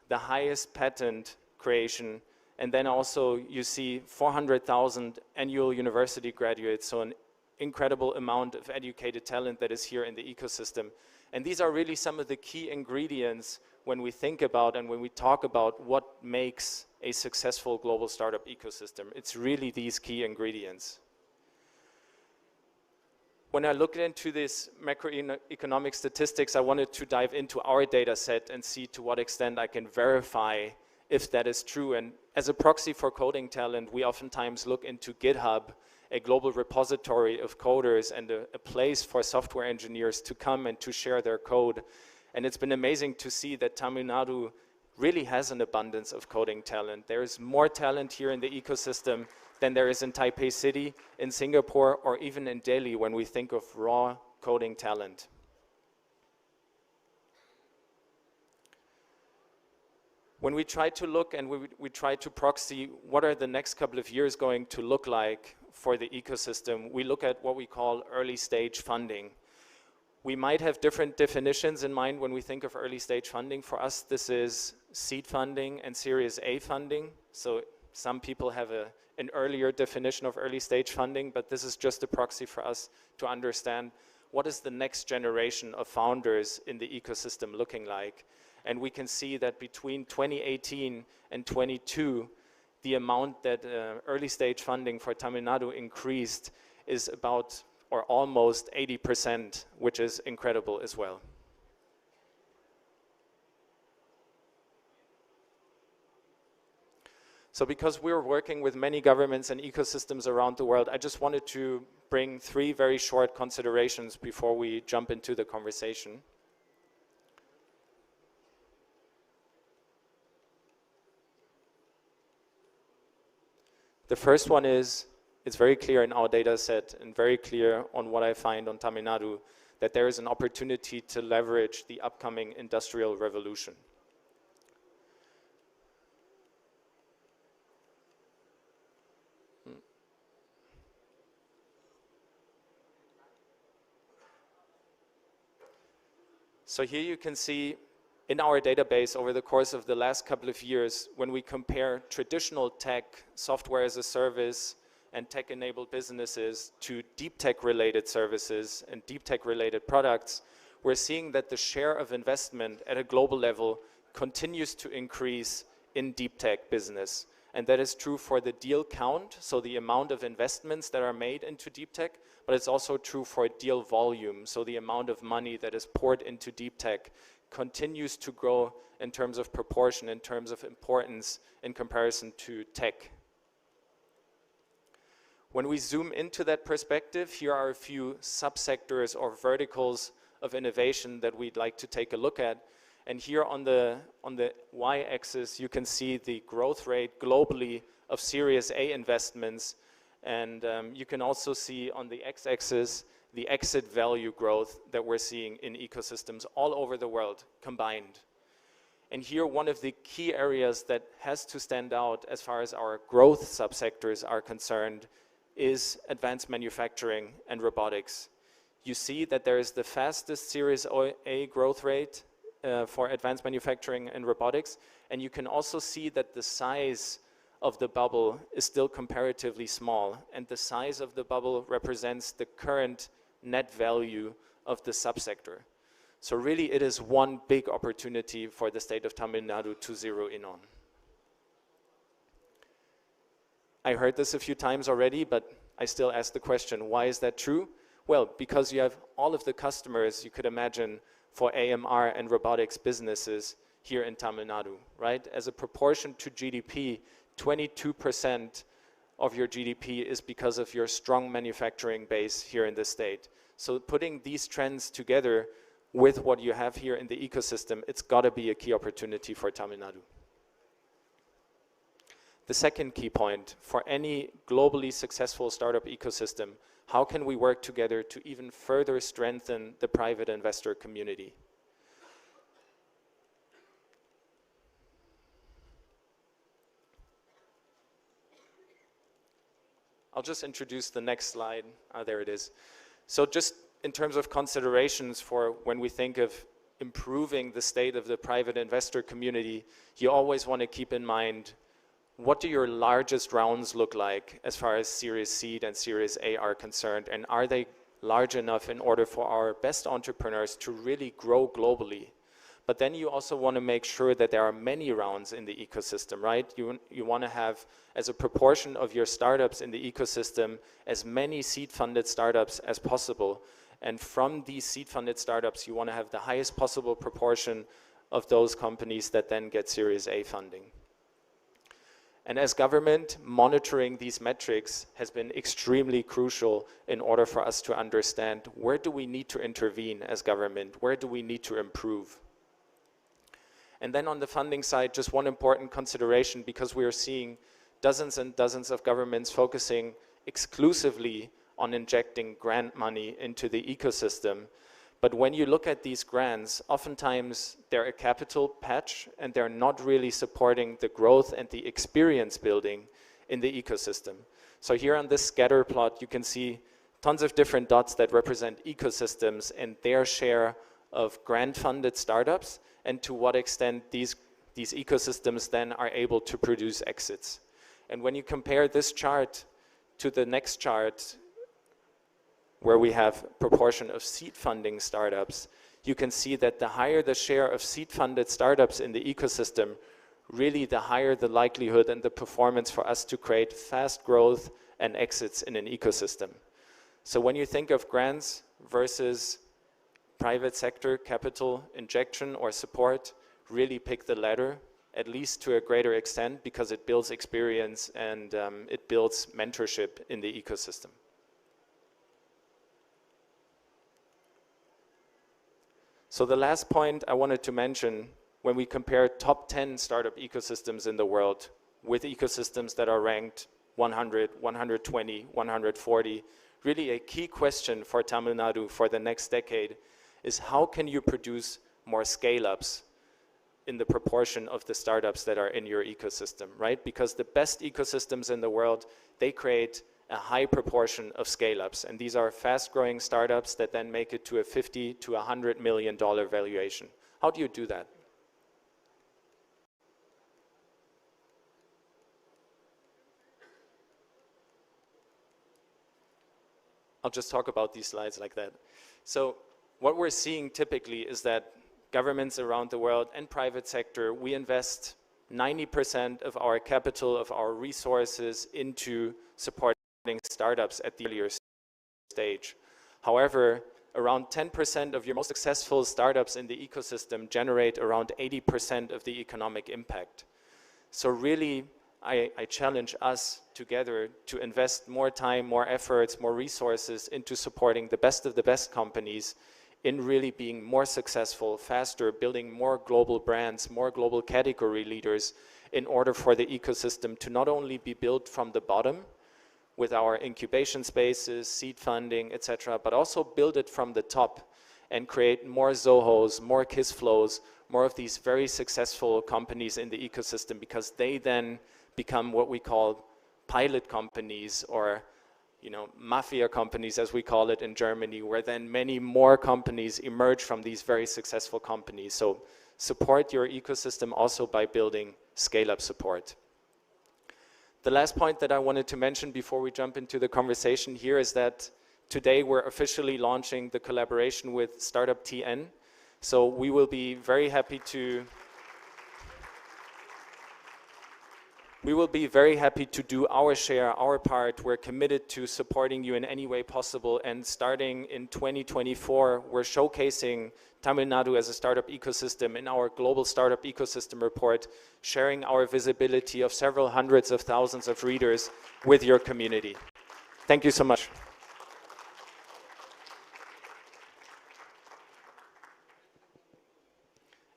the highest patent creation, and then also you see 400,000 annual university graduates, so an incredible amount of educated talent that is here in the ecosystem. And these are really some of the key ingredients when we think about and when we talk about what makes a successful global startup ecosystem. It's really these key ingredients. When I looked into this macroeconomic statistics, I wanted to dive into our data set and see to what extent I can verify if that is true. And as a proxy for coding talent, we oftentimes look into GitHub, a global repository of coders and a place for software engineers to come and to share their code. And it's been amazing to see that Tamil Nadu really has an abundance of coding talent. There is more talent here in the ecosystem than there is in Taipei City, in Singapore, or even in Delhi when we think of raw coding talent. When we try to look and we try to proxy what are the next couple of years going to look like for the ecosystem, we look at what we call early stage funding. We might have different definitions in mind when we think of early stage funding. For us, this is seed funding and Series A funding. So some people have an earlier definition of early stage funding, but this is just a proxy for us to understand what is the next generation of founders in the ecosystem looking like. And we can see that between 2018 and 22, the amount that early stage funding for Tamil Nadu increased is about or almost 80%, which is incredible as well. So because we're working with many governments and ecosystems around the world, I just wanted to bring 3 very short considerations before we jump into the conversation. The first one is, it's very clear in our data set and very clear on what I find on Tamil Nadu, that there is an opportunity to leverage the upcoming industrial revolution. So here you can see in our database over the course of the last couple of years, when we compare traditional tech, software as a service, and tech-enabled businesses to deep tech-related services and deep tech-related products, we're seeing that the share of investment at a global level continues to increase in deep tech business. And that is true for the deal count, so the amount of investments that are made into deep tech, but it's also true for deal volume, so the amount of money that is poured into deep tech continues to grow in terms of proportion, in terms of importance in comparison to tech. When we zoom into that perspective, here are a few subsectors or verticals of innovation that we'd like to take a look at. And here on the y-axis, you can see the growth rate globally of Series A investments. And you can also see on the x-axis the exit value growth that we're seeing in ecosystems all over the world combined. And here, one of the key areas that has to stand out as far as our growth subsectors are concerned is advanced manufacturing and robotics. You see that there is the fastest Series A growth rate for advanced manufacturing and robotics, and you can also see that the size of the bubble is still comparatively small, and the size of the bubble represents the current net value of the subsector. So really it is one big opportunity for the state of Tamil Nadu to zero in on. I heard this a few times already, but I still ask the question, why is that true? Well, because you have all of the customers you could imagine for AMR and robotics businesses here in Tamil Nadu, right? As a proportion to GDP, 22% of your GDP is because of your strong manufacturing base here in the state. So putting these trends together with what you have here in the ecosystem, it's got to be a key opportunity for Tamil Nadu. The second key point, for any globally successful startup ecosystem, how can we work together to even further strengthen the private investor community? I'll just introduce the next slide. There it is. So just in terms of considerations for when we think of improving the state of the private investor community, you always want to keep in mind, what do your largest rounds look like as far as Series Seed and Series A are concerned? And are they large enough in order for our best entrepreneurs to really grow globally? But then you also want to make sure that there are many rounds in the ecosystem, right? You want to have, as a proportion of your startups in the ecosystem, as many seed-funded startups as possible. And from these seed-funded startups, you want to have the highest possible proportion of those companies that then get Series A funding. And as government, monitoring these metrics has been extremely crucial in order for us to understand, where do we need to intervene as government? Where do we need to improve? And then on the funding side, just one important consideration, because we are seeing dozens and dozens of governments focusing exclusively on injecting grant money into the ecosystem. But when you look at these grants, oftentimes they're a capital patch and they're not really supporting the growth and the experience building in the ecosystem. So here on this scatter plot, you can see tons of different dots that represent ecosystems and their share of grant-funded startups, and to what extent these ecosystems then are able to produce exits. And when you compare this chart to the next chart, where we have proportion of seed funding startups, you can see that the higher the share of seed-funded startups in the ecosystem, really the higher the likelihood and the performance for us to create fast growth and exits in an ecosystem. So when you think of grants versus private sector capital injection or support, really pick the latter, at least to a greater extent, because it builds experience and it builds mentorship in the ecosystem. So the last point I wanted to mention, when we compare top 10 startup ecosystems in the world with ecosystems that are ranked 100, 120, 140, really a key question for Tamil Nadu for the next decade is how can you produce more scale-ups in the proportion of the startups that are in your ecosystem, right? Because the best ecosystems in the world, they create a high proportion of scale-ups, and these are fast-growing startups that then make it to a $50 to $100 million valuation. How do you do that? I'll just talk about these slides like that. So what we're seeing typically is that governments around the world and private sector, we invest 90% of our capital, of our resources into supporting startups at the earlier stage. However, around 10% of your most successful startups in the ecosystem generate around 80% of the economic impact. So really, I challenge us together to invest more time, more efforts, more resources into supporting the best of the best companies in really being more successful, faster, building more global brands, more global category leaders in order for the ecosystem to not only be built from the bottom with our incubation spaces, seed funding, etc., but also build it from the top and create more Zohos, more Kissflows, more of these very successful companies in the ecosystem, because they then become what we call pilot companies, or mafia companies, as we call it in Germany, where then many more companies emerge from these very successful companies. So support your ecosystem also by building scale-up support. The last point that I wanted to mention before we jump into the conversation here is that today we're officially launching the collaboration with Startup TN. So we will be very happy to do our share, our part. We're committed to supporting you in any way possible. And starting in 2024, we're showcasing Tamil Nadu as a startup ecosystem in our global startup ecosystem report, sharing our visibility of several hundreds of thousands of readers with your community. Thank you so much.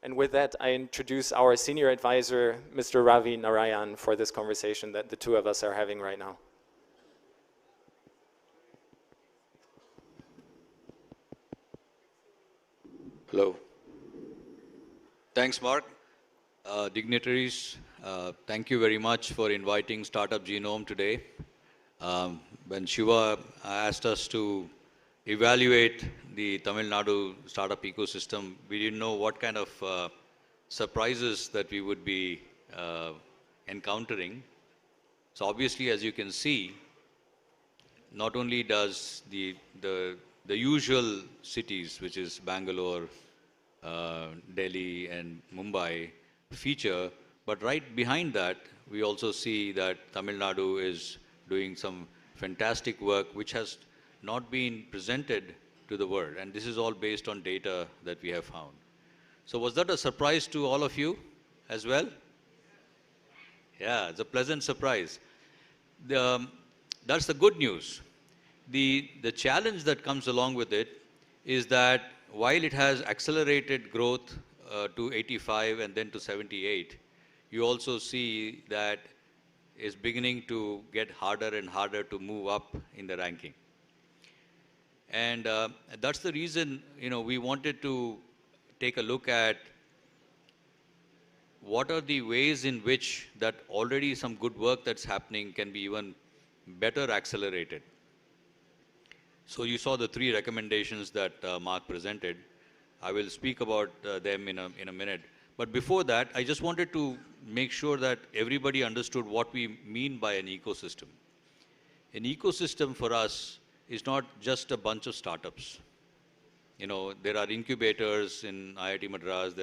And with that, I introduce our senior advisor, Mr. Ravi Narayan, for this conversation that the two of us are having right now. Hello. Thanks, Mark. Dignitaries, thank you very much for inviting Startup Genome today. When Shiva asked us to evaluate the Tamil Nadu startup ecosystem, we didn't know what kind of surprises that we would be encountering. So obviously, as you can see, not only does the usual cities, which is Bangalore, Delhi and Mumbai, feature, but right behind that, we also see that Tamil Nadu is doing some fantastic work which has not been presented to the world. And this is all based on data that we have found. So was that a surprise to all of you as well? Yeah, it's a pleasant surprise. That's the good news. The challenge that comes along with it is that while it has accelerated growth to 85 and then to 78, you also see that it's beginning to get harder and harder to move up in the ranking. And that's the reason, we wanted to take a look at what are the ways in which that already some good work that's happening can be even better accelerated. So you saw the 3 recommendations that Mark presented. I will speak about them in a minute. But before that, I just wanted to make sure that everybody understood what we mean by an ecosystem. An ecosystem for us is not just a bunch of startups. There are incubators in IIT Madras,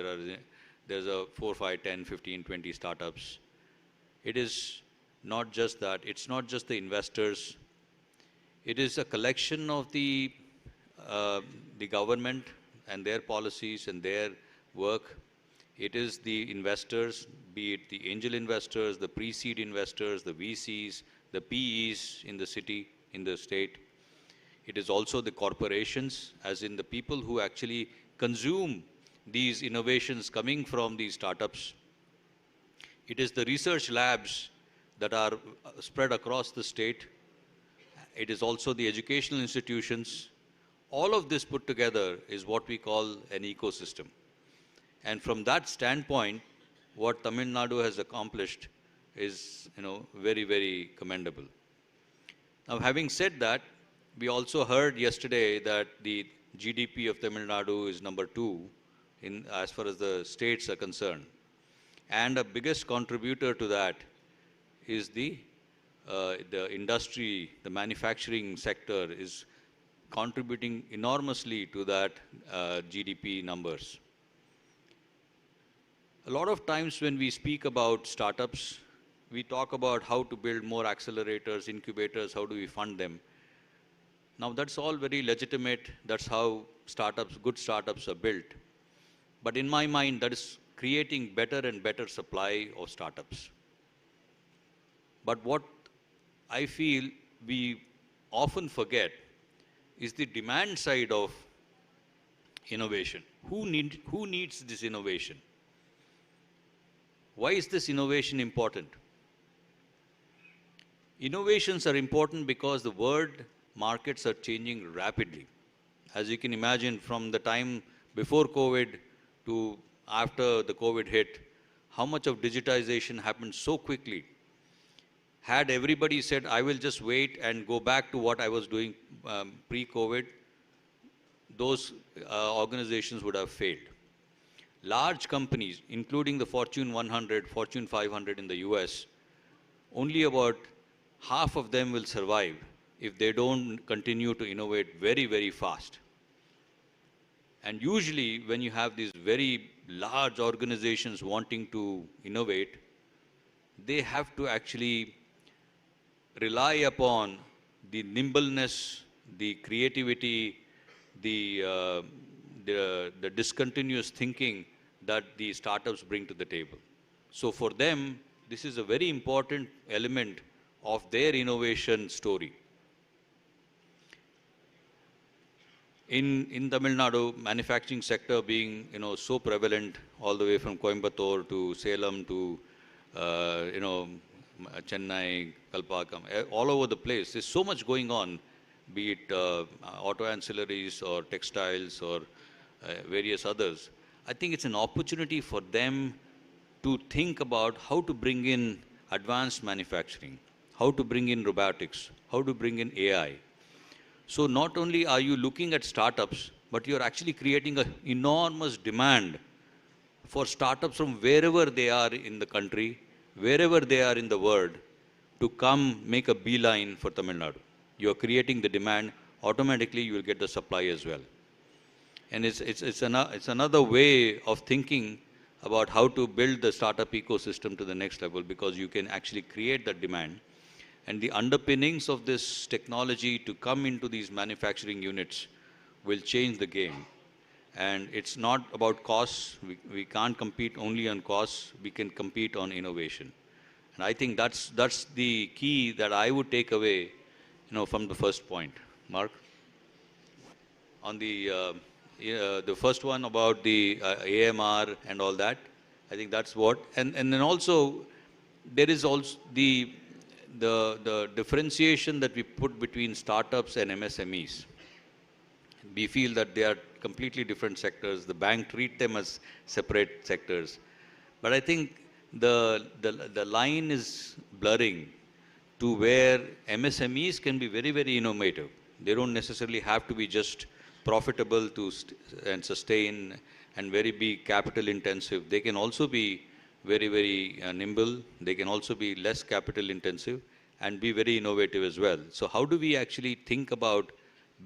there's a 4, 5, 10, 15, 20 startups. It is not just that. It's not just the investors. It is a collection of the government and their policies and their work. It is the investors, be be it the angel investors, the pre-seed investors, the VCs, the PEs in the city, in the state. It is also the corporations, as in the people who actually consume these innovations coming from these startups. It is the research labs that are spread across the state. It is also the educational institutions. All of this put together is what we call an ecosystem. And from that standpoint, what Tamil Nadu has accomplished is, very, very commendable. Now, having said that, we also heard yesterday that the GDP of Tamil Nadu is number 2 as far as the states are concerned. And the biggest contributor to that is the industry, the manufacturing sector is contributing enormously to that GDP numbers. A lot of times when we speak about startups, we talk about how to build more accelerators, incubators, how do we fund them. Now that's all very legitimate, that's how good startups are built. But in my mind, that is creating better and better supply of startups. But what I feel we often forget is the demand side of innovation. Who needs this innovation? Why is this innovation important? Innovations are important because the world markets are changing rapidly. As you can imagine, from the time before COVID to after the COVID hit, how much of digitization happened so quickly. Had everybody said, I will just wait and go back to what I was doing pre-COVID, those organizations would have failed. Large companies, including the Fortune 100, Fortune 500 in the US, only about half of them will survive if they don't continue to innovate very, very fast. And usually when you have these very large organizations wanting to innovate, they have to actually rely upon the nimbleness, the creativity, the discontinuous thinking that the startups bring to the table. So for them, this is a very important element of their innovation story. In Tamil Nadu, manufacturing sector being so prevalent all the way from Coimbatore to Salem to Chennai, Kalpakkam, all over the place. There's so much going on, be it auto ancillaries or textiles or various others. I think it's an opportunity for them to think about how to bring in advanced manufacturing, how to bring in robotics, how to bring in AI. So not only are you looking at startups, but you're actually creating an enormous demand for startups from wherever they are in the country, wherever they are in the world, to come make a beeline for Tamil Nadu. You're creating the demand, automatically you will get the supply as well. And it's another way of thinking about how to build the startup ecosystem to the next level, because you can actually create that demand. And the underpinnings of this technology to come into these manufacturing units will change the game. And it's not about costs. We can't compete only on costs. We can compete on innovation. And I think that's the key that I would take away, from the first point. Mark? On the first one about the AMR and all that, I think that's what. And then also, there is also the differentiation that we put between startups and MSMEs. We feel that they are completely different sectors. The bank treat them as separate sectors. But I think the line is blurring to where MSMEs can be very, very innovative. They don't necessarily have to be just profitable and sustain and very be capital intensive. They can also be very, very nimble. They can also be less capital intensive and be very innovative as well. So how do we actually think about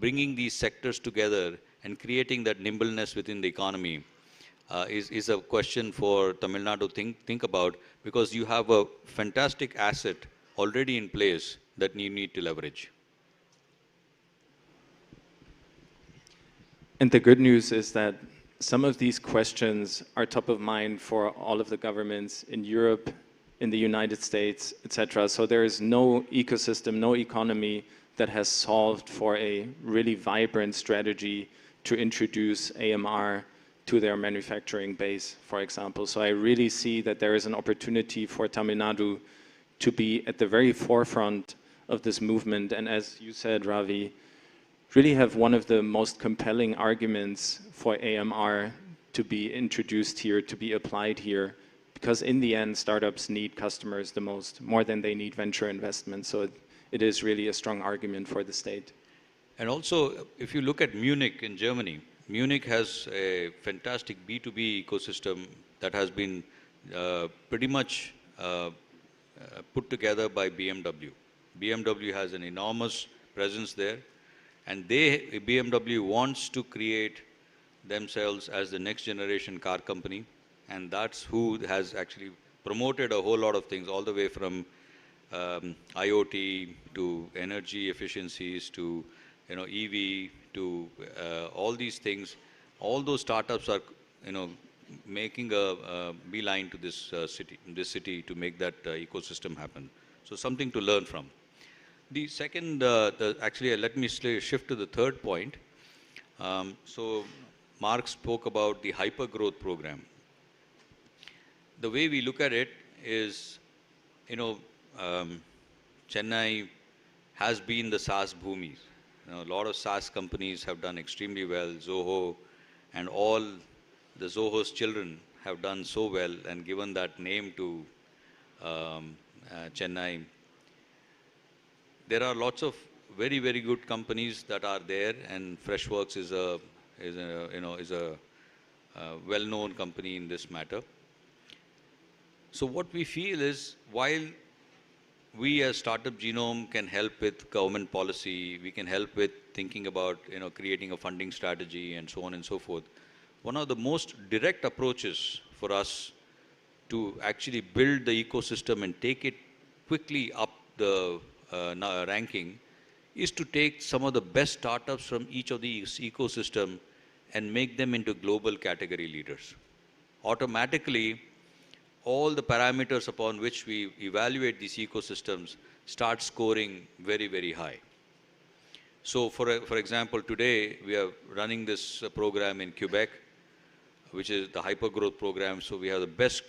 bringing these sectors together and creating that nimbleness within the economy is a question for Tamil Nadu to think about, because you have a fantastic asset already in place that you need to leverage. And the good news is that some of these questions are top of mind for all of the governments in Europe, in the United States, etc. So there is no ecosystem, no economy that has solved for a really vibrant strategy to introduce AMR to their manufacturing base, for example. So I really see that there is an opportunity for Tamil Nadu to be at the very forefront of this movement. And as you said, Ravi, really have one of the most compelling arguments for AMR to be introduced here, to be applied here, because in the end, startups need customers the most, more than they need venture investment. So it is really a strong argument for the state. And also, if you look at Munich in Germany, Munich has a fantastic B2B ecosystem that has been pretty much put together by BMW. BMW has an enormous presence there, and BMW wants to create themselves as the next generation car company, and that's who has actually promoted a whole lot of things, all the way from IoT to energy efficiencies to EV to all these things. All those startups are making a beeline to this city to make that ecosystem happen. So something to learn from. The second, actually, let me shift to the third point. So Mark spoke about the hyper-growth program. The way we look at it is, Chennai has been the SaaS bhoomi. A lot of SaaS companies have done extremely well. Zoho and all the Zoho's children have done so well and given that name to Chennai. There are lots of very, very good companies that are there, and Freshworks is a well-known company in this matter. So what we feel is, while we as Startup Genome can help with government policy, we can help with thinking about creating a funding strategy and so on and so forth. One of the most direct approaches for us to actually build the ecosystem and take it quickly up the ranking is to take some of the best startups from each of these ecosystem and make them into global category leaders. Automatically, all the parameters upon which we evaluate these ecosystems start scoring very, very high. So for example, today we are running this program in Quebec, which is the hyper-growth program. So we have the best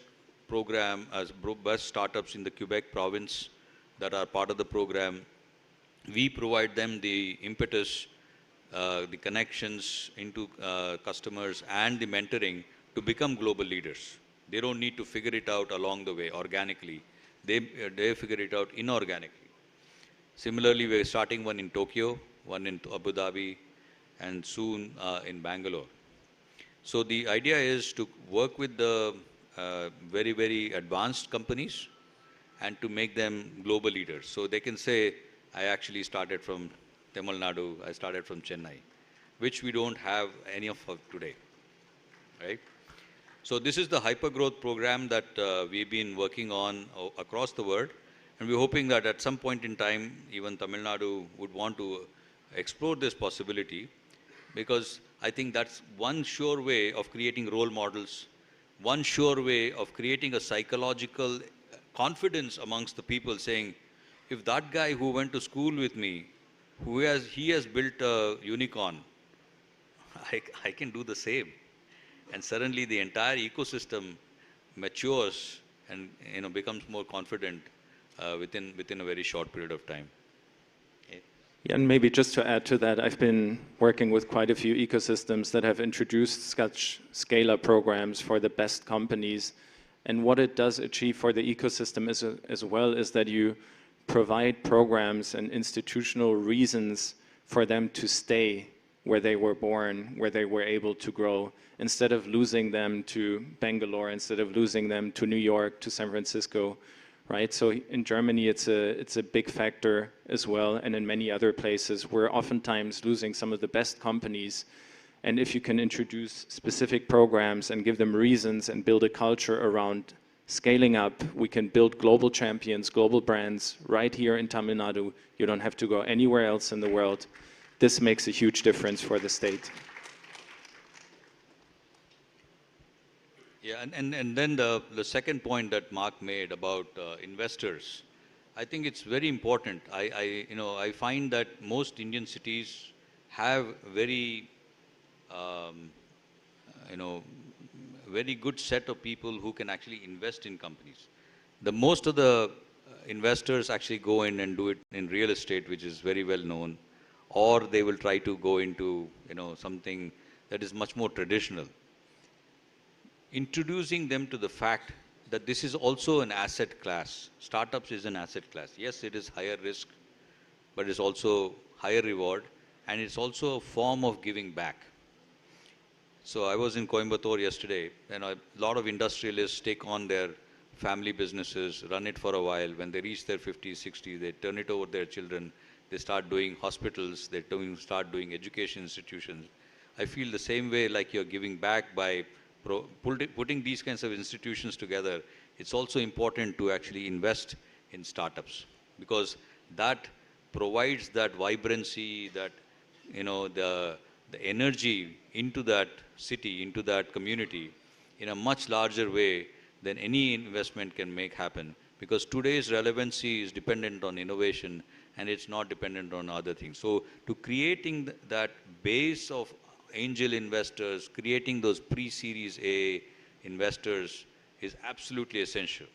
program as best startups in the Quebec province that are part of the program. We provide them the impetus, the connections into customers and the mentoring to become global leaders. They don't need to figure it out along the way organically. They figure it out inorganically. Similarly, we're starting one in Tokyo, one in Abu Dhabi, and soon in Bangalore. So the idea is to work with the very, very advanced companies and to make them global leaders. So they can say, I actually started from TamilNadu, I started from Chennai, which we don't have any of today, right? So this is the hyper-growth program that we've been working on across the world, and we're hoping that at some point in time, even Tamil Nadu would want to explore this possibility, because I think that's one sure way of creating role models, one sure way of creating a psychological confidence amongst the people, saying, if that guy who went to school with me, he has built a unicorn, I can do the same. And suddenly the entire ecosystem matures and becomes more confident within a very short period of time. Okay. Yeah, and maybe just to add to that, I've been working with quite a few ecosystems that have introduced such scale-up programs for the best companies. And what it does achieve for the ecosystem as well is that you provide programs and institutional reasons for them to stay where they were born, where they were able to grow, instead of losing them to Bangalore, instead of losing them to New York, to San Francisco, right? So in Germany, it's a big factor as well, and in many other places, we're oftentimes losing some of the best companies. And if you can introduce specific programs and give them reasons and build a culture around scaling up, we can build global champions, global brands right here in Tamil Nadu. You don't have to go anywhere else in the world. This makes a huge difference for the state. Yeah, and then the second point that Mark made about investors, I think it's very important. I find that most Indian cities have very, um, you know, very good set of people who can actually invest in companies. The most of the investors actually go in and do it in real estate, which is very well known, or they will try to go into, something that is much more traditional. Introducing them to the fact that this is also an asset class. Startups is an asset class. Yes, it is higher risk, but it's also higher reward, and it's also a form of giving back. So I was in Coimbatore yesterday, and a lot of industrialists take on their family businesses, run it for a while. When they reach their 50s, 60s, they turn it over to their children. They start doing hospitals, they start doing education institutions. I feel the same way, like you're giving back by putting these kinds of institutions together. It's also important to actually invest in startups, because that provides that vibrancy, that, the energy into that city, into that community in a much larger way than any investment can make happen. Because today's relevancy is dependent on innovation, and it's not dependent on other things. So to creating that base of angel investors, creating those pre-series A investors is absolutely essential.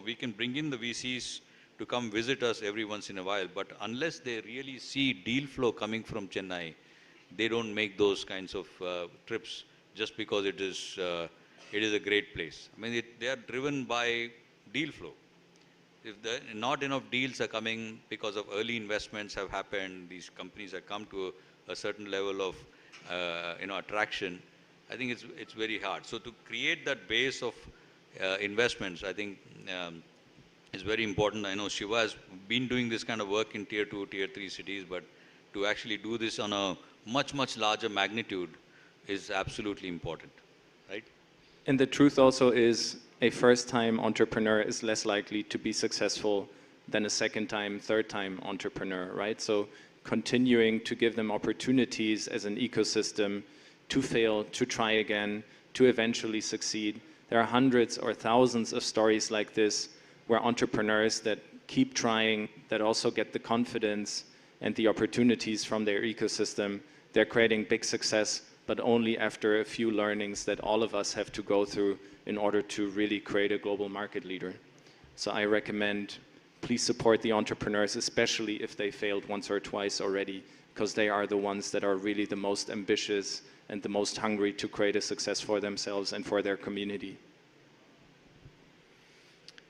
We can bring in the VCs to come visit us every once in a while, but unless they really see deal flow coming from Chennai, they don't make those kinds of trips just because it is a great place. I mean, they are driven by deal flow. If not enough deals are coming because of early investments have happened, these companies have come to a certain level of attraction, I think it's very hard. So to create that base of investments, I think is very important. I know Shiva has been doing this kind of work in tier 2, tier 3 cities, but to actually do this on a much, much larger magnitude is absolutely important, right? And the truth also is a first-time entrepreneur is less likely to be successful than a second-time, third-time entrepreneur, right? So continuing to give them opportunities as an ecosystem to fail, to try again, to eventually succeed. There are hundreds or thousands of stories like this where entrepreneurs that keep trying, that also get the confidence and the opportunities from their ecosystem, they're creating big success, but only after a few learnings that all of us have to go through in order to really create a global market leader. So I recommend, please support the entrepreneurs, especially if they failed once or twice already, because they are the ones that are really the most ambitious and the most hungry to create a success for themselves and for their community.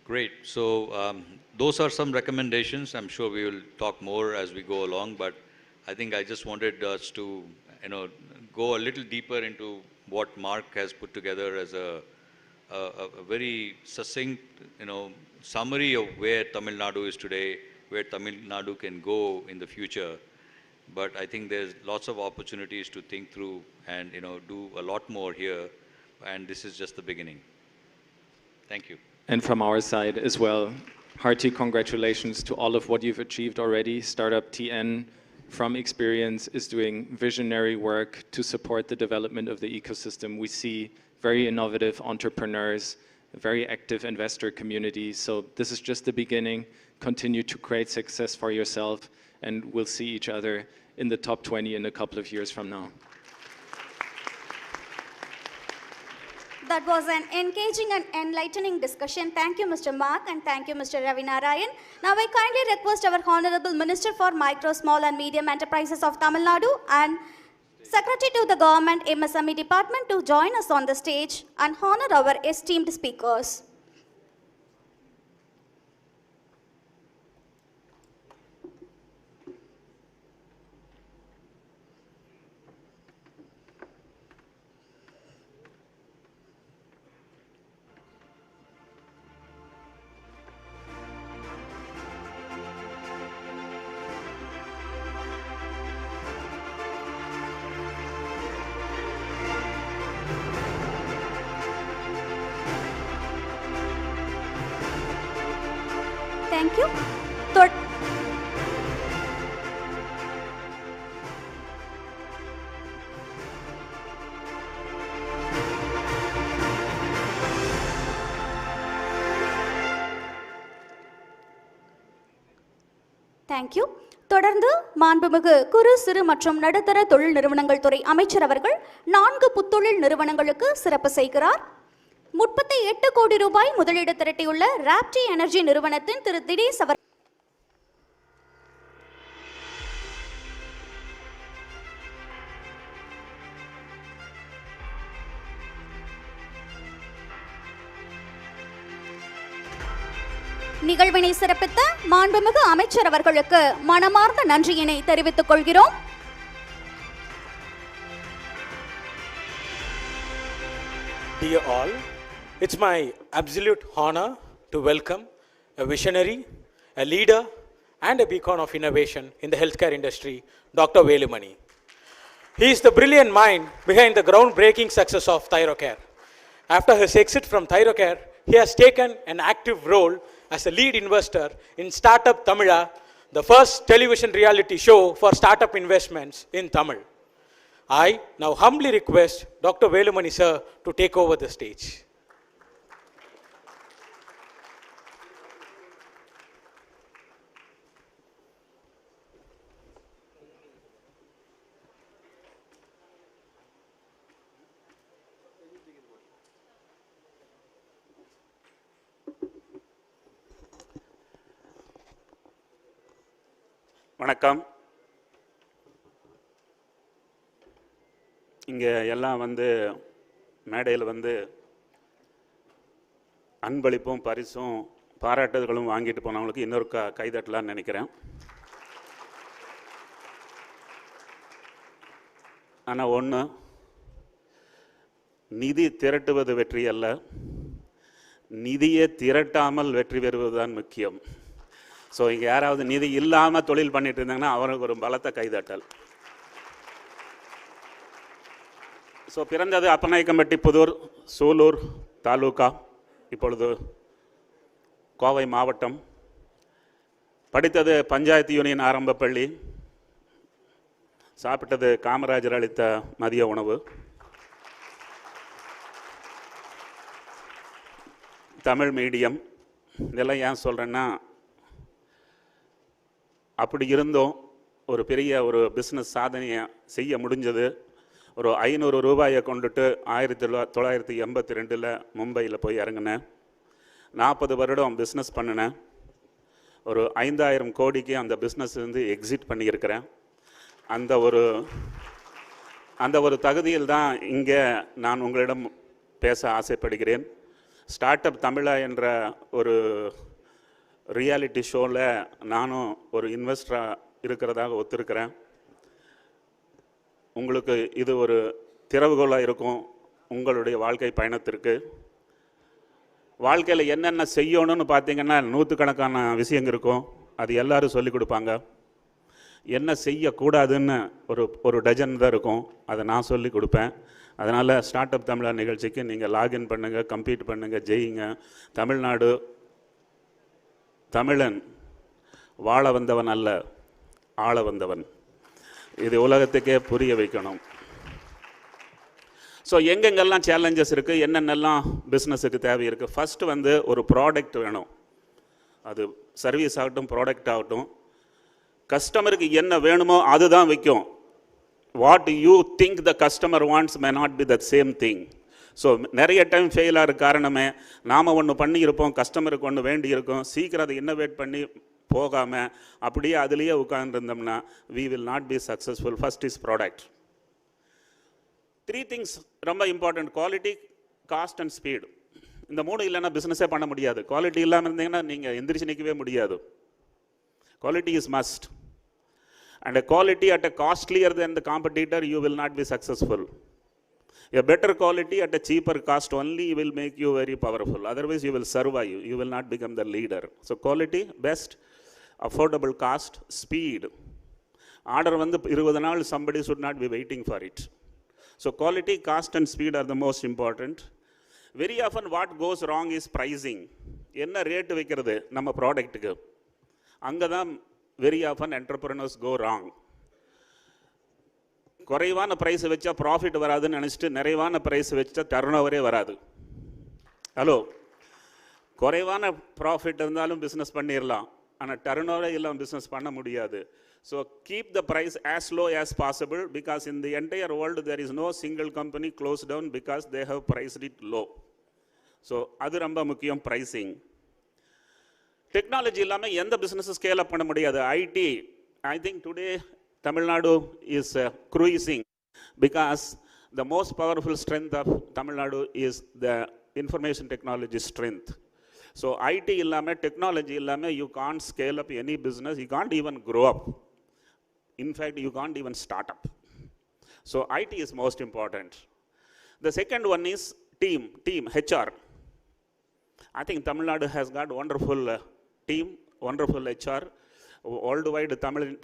Great. So those are some recommendations. I'm sure we will talk more as we go along, but I think I just wanted us to, go a little deeper into what Mark has put together as a very succinct, summary of where Tamil Nadu is today, where Tamil Nadu can go in the future. But I think there's lots of opportunities to think through and, do a lot more here. And this is just the beginning. Thank you. And from our side as well, hearty congratulations to all of what you've achieved already. Startup TN, from experience, is doing visionary work to support the development of the ecosystem. We see very innovative entrepreneurs, a very active investor community. So this is just the beginning. Continue to create success for yourself, and we'll see each other in the top 20 in a couple of years from now. That was an engaging and enlightening discussion. Thank you, Mr. Mark, and thank you, Mr. Ravi Narayan. Now, I kindly request our Honorable Minister for Micro, Small and Medium Enterprises of Tamil Nadu and Secretary to the Government MSME Department to join us on the stage and honor our esteemed speakers. Thank you. Thank you. தொடர்ந்து மாண்புமிகு குறு சிறு மற்றும் நடுத்தர தொழில் நிறுவனங்கள் துறை அமைச்சர் அவர்கள் 4 புத்தொழில் நிறுவனங்களுக்கு சிறப்பு செய்கிறார். 38 கோடி ரூபாய் முதலீடு திரட்டியுள்ள ராப்டி எனர்ஜி நிறுவனத்தின் திரு தினேஷ் அவர் நிகழ்வினை சிறப்பித்த மாண்புமிகு அமைச்சர் அவர்களுக்கு மனமார்ந்த நன்றியினை தெரிவித்துக் கொள்கிறோம். Dear all, it's my absolute honor to welcome a visionary, a leader, and a beacon of innovation in the healthcare industry, Dr. Velumani. He is the brilliant mind behind the groundbreaking success of ThyroCare. After his exit from ThyroCare, he has taken an active role as a lead investor in Startup Tamila, the first television reality show for startup investments in Tamil. I now humbly request Dr. Velumani sir to take over the stage. வணக்கம். இங்கே எல்லாம் மேடையில் அன்பளிப்பும் பரிசும் பாராட்டுதல்களும் வாங்கிட்டு போனவங்களுக்கு இன்னொரு கைதட்டலான்னு நினைக்கிறேன். ஆனால் ஒன்று, நிதி திரட்டுவது வெற்றி அல்ல, நிதியை திரட்டாமல் வெற்றி பெறுவது தான் முக்கியம். ஸோ இங்கே யாராவது நிதி இல்லாமல் தொழில் பண்ணிட்டு இருந்தாங்கன்னா அவருக்கு ஒரு பலத்த கைதட்டல். ஸோ பிறந்தது அப்பநாயக்கம்பட்டி புதூர் சூலூர் தாலுகா, இப்பொழுது கோவை மாவட்டம். படித்தது பஞ்சாயத்து யூனியன் ஆரம்ப பள்ளி. சாப்பிட்டது காமராஜர் அளித்த மதிய உணவு. தமிழ் மீடியம். இதெல்லாம் ஏன் சொல்கிறேன்னா, அப்படி இருந்தும் ஒரு பெரிய ஒரு பிஸ்னஸ் சாதனையை செய்ய முடிஞ்சது. ஒரு 500 ரூபாயை கொண்டுட்டு 1982 மும்பையில் போய் இறங்கினேன். 40 வருடம் பிஸ்னஸ் பண்ணினேன். ஒரு 5000 கோடிக்கு அந்த பிஸ்னஸ் எக்ஸிட் பண்ணியிருக்கிறேன். அந்த ஒரு தகுதியில் தான் இங்கே நான் உங்களிடம் பேச ஆசைப்படுகிறேன். ஸ்டார்ட் அப் தமிழா என்ற ஒரு ரியாலிட்டி ஷோவில் நானும் ஒரு இன்வெஸ்டராக இருக்கிறதாக ஒத்துருக்கிறேன். உங்களுக்கு இது ஒரு திறவுகோலாக இருக்கும் உங்களுடைய வாழ்க்கை பயணத்திற்கு. வாழ்க்கையில் என்னென்ன செய்யணும்னு பார்த்தீங்கன்னா நூற்றுக்கணக்கான விஷயங்கள் இருக்கும். அது எல்லோரும் சொல்லிக் கொடுப்பாங்க. என்ன செய்யக்கூடாதுன்னு ஒரு டஜன் தான் இருக்கும். அதை நான் சொல்லிக் கொடுப்பேன். அதனால் ஸ்டார்ட் அப் தமிழா நிகழ்ச்சிக்கு நீங்கள் லாகின் பண்ணுங்கள், கம்ப்ளீட் பண்ணுங்கள், ஜெயிங்க. தமிழ்நாடு தமிழன் வாழ வந்தவன் அல்ல, ஆள வந்தவன். இது உலகத்துக்கே புரிய வைக்கணும். ஸோ எங்கெங்கெல்லாம் சேலஞ்சஸ் இருக்குது, என்னென்னலாம் பிஸ்னஸுக்கு தேவை இருக்குது. ஃபஸ்ட்டு ஒரு ப்ராடக்ட் வேணும். அது சர்வீஸ் ஆகட்டும், ப்ராடக்ட் ஆகட்டும். கஸ்டமருக்கு என்ன வேணுமோ அதுதான் விற்கும். What you think the customer wants may not be the same thing. So நிறைய டைம் ஃபெயில் ஆகிற காரணமே நாம் ஒன்று பண்ணியிருப்போம், கஸ்டமருக்கு ஒன்று வேண்டி இருக்கும், சீக்கிரம் அதை இன்னோவேட் பண்ணி போகாமல் அப்படியே அதுலேயே உட்கார்ந்துருந்தோம்னா we will not be successful. First is product. 3 things ரொம்ப important: quality, cost and speed. இந்த 3 இல்லைன்னா பிஸ்னஸே பண்ண முடியாது. குவாலிட்டி இல்லாமல் இருந்தீங்கன்னா நீங்கள் எந்திரிச்சு நிற்கவே முடியாது. Quality is must. And quality at a costlier than the competitor, you will not be successful. A better quality at a cheaper cost only will make you very powerful. Otherwise, you will survive. You will not become the leader. So, quality, best, affordable cost, speed. Order 20 நாள், somebody should not be waiting for it. So, quality, cost and speed are the most important. Very often, what goes wrong is pricing. என்ன rate வைக்கிறது நம்ம ப்ராடக்ட்டுக்கு, அங்கே தான் very often entrepreneurs go wrong. குறைவான price வச்சா profit வராதுன்னு நினச்சிட்டு நிறைவான ப்ரைஸ் வச்சா டர்ன் ஓவரே வராது. ஹலோ, குறைவான ப்ராஃபிட் இருந்தாலும் பிஸ்னஸ் பண்ணிடலாம். ஆனால் டர்னோவரே இல்லாமல் பிஸ்னஸ் பண்ண முடியாது. So keep the price as low as possible because in the entire world there is no single company close down because they have priced it low. So அது ரொம்ப முக்கியம், ப்ரைஸிங். டெக்னாலஜி இல்லாமல் எந்த பிஸ்னஸும் ஸ்கேல் அப் பண்ண முடியாது. IT, I think today Tamil Nadu is cruising because the most powerful strength of Tamil Nadu is the information technology strength. So IT illame, technology illame, you can't scale up any business, you can't even grow up. In fact, you can't even start up. So IT is most important. The second one is team, HR. I think Tamil Nadu has got wonderful team, wonderful HR. Worldwide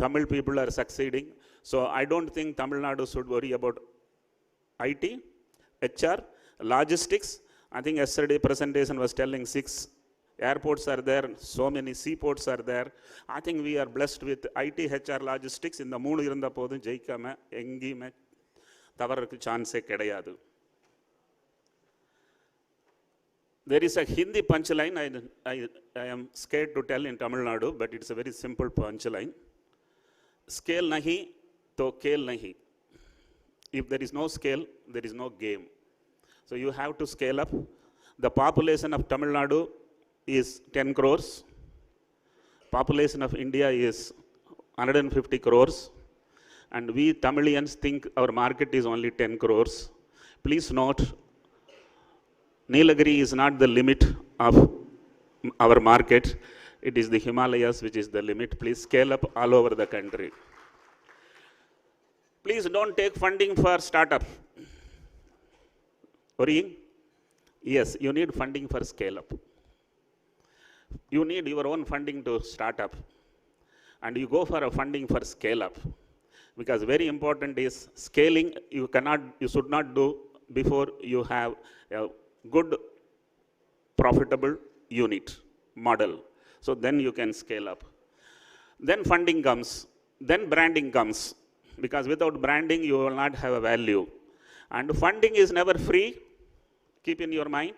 Tamil people are succeeding. So I don't think Tamil Nadu should worry about IT, HR, logistics. I think yesterday presentation was telling 6 airports are there, so many seaports are there. I think we are blessed with IT, HR, logistics. In the moon irundha podum jeikama engiyume tavarakku chance kedaiyadu. There is a Hindi punchline I am scared to tell in Tamil Nadu, but it's a very simple punchline. Scale nahi to kale nahi. If there is no scale, there is no game. So you have to scale up. The population of Tamil Nadu is 10 crores. Population of India is 150 crores. And we Tamilians think our market is only 10 crores. Please note, Nilagiri is not the limit of our market. It is the Himalayas which is the limit. Please scale up all over the country. Please don't take funding for startup. Worrying? Yes, you need funding for scale up. You need your own funding to start up. And you go for a funding for scale up. Because very important is scaling, you should not do before you have a good profitable unit model. So then you can scale up. Then funding comes, then branding comes, because without branding you will not have a value. And funding is never free, keep in your mind.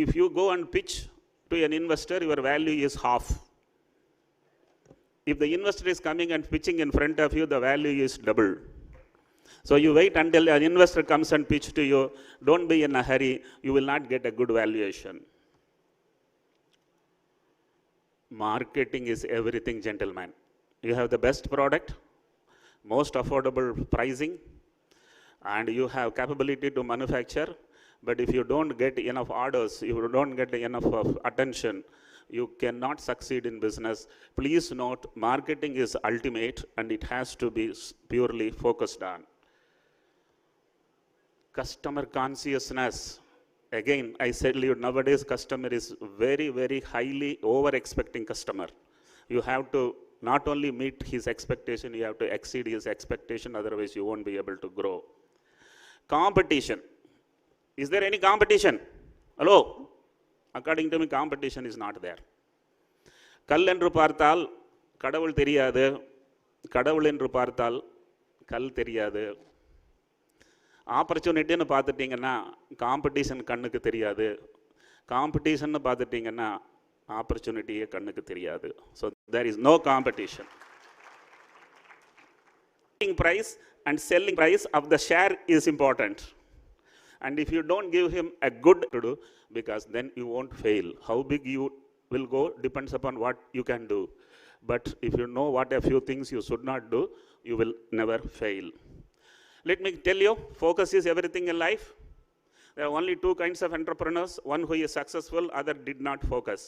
If you go and pitch to an investor, your value is half. If the investor is coming and pitching in front of you, the value is double. So you wait until an investor comes and pitch to you. Don't be in a hurry. You will not get a good valuation. Marketing is everything, gentlemen. You have the best product, most affordable pricing, and you have capability to manufacture. But if you don't get enough orders, if you don't get enough of attention, you cannot succeed in business. Please note, marketing is ultimate and it has to be purely focused on. Customer consciousness. Again, I said to you, nowadays customer is very, very highly over-expecting customer. You have to not only meet his expectation, you have to exceed his expectation, otherwise you won't be able to grow. Competition. Is there any competition? Hello? According to me, competition is not there. Kal endru paarthal, kadavul theriyadu. Kadavul endru paarthal, kal theriyadu. ஆப்பர்ச்சுனிட்டின்னு பார்த்துட்டிங்கன்னா competition கண்ணுக்கு தெரியாது, காம்படிஷன்னு பார்த்துட்டிங்கன்னா ஆப்பர்ச்சுனிட்டியே கண்ணுக்கு தெரியாது. So there is no competition. Price and selling price of the share is important. And if you don't give him a good to do, because then you won't fail. How big you will go depends upon what you can do. But if you know what a few things you should not do, you will never fail. Let me tell you, focus is everything in life. There are only two kinds of entrepreneurs, one who is successful, other did not focus.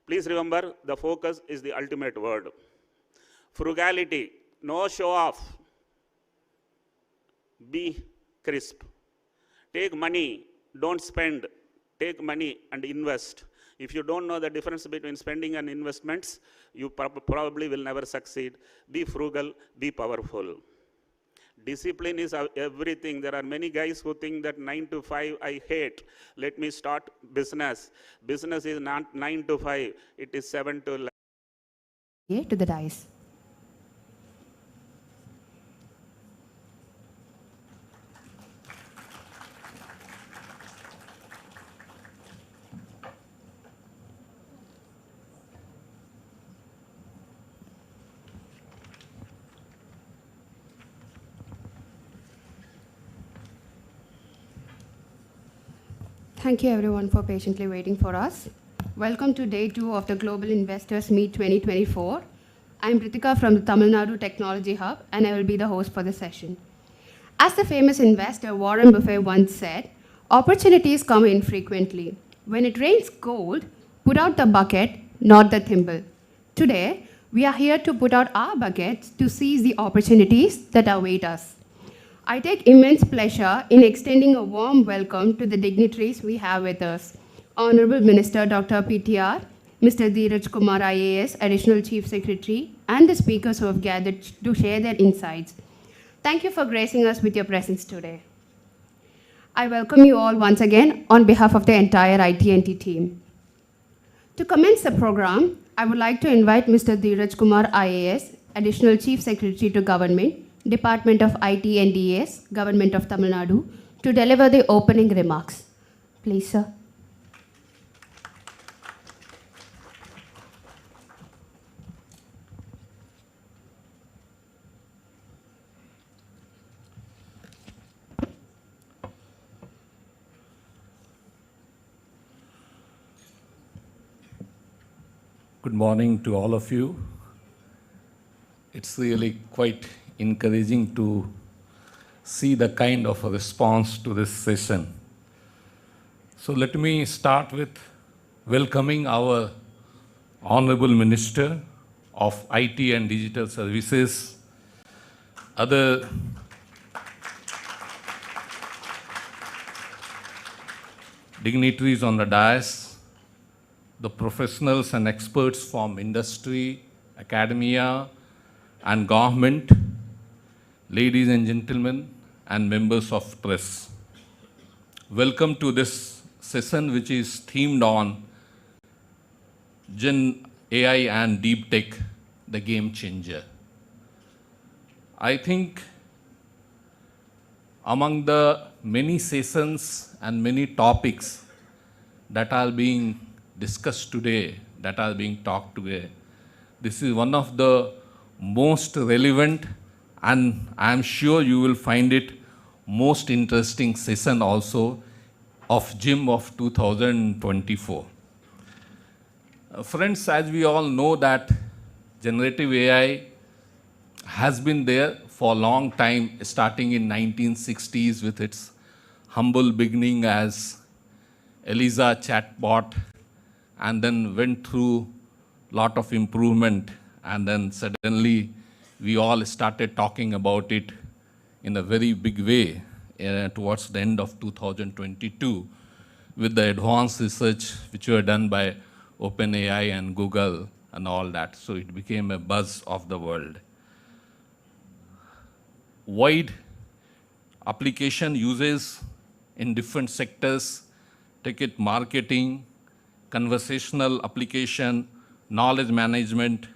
Please remember, the focus is the ultimate word. Frugality, no show off. Be crisp. Take money, don't spend. Take money and invest. If you don't know the difference between spending and investments, you probably will never succeed. Be frugal, be powerful. Discipline is everything. There are many guys who think that 9 to 5 I hate. Let me start business. Business is not 9 to 5. It is 7 to 11. To the dice. Thank you everyone for patiently waiting for us. Welcome to day 2 of the Global Investors Meet 2024. I'm Ritika from the TamilNadu Technology Hub and I will be the host for the session. As the famous investor Warren Buffett once said, opportunities come infrequently. When it rains gold, put out the bucket, not the thimble. Today, we are here to put out our buckets to seize the opportunities that await us. I take immense pleasure in extending a warm welcome to the dignitaries we have with us. Honorable Minister Dr. PTR, Mr. Dheeraj Kumar IAS, Additional Chief Secretary, and the speakers who have gathered to share their insights. Thank you for gracing us with your presence today. I welcome you all once again on behalf of the entire IT&T team. To commence the program, I would like to invite Mr. Dheeraj Kumar IAS, Additional Chief Secretary to Government, Department of IT and DS, Government of Tamil Nadu, to deliver the opening remarks. Please, sir. Good morning to all of you. It's really quite encouraging to see the kind of a response to this session. So let me start with welcoming our Honorable Minister of IT and Digital Services, other dignitaries on the dais, the professionals and experts from industry, academia, and government, ladies and gentlemen, and members of press. Welcome to this session which is themed on Gen AI and Deep Tech, the game changer. I think among the many sessions and many topics that are being discussed today, that are being talked today, this is one of the most relevant, and I am sure you will find it most interesting session also of GIM of 2024. Friends, as we all know that generative AI has been there for a long time, starting in 1960s with its humble beginning as Eliza chatbot, and then went through a lot of improvement, and then suddenly we all started talking about it in a very big way towards the end of 2022 with the advanced research which were done by OpenAI and Google and all that. So it became a buzz of the world. Wide application uses in different sectors, take it marketing, conversational application, knowledge management,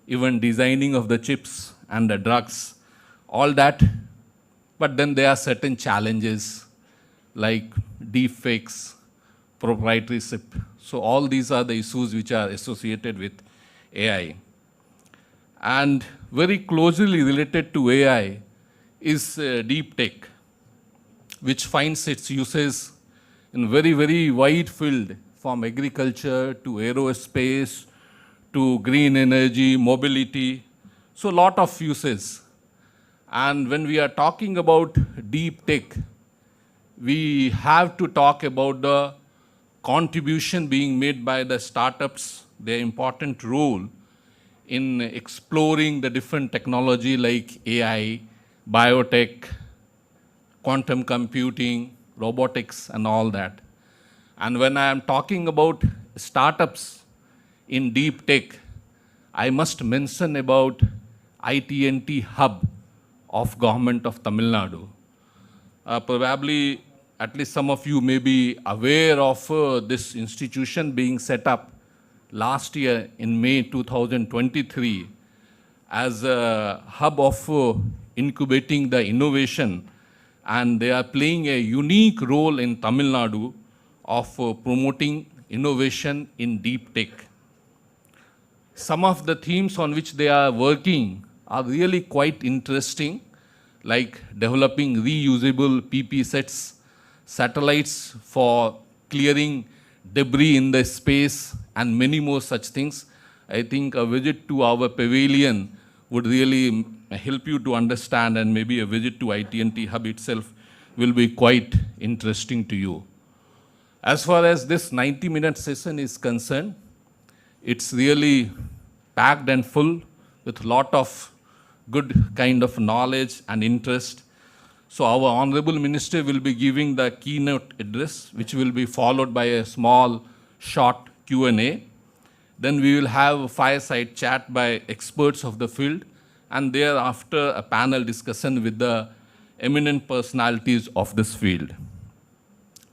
even designing of the chips and the drugs, all that. But then there are certain challenges like deepfakes, proprietorship. So all these are the issues which are associated with AI. And very closely related to AI is deep tech, which finds its uses in very, very wide field, from agriculture to aerospace to green energy, mobility. So a lot of uses. And when we are talking about deep tech, we have to talk about the contribution being made by the startups, their important role in exploring the different technology like AI, biotech, quantum computing, robotics, and all that. And when I am talking about startups in deep tech, I must mention about IT&T Hub of Government of Tamil Nadu. Probably, at least some of you may be aware of this institution being set up last year in May 2023 as a hub of incubating the innovation, and they are playing a unique role in Tamil Nadu of promoting innovation in deep tech. Some of the themes on which they are working are really quite interesting, like developing reusable PP sets, satellites for clearing debris in the space, and many more such things. I think a visit to our pavilion would really help you to understand, and maybe a visit to IT&T Hub itself will be quite interesting to you. As far as this 90-minute session is concerned, it's really packed and full with a lot of good kind of knowledge and interest. So our Honorable Minister will be giving the keynote address, which will be followed by a small, short Q&A. Then we will have a fireside chat by experts of the field, and thereafter a panel discussion with the eminent personalities of this field.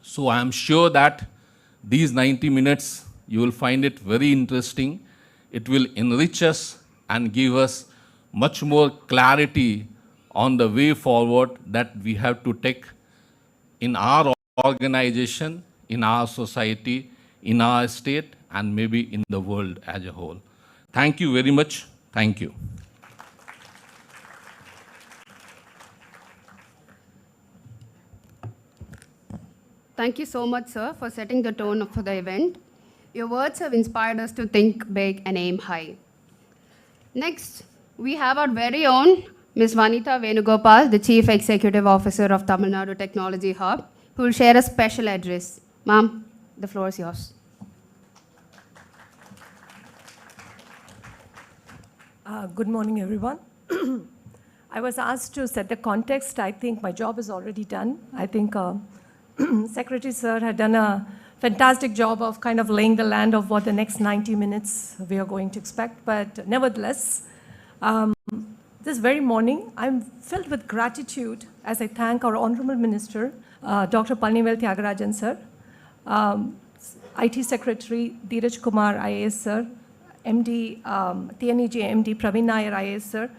So I am sure that these 90 minutes, you will find it very interesting. It will enrich us and give us much more clarity on the way forward that we have to take in our organization, in our society, in our state, and maybe in the world as a whole. Thank you very much. Thank you. Thank you so much, sir, for setting the tone for the event. Your words have inspired us to think big and aim high. Next, we have our very own Ms. Vanitha Venugopal, the Chief Executive Officer of TamilNadu Technology Hub, who will share a special address. Ma'am, the floor is yours. Good morning, everyone. I was asked to set the context. I think my job is already done. I think Secretary Sir had done a fantastic job of kind of laying the land of what the next 90 minutes we are going to expect. But nevertheless, this very morning, I'm filled with gratitude as I thank our Honorable Minister, Dr. Palnivel Thiagarajan Sir, IT Secretary Dheeraj Kumar IAS Sir, MD, TNEG MD Praveen Nair IAS Sir,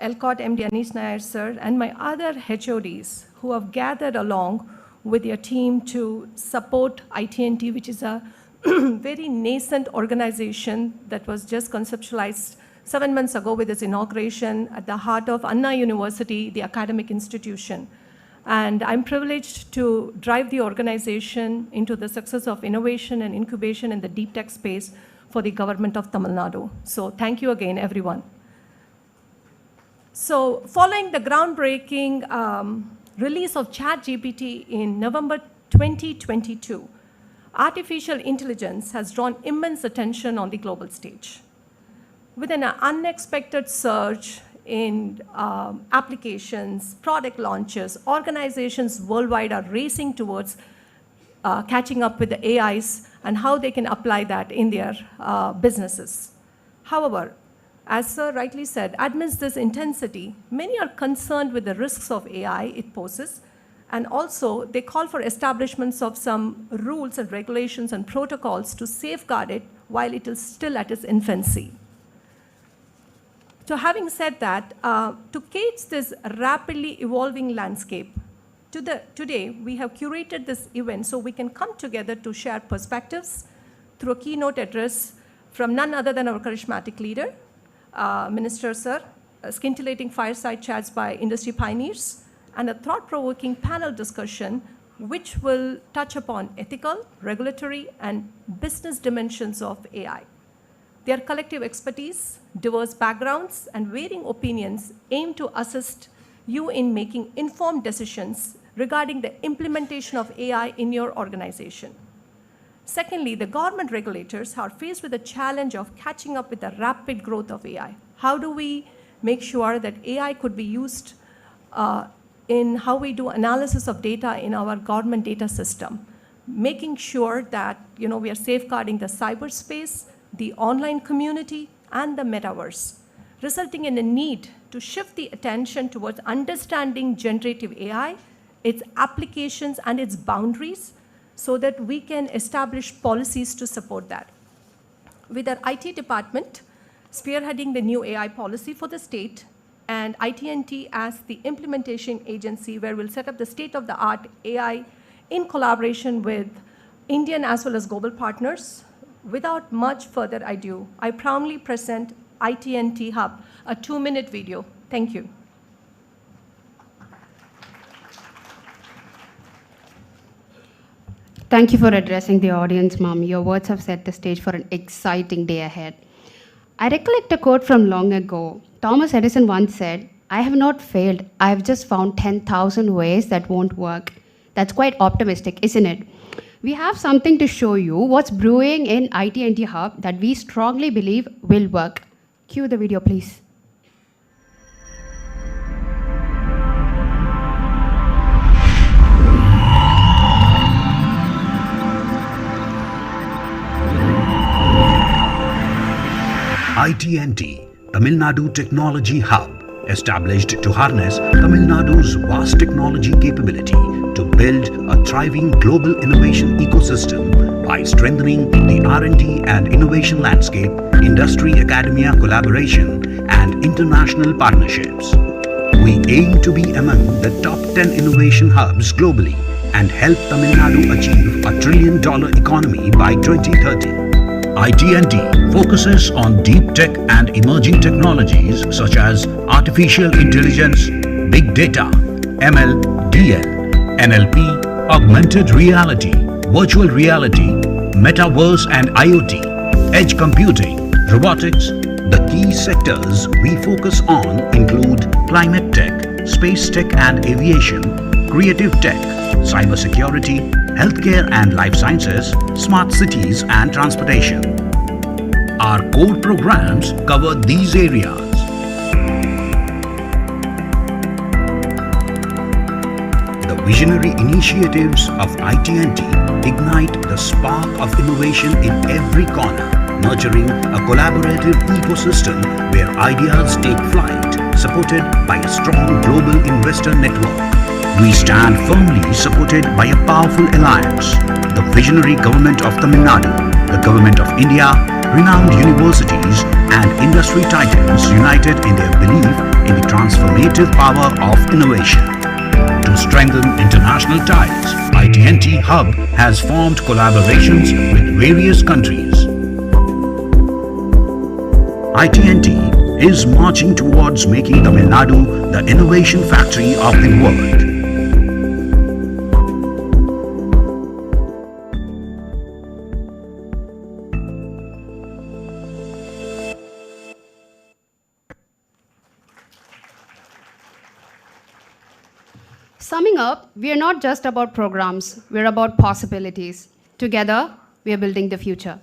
LCOT MD Anish Nair Sir, and my other HODs who have gathered along with your team to support IT&T, which is a very nascent organization that was just conceptualized 7 months ago with its inauguration at the heart of Anna University, the academic institution. And I'm privileged to drive the organization into the success of innovation and incubation in the deep tech space for the government of Tamil Nadu. So thank you again, everyone. So following the groundbreaking release of ChatGPT in November 2022, artificial intelligence has drawn immense attention on the global stage. With an unexpected surge in applications, product launches, organizations worldwide are racing towards catching up with the AIs and how they can apply that in their businesses. However, as Sir rightly said, amidst this intensity, many are concerned with the risks of AI it poses, and also they call for establishments of some rules and regulations and protocols to safeguard it while it is still at its infancy. So having said that, to catch this rapidly evolving landscape, today we have curated this event so we can come together to share perspectives through a keynote address from none other than our charismatic leader, Minister Sir, scintillating fireside chats by industry pioneers, and a thought-provoking panel discussion which will touch upon ethical, regulatory, and business dimensions of AI. Their collective expertise, diverse backgrounds, and varying opinions aim to assist you in making informed decisions regarding the implementation of AI in your organization. Secondly, the government regulators are faced with the challenge of catching up with the rapid growth of AI. How do we make sure that AI could be used in how we do analysis of data in our government data system? Making sure that we are safeguarding the cyberspace, the online community, and the metaverse, resulting in a need to shift the attention towards understanding generative AI, its applications, and its boundaries, so that we can establish policies to support that. With our IT department spearheading the new AI policy for the state, and IT&T as the implementation agency where we'll set up the state-of-the-art AI in collaboration with Indian as well as global partners. Without much further ado, I proudly present IT&T Hub, a 2-minute video. Thank you. Thank you for addressing the audience, Mom. Your words have set the stage for an exciting day ahead. I recollect a quote from long ago. Thomas Edison once said, "I have not failed. I have just found 10,000 ways that won't work." That's quite optimistic, isn't it? We have something to show you what's brewing in IT&T Hub that we strongly believe will work. Cue the video, please. IT&T, TamilNadu Technology Hub, established to harness Tamil Nadu's vast technology capability to build a thriving global innovation ecosystem by strengthening the R&D and innovation landscape, industry-academia collaboration, and international partnerships. We aim to be among the top 10 innovation hubs globally and help Tamil Nadu achieve a $1 trillion economy by 2030. IT&T focuses on deep tech and emerging technologies such as artificial intelligence, big data, ML, DL, NLP, augmented reality, virtual reality, metaverse and IoT, edge computing, robotics. The key sectors we focus on include climate tech, space tech and aviation, creative tech, cybersecurity, healthcare and life sciences, smart cities and transportation. Our core programs cover these areas. The visionary initiatives of IT&T ignite the spark of innovation in every corner, nurturing a collaborative ecosystem where ideas take flight, supported by a strong global investor network. We stand firmly supported by a powerful alliance, the visionary government of Tamil Nadu, the government of India, renowned universities and industry titans united in their belief in the transformative power of innovation. To strengthen international ties, IT&T Hub has formed collaborations with various countries. IT&T is marching towards making Tamil Nadu the innovation factory of the world. Summing up, we are not just about programs, we're about possibilities. Together, we are building the future.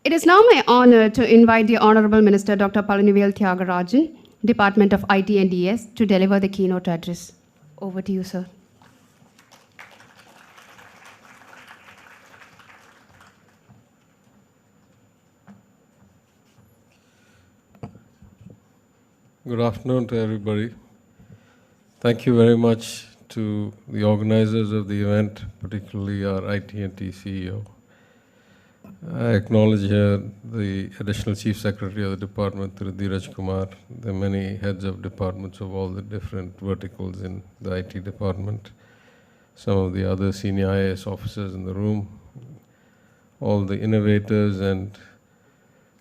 It is now my honor to invite the Honorable Minister Dr. Palanivel Thiagarajan, Department of IT and DS, to deliver the keynote address. Over to you, sir. Good afternoon to everybody. Thank you very much to the organizers of the event, particularly our IT&T CEO. I acknowledge here the Additional Chief Secretary of the Department, Dheeraj Kumar, the many heads of departments of all the different verticals in the IT department, some of the other senior IAS officers in the room, all the innovators and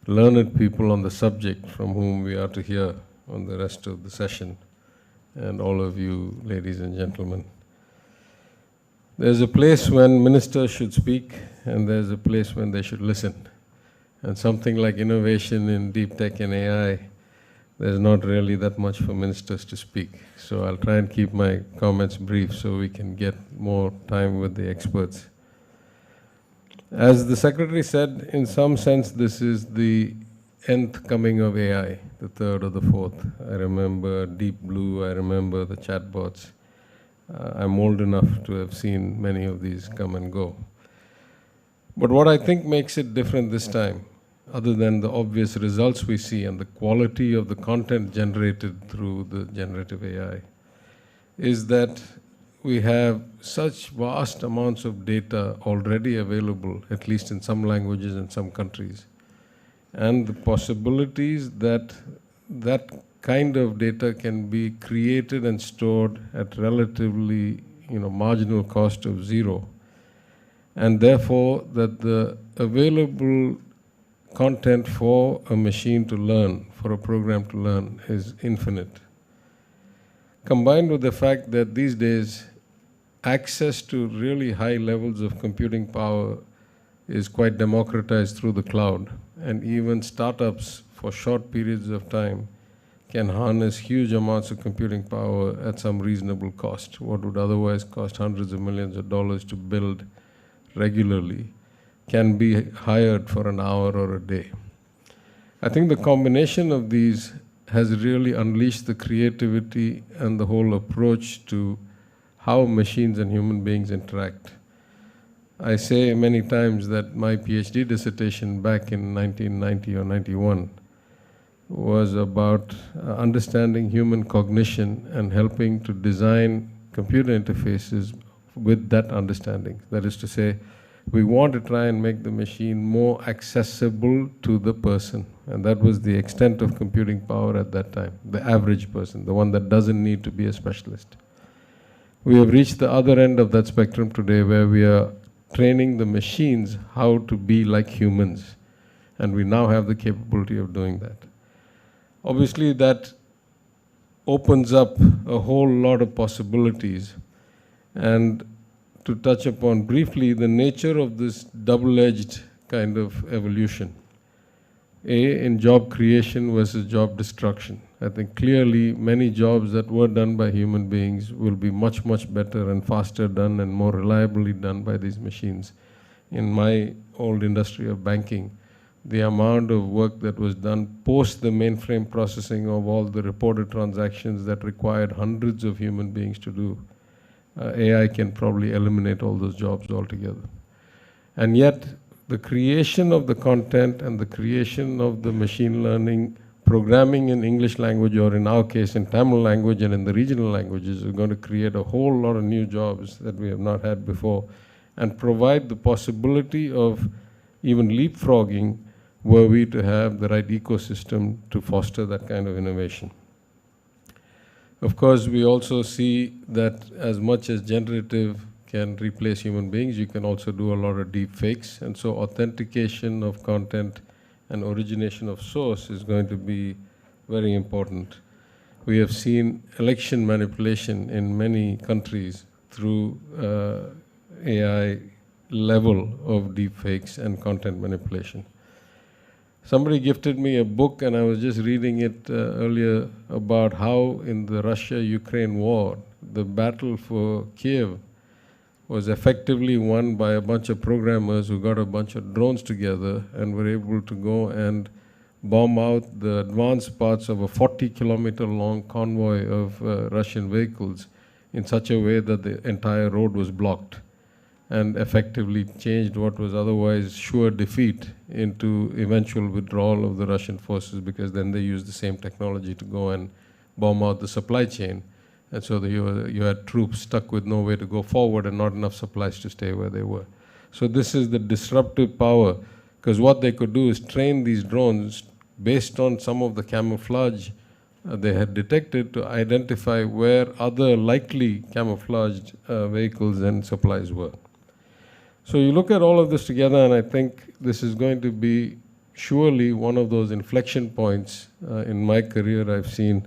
learned people on the subject from whom we are to hear on the rest of the session, and all of you, ladies and gentlemen. There's a place when ministers should speak, and there's a place when they should listen. And something like innovation in deep tech and AI, there's not really that much for ministers to speak. So I'll try and keep my comments brief so we can get more time with the experts. As the Secretary said, in some sense, this is the nth coming of AI, the third or the fourth. I remember Deep Blue, I remember the chatbots. I'm old enough to have seen many of these come and go. But what I think makes it different this time, other than the obvious results we see and the quality of the content generated through the generative AI, is that we have such vast amounts of data already available, at least in some languages and some countries. And the possibilities that that kind of data can be created and stored at relatively marginal cost of zero. And therefore, that the available content for a machine to learn, for a program to learn, is infinite. Combined with the fact that these days, access to really high levels of computing power is quite democratized through the cloud, and even startups for short periods of time can harness huge amounts of computing power at some reasonable cost. What would otherwise cost hundreds of millions of dollars to build regularly can be hired for an hour or a day. I think the combination of these has really unleashed the creativity and the whole approach to how machines and human beings interact. I say many times that my PhD dissertation back in 1990 or 91 was about understanding human cognition and helping to design computer interfaces with that understanding. That is to say, we want to try and make the machine more accessible to the person. And that was the extent of computing power at that time, the average person, the one that doesn't need to be a specialist. We have reached the other end of that spectrum today, where we are training the machines how to be like humans. And we now have the capability of doing that. Obviously, that opens up a whole lot of possibilities. And to touch upon briefly the nature of this double-edged kind of evolution. In job creation versus job destruction. I think clearly many jobs that were done by human beings will be much, much better and faster done and more reliably done by these machines. In my old industry of banking, the amount of work that was done post the mainframe processing of all the reported transactions that required hundreds of human beings to do, AI can probably eliminate all those jobs altogether. And yet, the creation of the content and the creation of the machine learning programming in English language, or in our case in Tamil language and in the regional languages, is going to create a whole lot of new jobs that we have not had before, and provide the possibility of even leapfrogging were we to have the right ecosystem to foster that kind of innovation. Of course, we also see that as much as generative can replace human beings, you can also do a lot of deep fakes, and so authentication of content and origination of source is going to be very important. We have seen election manipulation in many countries through AI level of deep fakes and content manipulation. Somebody gifted me a book, and I was just reading it earlier, about how in the Russia-Ukraine war, the battle for Kiev was effectively won by a bunch of programmers who got a bunch of drones together and were able to go and bomb out the advanced parts of a 40-kilometer long convoy of Russian vehicles in such a way that the entire road was blocked, and effectively changed what was otherwise sure defeat into eventual withdrawal of the Russian forces, because then they used the same technology to go and bomb out the supply chain. And so you had troops stuck with no way to go forward and not enough supplies to stay where they were. So this is the disruptive power, because what they could do is train these drones based on some of the camouflage they had detected to identify where other likely camouflaged vehicles and supplies were. So you look at all of this together, and I think this is going to be surely one of those inflection points. In my career, I've seen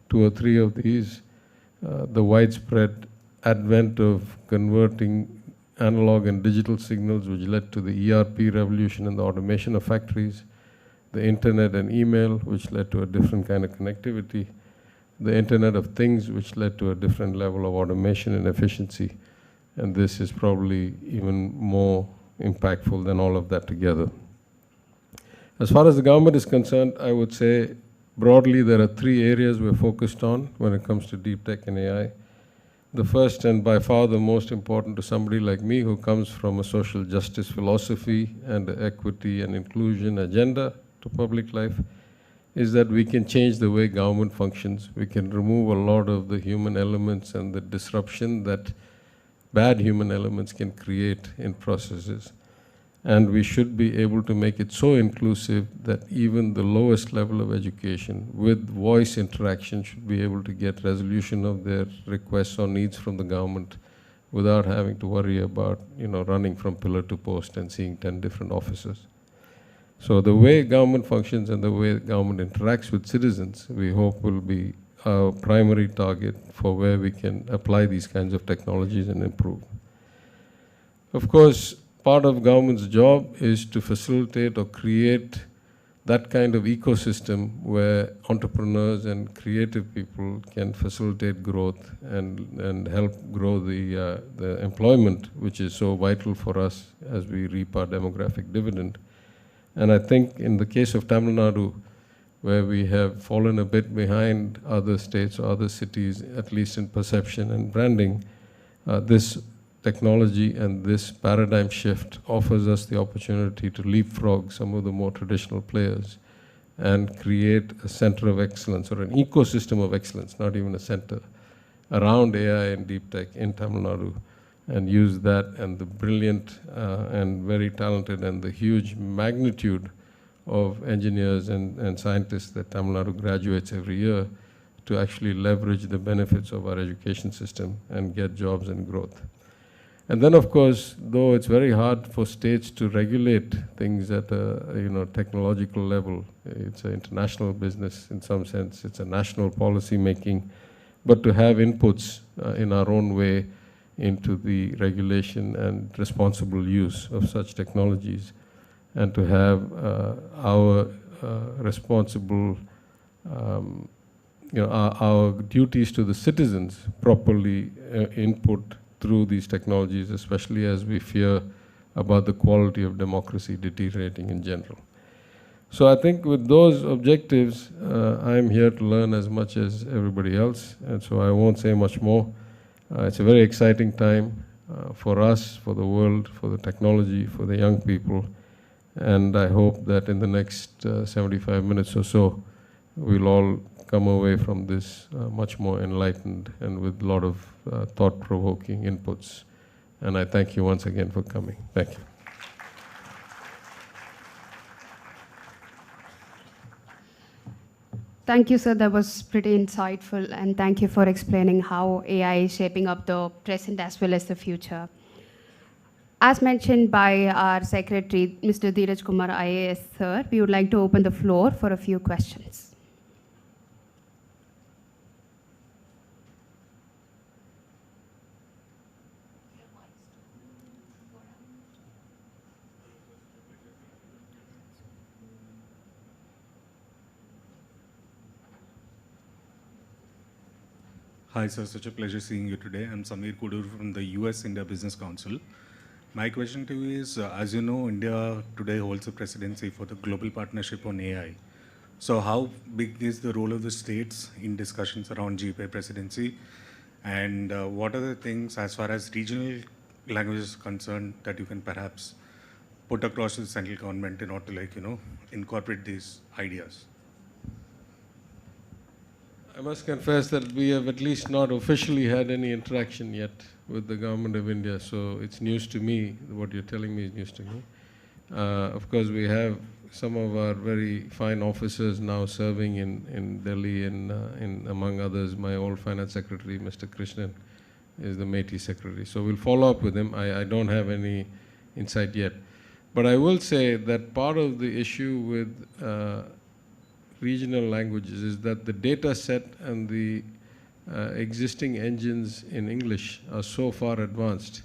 2 or 3 of these. The widespread advent of converting analog and digital signals, which led to the ERP revolution and the automation of factories, the internet and email, which led to a different kind of connectivity, the Internet of Things, which led to a different level of automation and efficiency. And this is probably even more impactful than all of that together. As far as the government is concerned, I would say broadly there are 3 areas we're focused on when it comes to deep tech and AI. The first, and by far the most important to somebody like me who comes from a social justice philosophy and equity and inclusion agenda to public life, is that we can change the way government functions. We can remove a lot of the human elements and the disruption that bad human elements can create in processes. And we should be able to make it so inclusive that even the lowest level of education with voice interaction should be able to get resolution of their requests or needs from the government without having to worry about, running from pillar to post and seeing 10 different officers. So the way government functions and the way government interacts with citizens, we hope will be our primary target for where we can apply these kinds of technologies and improve. Of course, part of government's job is to facilitate or create that kind of ecosystem where entrepreneurs and creative people can facilitate growth and help grow the employment, which is so vital for us as we reap our demographic dividend. And I think in the case of Tamil Nadu, where we have fallen a bit behind other states or other cities, at least in perception and branding, this technology and this paradigm shift offers us the opportunity to leapfrog some of the more traditional players and create a center of excellence or an ecosystem of excellence, not even a center, around AI and deep tech in Tamil Nadu, and use that and the brilliant and very talented and the huge magnitude of engineers and scientists that Tamil Nadu graduates every year to actually leverage the benefits of our education system and get jobs and growth. And then, of course, though it's very hard for states to regulate things at a technological level, it's an international business in some sense, it's a national policy making, but to have inputs in our own way into the regulation and responsible use of such technologies, and to have our responsible, our duties to the citizens properly input through these technologies, especially as we fear about the quality of democracy deteriorating in general. So I think with those objectives, I'm here to learn as much as everybody else, and so I won't say much more. It's a very exciting time for us, for the world, for the technology, for the young people, and I hope that in the next 75 minutes or so, we'll all come away from this much more enlightened and with a lot of thought-provoking inputs. And I thank you once again for coming. Thank you. Thank you, sir. That was pretty insightful, and thank you for explaining how AI is shaping up the present as well as the future. As mentioned by our secretary, Mr. Dheeraj Kumar, IAS, sir, we would like to open the floor for a few questions. Hi, sir. Such a pleasure seeing you today. I'm Samir Kudur from the US India Business Council. My question to you is, as you know, India today holds a presidency for the Global Partnership on AI. So how big is the role of the states in discussions around GPAI presidency? And what are the things as far as regional languages concerned that you can perhaps put across to the central government in order to incorporate these ideas? I must confess that we have at least not officially had any interaction yet with the government of India, so it's news to me. What you're telling me is news to me. Of course, we have some of our very fine officers now serving in Delhi, and among others, my old finance secretary, Mr. Krishnan, is the MeitY secretary. So we'll follow up with him. I don't have any insight yet. But I will say that part of the issue with regional languages is that the data set and the existing engines in English are so far advanced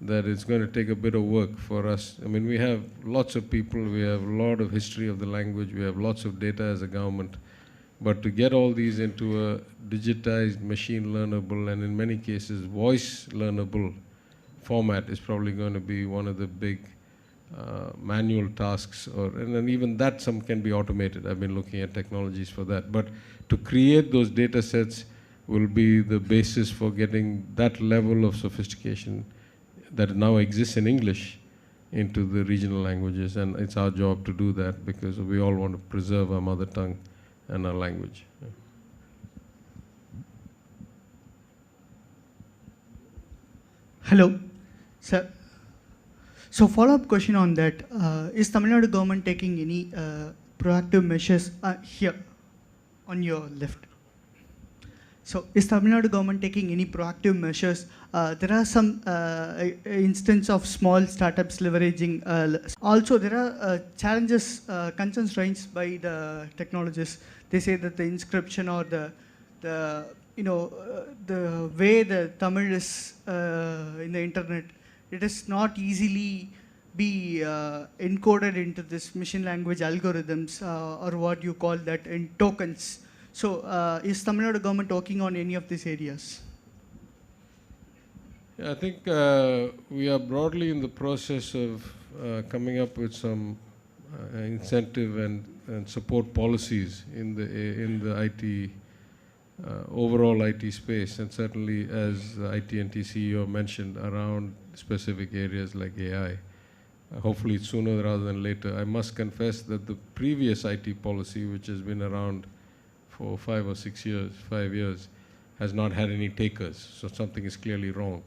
that it's going to take a bit of work for us. I mean, we have lots of people, we have a lot of history of the language, we have lots of data as a government, but to get all these into a digitized, machine learnable, and in many cases voice learnable format is probably going to be one of the big manual tasks, and then even that some can be automated. I've been looking at technologies for that. But to create those data sets will be the basis for getting that level of sophistication that now exists in English into the regional languages. And it's our job to do that because we all want to preserve our mother tongue and our language. Yeah. Hello, sir. So follow-up question on that, is Tamil Nadu government taking any proactive measures here on your left? So is Tamil Nadu government taking any proactive measures? There are some instances of small startups leveraging. Also, there are challenges, concerns raised by the technologists. They say that the inscription or the the the way the Tamil is in the internet, it is not easily be encoded into this machine language algorithms or what you call that in tokens. So is Tamil Nadu government working on any of these areas? Yeah, I think we are broadly in the process of coming up with some incentive and support policies in the IT overall IT space, and certainly as the IT&T CEO mentioned around specific areas like AI. Hopefully sooner rather than later. I must confess that the previous IT policy, which has been around for 5 or 6 years, 5 years, has not had any takers. So something is clearly wrong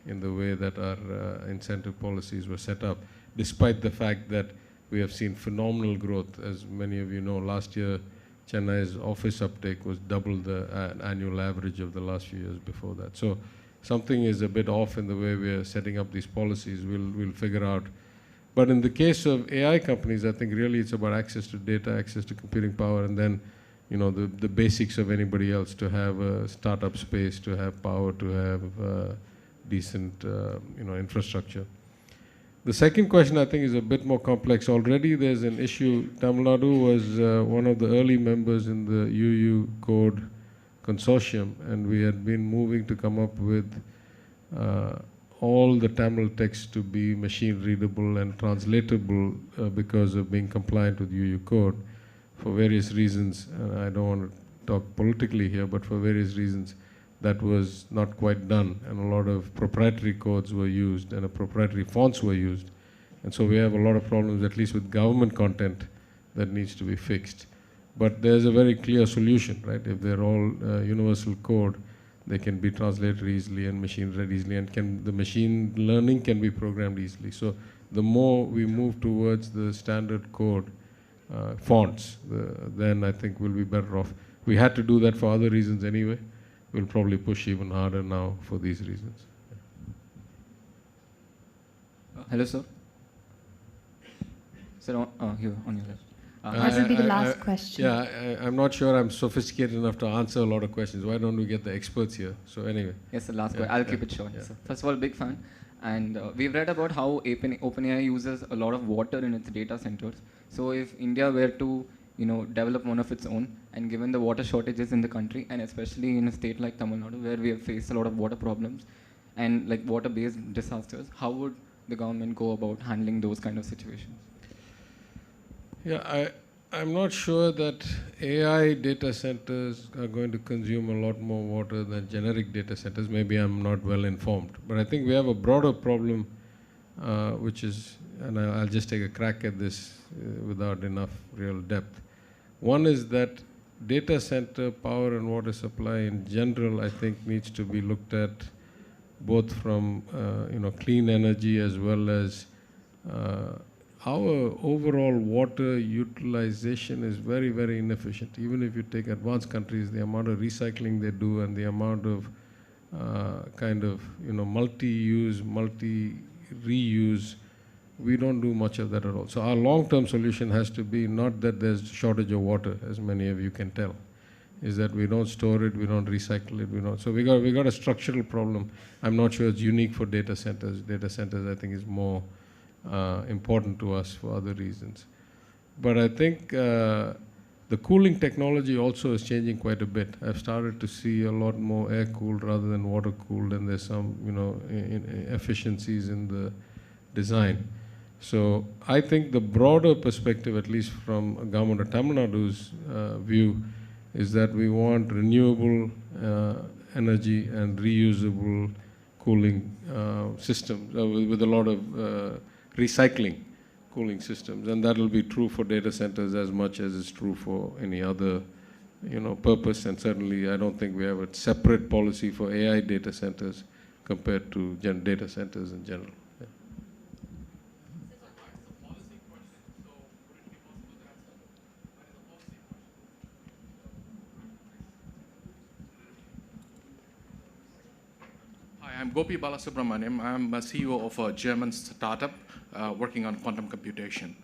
in the way that our incentive policies were set up, despite the fact that we have seen phenomenal growth. As many of you know, last year Chennai's office uptake was double the annual average of the last few years before that. So something is a bit off in the way we are setting up these policies. We'll figure out. But in the case of AI companies, I think really it's about access to data, access to computing power, and then the basics of anybody else, to have a startup space, to have power, to have decent infrastructure. The second question I think is a bit more complex. Already there's an issue. Tamil Nadu was one of the early members in the UU Code consortium, and we had been moving to come up with all the Tamil text to be machine readable and translatable because of being compliant with UU Code for various reasons. I don't want to talk politically here, but for various reasons that was not quite done, and a lot of proprietary codes were used and proprietary fonts were used. And so we have a lot of problems, at least with government content, that needs to be fixed. But there's a very clear solution, right? If they're all universal code, they can be translated easily and machine read easily, and the machine learning can be programmed easily. So the more we move towards the standard code fonts, then I think we'll be better off. We had to do that for other reasons anyway. We'll probably push even harder now for these reasons. Hello, sir. Sir, here on your left. That will be the last question. Yeah, I'm not sure I'm sophisticated enough to answer a lot of questions. Why don't we get the experts here? So anyway. Yes, the last question. I'll keep it short. Yes, sir. First of all, big fan. And we've read about how OpenAI uses a lot of water in its data centers. So if India were to develop one of its own, and given the water shortages in the country, and especially in a state like Tamil Nadu, where we have faced a lot of water problems and like water-based disasters, how would the government go about handling those kind of situations? Yeah, I'm not sure that AI data centers are going to consume a lot more water than generic data centers. Maybe I'm not well informed. But I think we have a broader problem, which is, and I'll just take a crack at this without enough real depth. One is that data center power and water supply in general, I think, needs to be looked at both from clean energy as well as our overall water utilization is very, very inefficient. Even if you take advanced countries, the amount of recycling they do and the amount of multi-use, multi-reuse, we don't do much of that at all. So our long-term solution has to be not that there's shortage of water, as many of you can tell, is that we don't store it, we don't recycle it, we don't. So we got a structural problem. I'm not sure it's unique for data centers. Data centers, I think, is more important to us for other reasons. But I think the cooling technology also is changing quite a bit. I've started to see a lot more air-cooled rather than water-cooled, and there's some efficiencies in the design. So I think the broader perspective, at least from government of Tamil Nadu's view, is that we want renewable energy and reusable cooling systems with a lot of recycling cooling systems, and that will be true for data centers as much as it's true for any other purpose. And certainly I don't think we have a separate policy for AI data centers compared to data centers in general. I'm Gopi Balasubramaniam. I'm a CEO of a German startup working on quantum computation.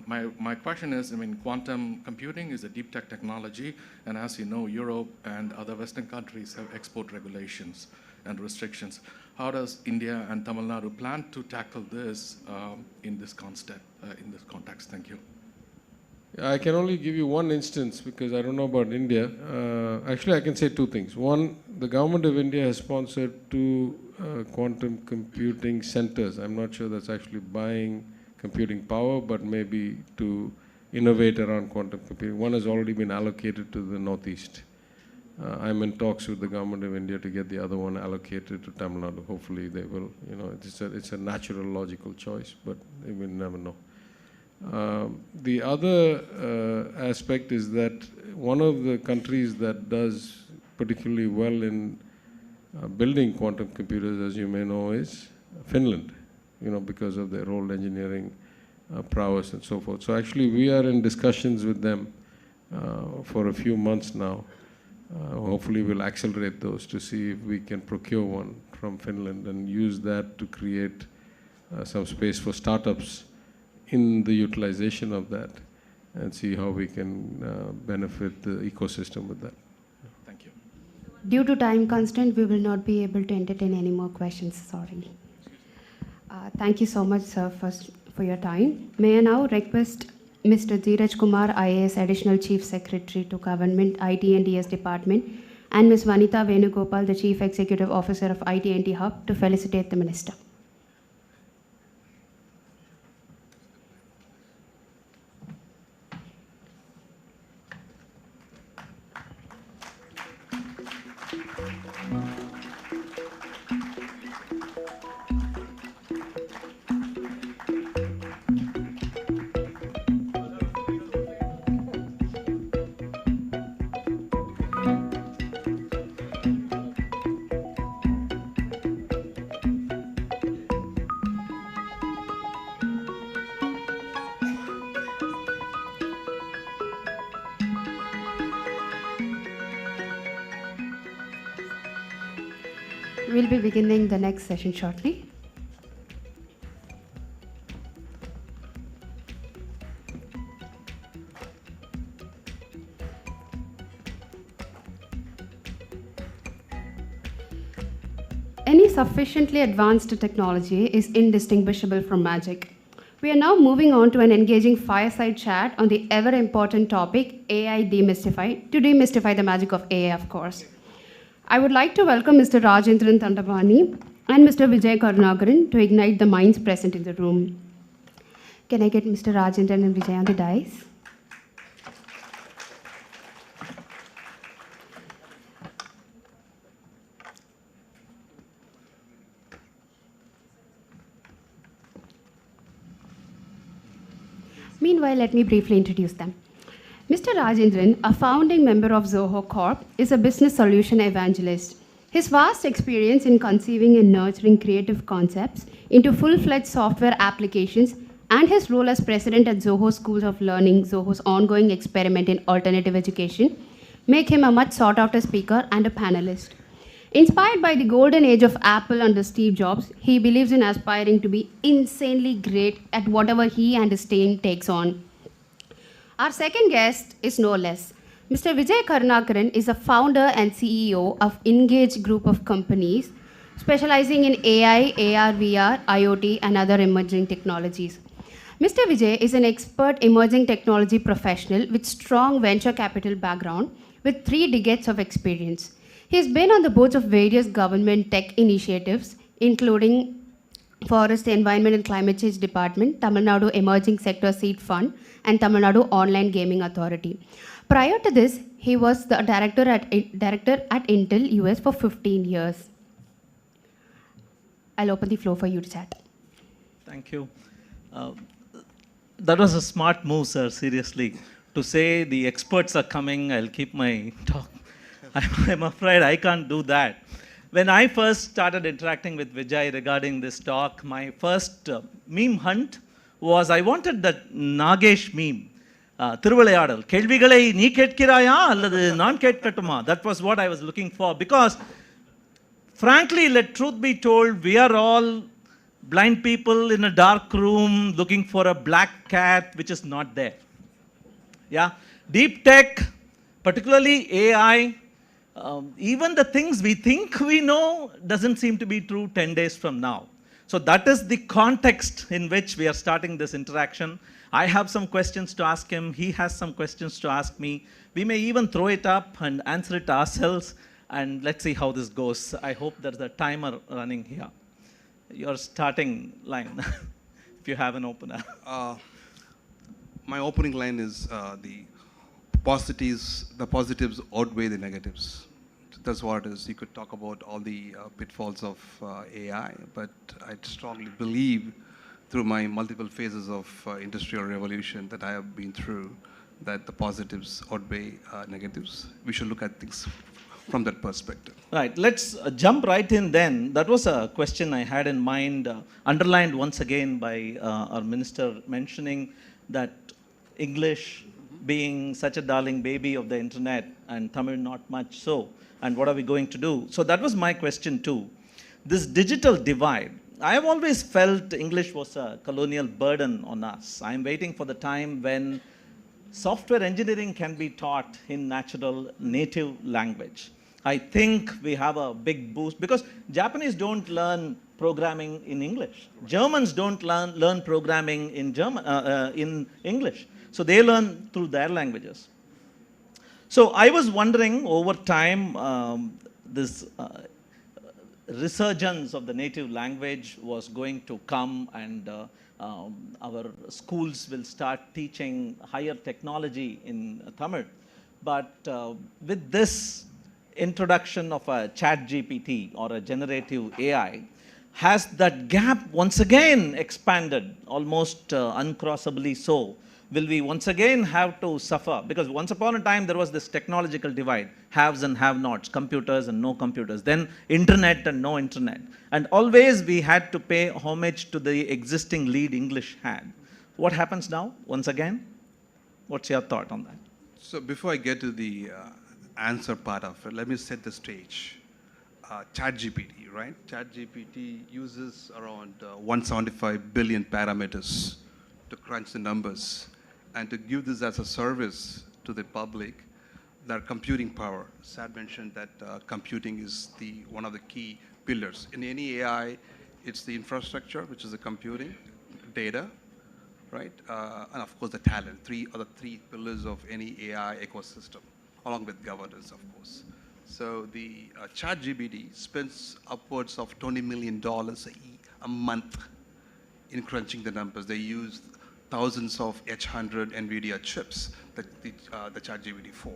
My question is, quantum computing is a deep tech technology, and as you know, Europe and other Western countries have export regulations and restrictions. How does India and Tamil Nadu plan to tackle this in this context? Thank you. I can only give you one instance because I don't know about India. Actually, I can say two things. One, the government of India has sponsored two quantum computing centers. I'm not sure that's actually buying computing power, but maybe to innovate around quantum computing. One has already been allocated to the Northeast. I'm in talks with the government of India to get the other one allocated to Tamil Nadu. Hopefully they will. It's a natural, logical choice, but we will never know. The other aspect is that one of the countries that does particularly well in building quantum computers, as you may know, is Finland, because of their old engineering prowess and so forth. So actually we are in discussions with them for a few months now. Hopefully we'll accelerate those to see if we can procure one from Finland and use that to create some space for startups in the utilization of that and see how we can benefit the ecosystem with that. Thank you. Due to time constraint, we will not be able to entertain any more questions, sorry. Thank you so much, sir, for your time. May I now request Mr. Dheeraj Kumar, IAS Additional Chief Secretary to Government IT&TS Department, and Ms. Vanitha Venugopal, the Chief Executive Officer of IT&T Hub, to felicitate the Minister. We'll be beginning the next session shortly. Any sufficiently advanced technology is indistinguishable from magic. We are now moving on to an engaging fireside chat on the ever-important topic AI demystified, to demystify the magic of AI, of course. I would like to welcome Mr. Rajendran Tandavani and Mr. Vijay Karunakaran to ignite the minds present in the room. Can I get Mr. Rajendran and Vijay on the dais? Meanwhile, let me briefly introduce them. Mr. Rajendran, a founding member of Zoho Corp, is a business solution evangelist. His vast experience in conceiving and nurturing creative concepts into full-fledged software applications and his role as president at Zoho Schools of Learning, Zoho's ongoing experiment in alternative education, make him a much sought-after speaker and a panelist. Inspired by the golden age of Apple under Steve Jobs, he believes in aspiring to be insanely great at whatever he and his team takes on. Our second guest is no less. Mr. Vijay Karunakaran is a founder and CEO of Engage Group of Companies, specializing in AI, AR, VR, IoT, and other emerging technologies. Mr. Vijay is an expert emerging technology professional with strong venture capital background with 3 decades of experience. He has been on the boards of various government tech initiatives, including Forest, Environment and Climate Change Department, Tamil Nadu Emerging Sector Seed Fund, and Tamil Nadu Online Gaming Authority. Prior to this, he was the director at Intel US for 15 years. I'll open the floor for you to chat. Thank you. That was a smart move, sir, seriously. To say the experts are coming, I'll keep my talk. I'm afraid I can't do that. When I first started interacting with Vijay regarding this talk, my first meme hunt was I wanted that Nagesh meme. Thiruvalayadal. Kelvigalai nee ketkiraya alladu naan ketkatuma. That was what I was looking for, because frankly, let truth be told, we are all blind people in a dark room looking for a black cat which is not there. Yeah, deep tech, particularly AI, even the things we think we know doesn't seem to be true 10 days from now. So that is the context in which we are starting this interaction. I have some questions to ask him. He has some questions to ask me. We may even throw it up and answer it ourselves, and let's see how this goes. I hope there's a timer running here. Your starting line, if you have an opener. My opening line is the positives outweigh the negatives. That's what it is. You could talk about all the pitfalls of AI, but I strongly believe through my multiple phases of industrial revolution that I have been through, that the positives outweigh negatives. We should look at things from that perspective. Right, let's jump right in then. That was a question I had in mind, underlined once again by our minister mentioning that English being such a darling baby of the internet and Tamil not much so, and what are we going to do? So that was my question too. This digital divide, I have always felt English was a colonial burden on us. I am waiting for the time when software engineering can be taught in natural native language. I think we have a big boost because Japanese don't learn programming in English. Germans don't learn programming in English. So they learn through their languages. So I was wondering over time, this resurgence of the native language was going to come, and our schools will start teaching higher technology in Tamil. But with this introduction of a chat GPT or a generative AI, has that gap once again expanded, almost uncrossably so? Will we once again have to suffer? Because once upon a time there was this technological divide, haves and have-nots, computers and no computers, then internet and no internet. And always we had to pay homage to the existing lead English had. What happens now, once again? What's your thought on that? So before I get to the answer part of it, let me set the stage. ChatGPT, right? ChatGPT uses around 175 billion parameters to crunch the numbers and to give this as a service to the public. Their computing power. Sad mentioned that computing is one of the key pillars. In any AI, it's the infrastructure, which is the computing, data, right? And of course the talent. Three pillars of any AI ecosystem, along with governance, of course. So the ChatGPT spends upwards of $20 million a month in crunching the numbers. They use thousands of H100 NVIDIA chips, the ChatGPT 4.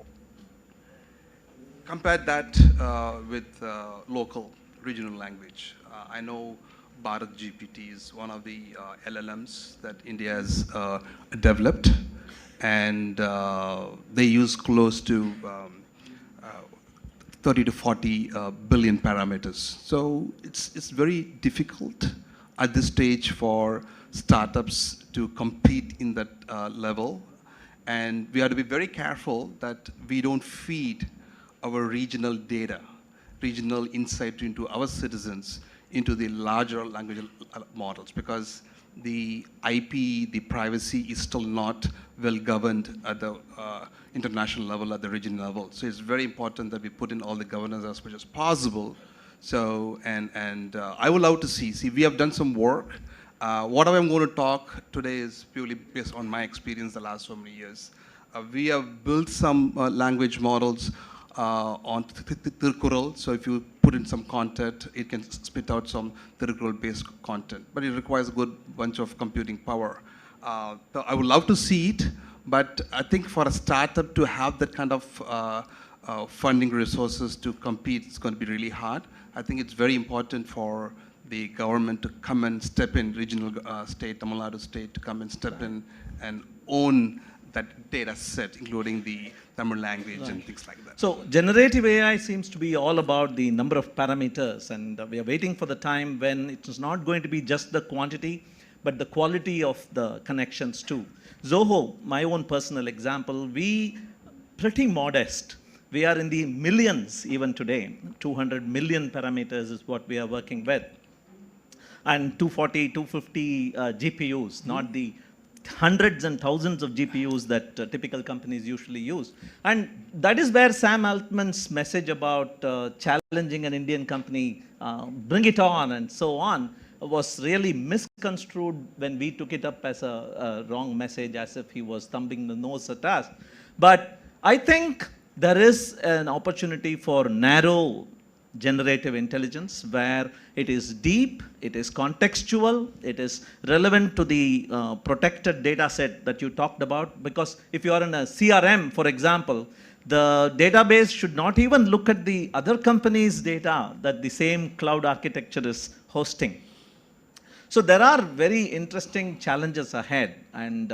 Compare that with local, regional language. I know Bharat GPT is one of the LLMs that India has developed, and they use close to 30 to 40 billion parameters. So it's very difficult at this stage for startups to compete in that level. And we have to be very careful that we don't feed our regional data, regional insight into our citizens, into the larger language models, because the IP, the privacy is still not well governed at the international level, at the regional level. So it's very important that we put in all the governance as much as possible. So, and I would love to see, we have done some work. What I'm going to talk today is purely based on my experience the last so many years. We have built some language models on Tirukkural. So if you put in some content, it can spit out some Tirukkural-based content. But it requires a good bunch of computing power. So I would love to see it, but I think for a startup to have that kind of funding resources to compete, it's going to be really hard. I think it's very important for the government to come and step in, regional state, TamilNadu state, to come and step in and own that data set, including the Tamil language and things like that. So generative AI seems to be all about the number of parameters, and we are waiting for the time when it is not going to be just the quantity, but the quality of the connections too. Zoho, my own personal example, we pretty modest. We are in the millions even today. 200 million parameters is what we are working with. and 240, 250 GPUs, not the hundreds and thousands of GPUs that typical companies usually use. And that is where Sam Altman's message about challenging an Indian company, bring it on and so on, was really misconstrued when we took it up as a wrong message, as if he was thumbing the nose at us. But I think there is an opportunity for narrow generative intelligence where it is deep, it is contextual, it is relevant to the protected data set that you talked about. Because if you are in a CRM, for example, the database should not even look at the other company's data that the same cloud architecture is hosting. So there are very interesting challenges ahead, and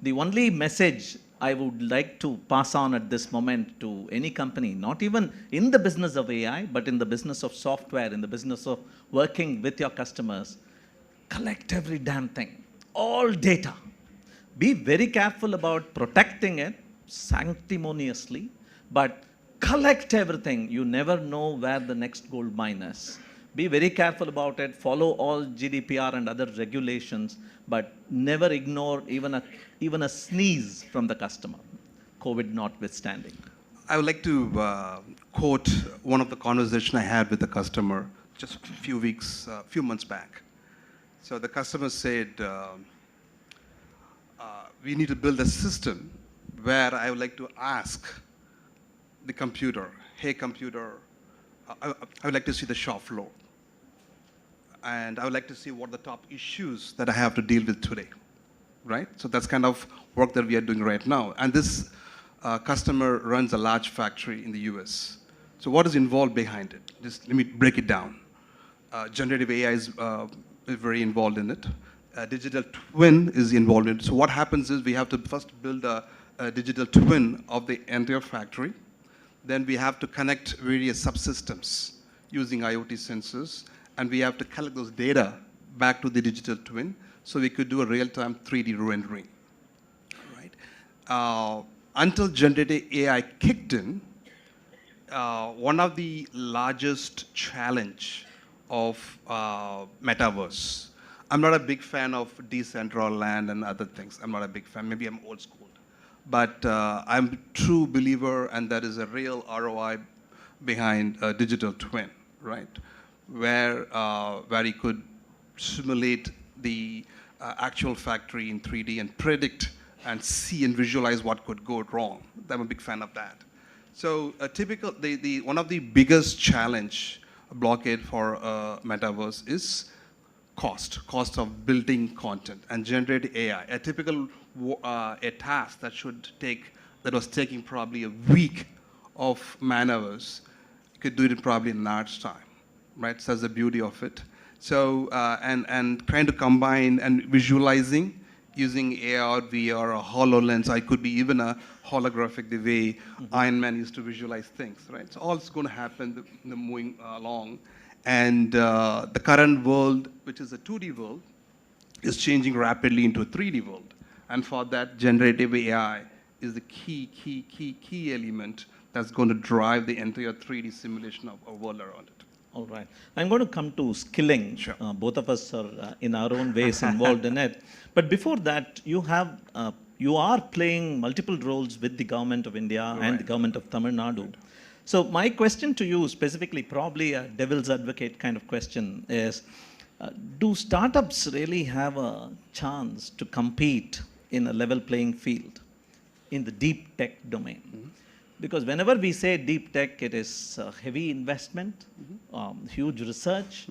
the only message I would like to pass on at this moment to any company, not even in the business of AI, but in the business of software, in the business of working with your customers, collect every damn thing, all data. Be very careful about protecting it sanctimoniously, but collect everything. You never know where the next gold mine is. Be very careful about it, follow all GDPR and other regulations, but never ignore even a sneeze from the customer, COVID notwithstanding. I would like to quote one of the conversations I had with a customer just a few months back. So the customer said, we need to build a system where I would like to ask the computer, hey computer, I would like to see the shop floor. And I would like to see what the top issues that I have to deal with today, right? So that's kind of work that we are doing right now. And this customer runs a large factory in the US. So what is involved behind it? Just let me break it down. Generative AI is very involved in it. Digital twin is involved in it. So what happens is we have to first build a digital twin of the entire factory. Then we have to connect various subsystems using IoT sensors. And we have to collect those data back to the digital twin so we could do a real-time 3D rendering. Right? Until generative AI kicked in, one of the largest challenge of metaverse. I'm not a big fan of Decentraland and other things. I'm not a big fan. Maybe I'm old school. But I'm a true believer, and there is a real ROI behind a digital twin, right? Where you could simulate the actual factory in 3D and predict and see and visualize what could go wrong. I'm a big fan of that. So one of the biggest challenge blockade for metaverse is cost of building content and generative AI. A typical a task that was taking probably a week of man-hours, you could do it probably in an hour's time. Right, so that's the beauty of it. So, and trying to combine and visualizing using AR, VR, or HoloLens. I could be even a holographic the way Iron Man used to visualize things, right? So all is going to happen moving along. And the current world, which is a 2D world, is changing rapidly into a 3D world. And for that, generative AI is the key element that's going to drive the entire 3D simulation of our world around it. All right. I'm going to come to skilling. Sure. Both of us are in our own ways involved in it. But before that, you are playing multiple roles with the government of India and the government of Tamil Nadu. Right. So my question to you specifically, probably a devil's advocate kind of question, is do startups really have a chance to compete in a level playing field in the deep tech domain? Mm-hmm. Because whenever we say deep tech, it is heavy investment, huge research,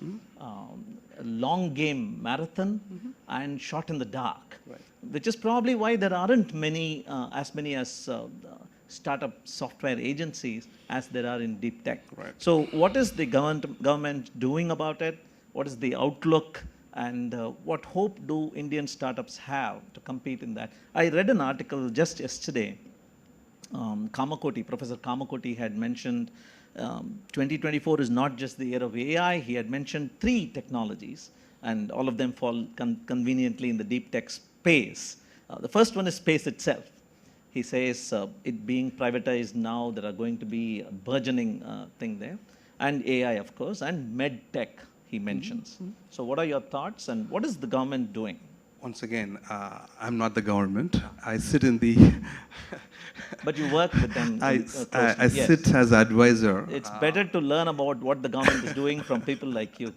long game marathon, and shot in the dark, which is probably why there aren't as many startup software agencies as there are in deep tech. Right. So what is the government doing about it? What is the outlook? And what hope do Indian startups have to compete in that? I read an article just yesterday. Professor Kamakoti had mentioned 2024 is not just the year of AI. He had mentioned 3 technologies, and all of them fall conveniently in the deep tech space. The first one is space itself. He says it being privatized now, there are going to be a burgeoning thing there. And AI, of course, and med tech. he mentions. So what are your thoughts and what is the government doing? Once again, I'm not the government. I sit in the... But you work with them I yes. sit as advisor. It's better to learn about what the government is doing from people like you.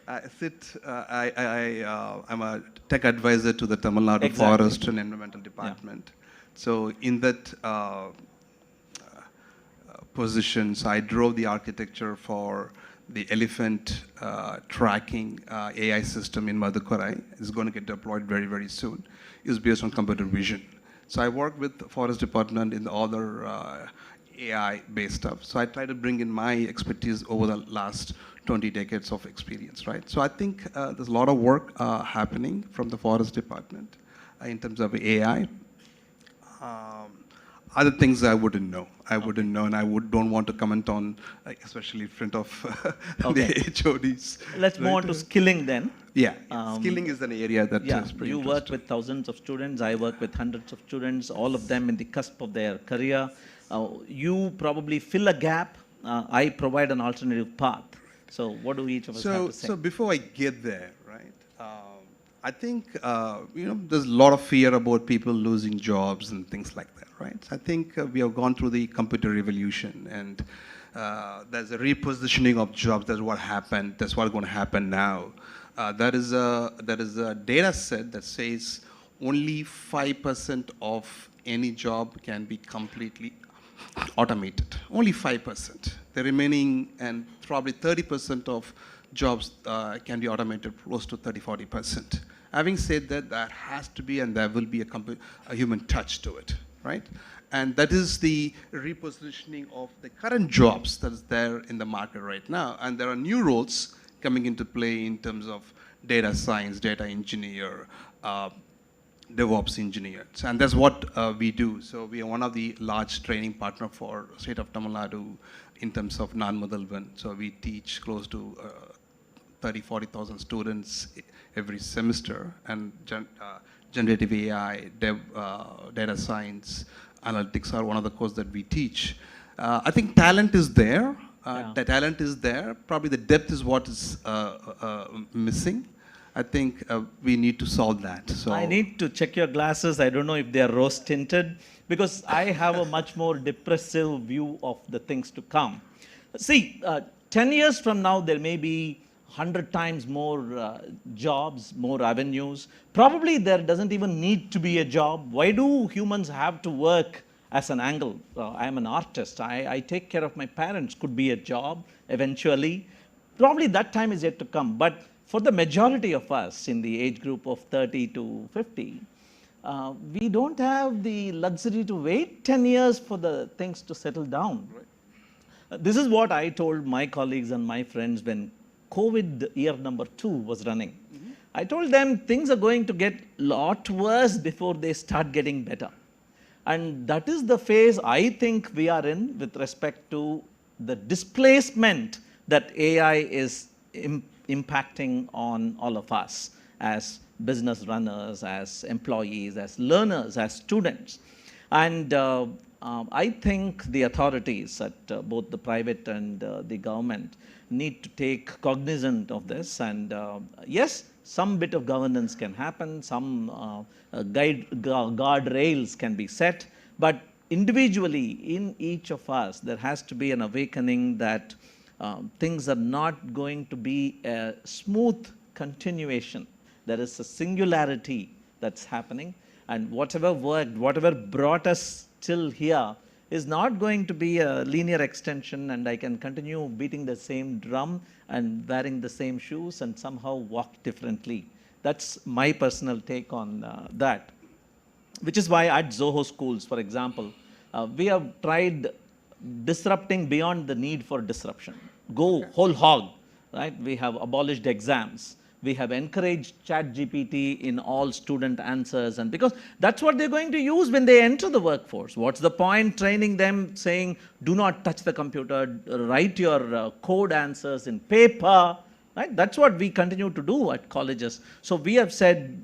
I'm a tech advisor to the Tamil Nadu Forest and Environmental Department. Yeah. So in that positions, I drove the architecture for the elephant tracking AI system in Madhukurai. It's going to get deployed very, very soon. It's based on computer vision. So I work with the Forest Department in the other AI-based stuff. So I try to bring in my expertise over the last 20 decades of experience, right? So I think there's a lot of work happening from the Forest Department in terms of AI. Other things I wouldn't know. I wouldn't know, and I don't want to comment on, especially in front of the HODs. Let's move on to skilling then. Yeah, skilling is an area that is pretty you work with thousands of students. I work with hundreds of students, all of them in the cusp of their career. You probably fill a gap. I provide an alternative path. So what do each of us have to say? So before I get there, right, I think, there's a lot of fear about people losing jobs and things like that, right? I think we have gone through the computer revolution, and there's a repositioning of jobs. That's what happened. That's what's going to happen now. That is a data set that says only 5% of any job can be completely automated. Only 5%. The remaining, and probably 30% of jobs can be automated, close to 30–40%. Having said that, there has to be and there will be a human touch to it, right? And that is the repositioning of the current jobs that is there in the market right now. And there are new roles coming into play in terms of data science, data engineer, DevOps engineers, and that's what we do. So we are one of the large training partner for state of Tamil Nadu in terms of non-Mudalvan. So we teach close to 30–40,000 students every semester, and generative AI, data science, analytics are one of the courses that we teach. I think talent is there. The talent is there. Probably the depth is what is missing. I think we need to solve that. So I need to check your glasses. I don't know if they are rose tinted, because I have a much more depressive view of the things to come. See, 10 years from now, there may be 100 times more jobs, more avenues. Probably there doesn't even need to be a job. Why do humans have to work as an angle? I am an artist. I take care of my parents. Could be a job eventually. Probably that time is yet to come. But for the majority of us in the age group of 30 to 50, we don't have the luxury to wait 10 years for the things to settle down. Right. This is what I told my colleagues and my friends when COVID year number 2 was running. I told them things are going to get a lot worse before they start getting better. And that is the phase I think we are in with respect to the displacement that AI is impacting on all of us as business runners, as employees, as learners, as students. And I think the authorities at both the private and the government need to take cognizance of this. And yes, some bit of governance can happen, some guardrails can be set, but individually in each of us, there has to be an awakening that things are not going to be a smooth continuation. There is a singularity that's happening, and whatever worked, whatever brought us till here is not going to be a linear extension, and I can continue beating the same drum and wearing the same shoes and somehow walk differently. That's my personal take on that. Which is why at Zoho schools, for example, we have tried disrupting beyond the need for disruption. Go whole hog, right? We have abolished exams. We have encouraged ChatGPT in all student answers, and because that's what they're going to use when they enter the workforce. What's the point training them saying, do not touch the computer, write your code answers in paper, right? That's what we continue to do at colleges. So we have said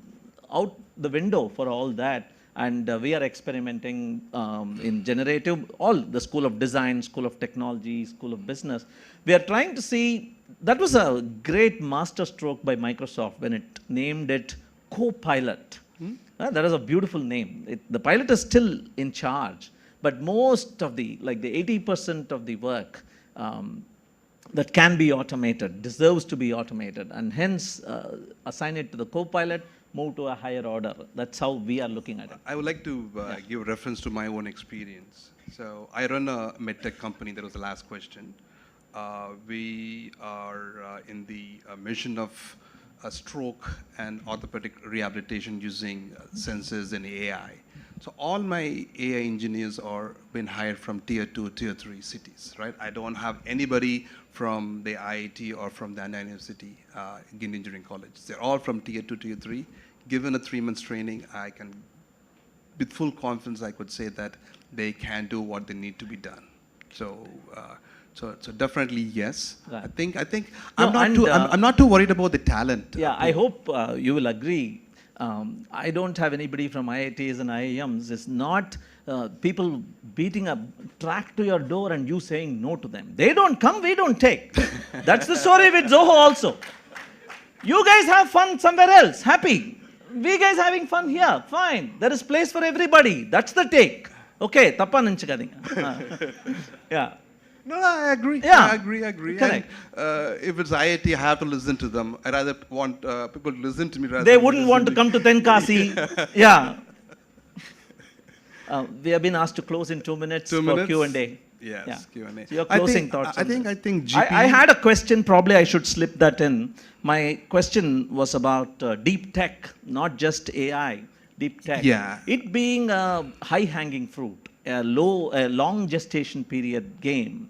out the window for all that. And we are experimenting in generative, all the School of Design, School of Technology, School of Business. We are trying to see, that was a great master stroke by Microsoft when it named it Copilot. That is a beautiful name. The pilot is still in charge, but most of the, like the 80% of the work that can be automated, deserves to be automated, and hence assign it to the co-pilot, move to a higher order. That's how we are looking at it. I would like to give reference to my own experience. So I run a medtech company. That was the last question. We are in the mission of stroke and orthopedic rehabilitation using sensors and AI. So all my AI engineers are been hired from tier 2, tier 3 cities, right? I don't have anybody from the IIT or from the Indian University, Indian Engineering College. They're all from tier 2, tier 3. Given a 3 months training, I can, with full confidence, I could say that they can do what they need to be done. So, so definitely yes. Right. I think I'm not too worried about the talent. Yeah, I hope you will agree. I don't have anybody from IITs and IIMs. It's not people beating a track to your door and you saying no to them. They don't come, we don't take. That's the story with Zoho also. You guys have fun somewhere else, happy. We guys having fun here, fine. There is place for everybody. That's the take. Okay, tappa ninchikadinga. Yeah. No, I agree. Yeah. I agree. Correct. And, if it's IIT, I have to listen to them. I rather want people to listen to me rather They than wouldn't want to come to Tenkasi. Yeah. We have been asked to close in 2 minutes for Q&A. Yes, yeah. Q&A. So your closing thoughts. I think GP. I had a question. Probably I should slip that in. My question was about deep tech, not just AI. Deep tech. Yeah. It being a high-hanging fruit, a long gestation period game.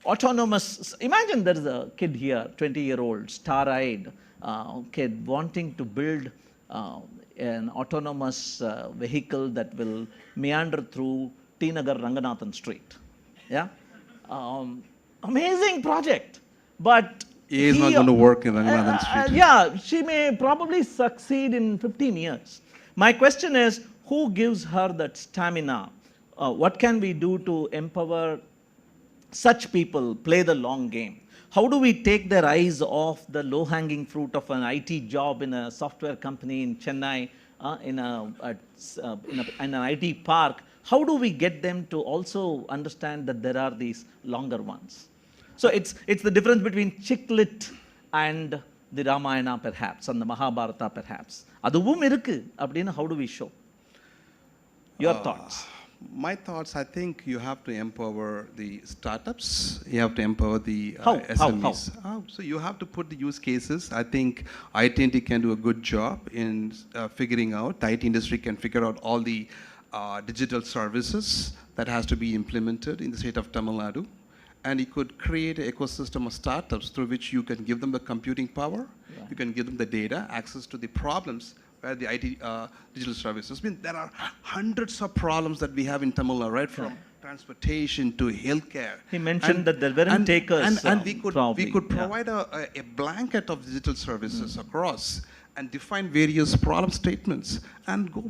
Autonomous. Imagine there is a kid here, 20-year-old, star-eyed kid wanting to build an autonomous vehicle that will meander through T Nagar Ranganathan Street. Yeah, amazing project, but he is not going to work in Ranganathan Street. Yeah, she may probably succeed in 15 years. My question is, who gives her that stamina? What can we do to empower such people, play the long game? How do we take their eyes off the low-hanging fruit of an IT job in a software company in Chennai, in an IT park? How do we get them to also understand that there are these longer ones? So it's the difference between chick-lit and the Ramayana perhaps, and the Mahabharata perhaps. Aduvum irukku, appadina how do we show? Your thoughts? My thoughts, I think you have to empower the startups. You have to empower the SMEs. So you have to put the use cases. I think IT&T can do a good job in figuring out. The IT industry can figure out all the digital services that has to be implemented in the state of Tamil Nadu. And you could create an ecosystem of startups through which you can give them the computing power, you can give them the data, access to the problems where the IT digital services. I mean, there are hundreds of problems that we have in Tamil Nadu, right? From transportation to healthcare. He mentioned that there weren't takers. And we could provide a blanket of digital services across and define various problem statements and go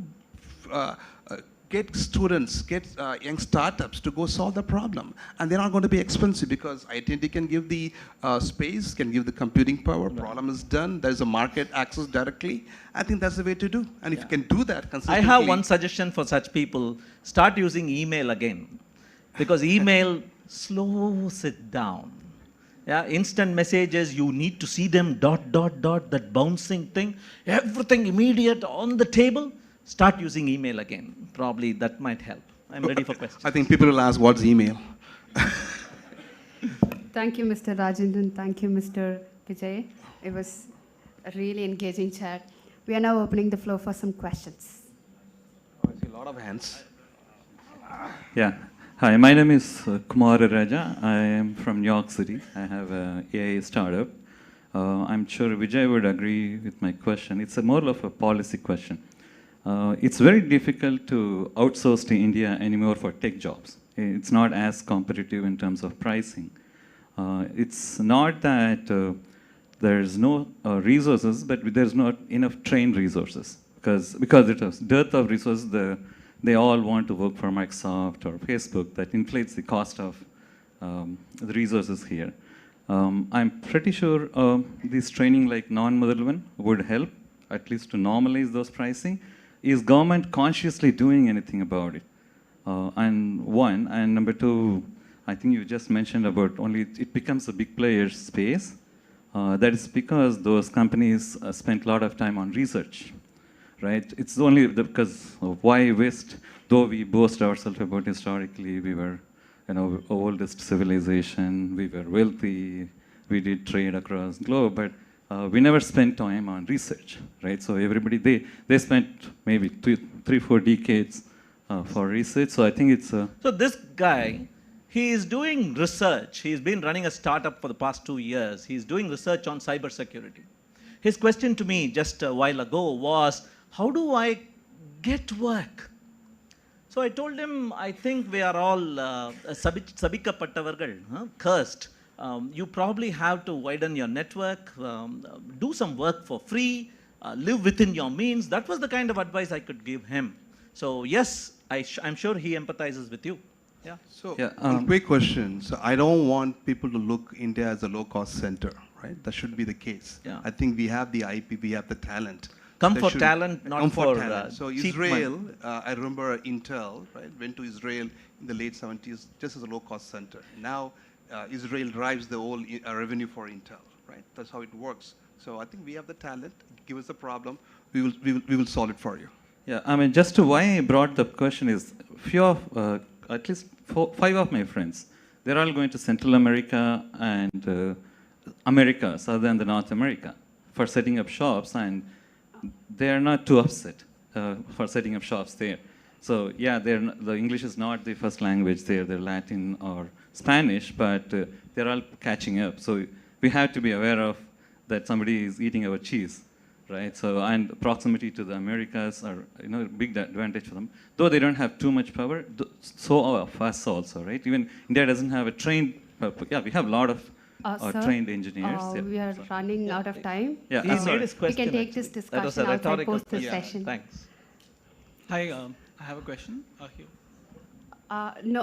get students, get young startups to go solve the problem. And they're not going to be expensive because IT can give the space, can give the computing power, problem is done, there's a market access directly. I think that's the way to do. And if you can do that consistently. I have one suggestion for such people. Start using email again. Because email slows it down. Yeah, instant messages, you need to see them, ... that bouncing thing. Everything immediate on the table. Start using email again. Probably that might help. I'm ready for questions. I think people will ask, what's email? Thank you, Mr. Rajendran. Thank you, Mr. Vijay. It was a really engaging chat. We are now opening the floor for some questions. I see a lot of hands. Yeah. Hi, my name is Kumar Raja. I am from New York City. I have an AI startup. I'm sure Vijay would agree with my question. It's more of a policy question. It's very difficult to outsource to India anymore for tech jobs. It's not as competitive in terms of pricing. It's not that there's no resources, but there's not enough trained resources. because it was dearth of resources, they all want to work for Microsoft or Facebook. That inflates the cost of the resources here. I'm pretty sure this training like non-Motherlin would help, at least to normalize those pricing. Is government consciously doing anything about it? And number two, I think you just mentioned about only it becomes a big player space. That is because those companies spent a lot of time on research, right? It's only because of why West, though we boast ourselves about historically, we were, oldest civilization, we were wealthy, we did trade across the globe, but we never spent time on research, right? So everybody, they spent maybe 3-4 decades for research. So I think it's So this guy, he is doing research. He's been running a startup for the past 2 years. He's doing research on cybersecurity. His question to me just a while ago was, how do I get work? So I told him, I think we are all sabikapattavargal, cursed. You probably have to widen your network, do some work for free, live within your means. That was the kind of advice I could give him. So yes, I'm sure he empathizes with you. Yeah. So, quick question. So, I don't want people to look India as a low-cost center, right? That should be the case. Yeah. I think we have the IP, we have the talent. Come for talent, not for talent. So, cheap Israel, money. I remember Intel, right, went to Israel in the late 70s just as a low-cost center. Now, Israel drives the whole revenue for Intel, right? That's how it works. So, I think we have the talent. Give us the problem. We will solve it for you. Yeah, I mean, just to why I brought the question is, few of, at least 5 of my friends, they're all going to Central America and America, southern than North America, for setting up shops, and they're not too upset for setting up shops there. So yeah, the English is not the first language there, they're Latin or Spanish, but they're all catching up. So we have to be aware of that somebody is eating our cheese. Right, so and proximity to the Americas are a big advantage for them. Though they don't have too much power, so of us also, right? Even India doesn't have a trained. Yeah, we have a lot of trained engineers. We are running out of time. Yeah, he made his question. We can take this discussion outside post this session. Thanks. Hi, I have a question. Here. No,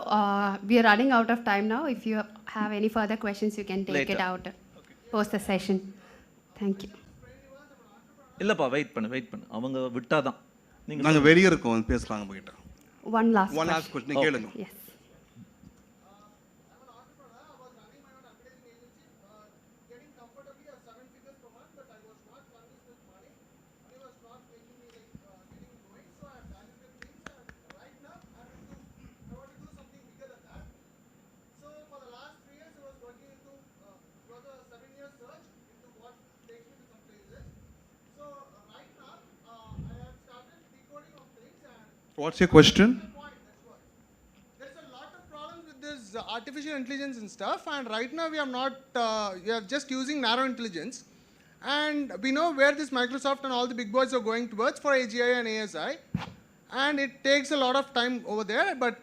we are running out of time now. If you have any further questions, you can take it out post the session. Thank you. இல்லப்பா wait பண்ணு அவங்க விட்டாதான் நாங்க வெளிய இருக்கோம் பேசலாம் நம்ம கிட்ட one last question கேளுங்க yes What's your question? There's a lot of problems with this artificial intelligence and stuff, and right now we are not, we are just using narrow intelligence. And we know where this Microsoft and all the big boys are going towards for AGI and ASI. And it takes a lot of time over there, but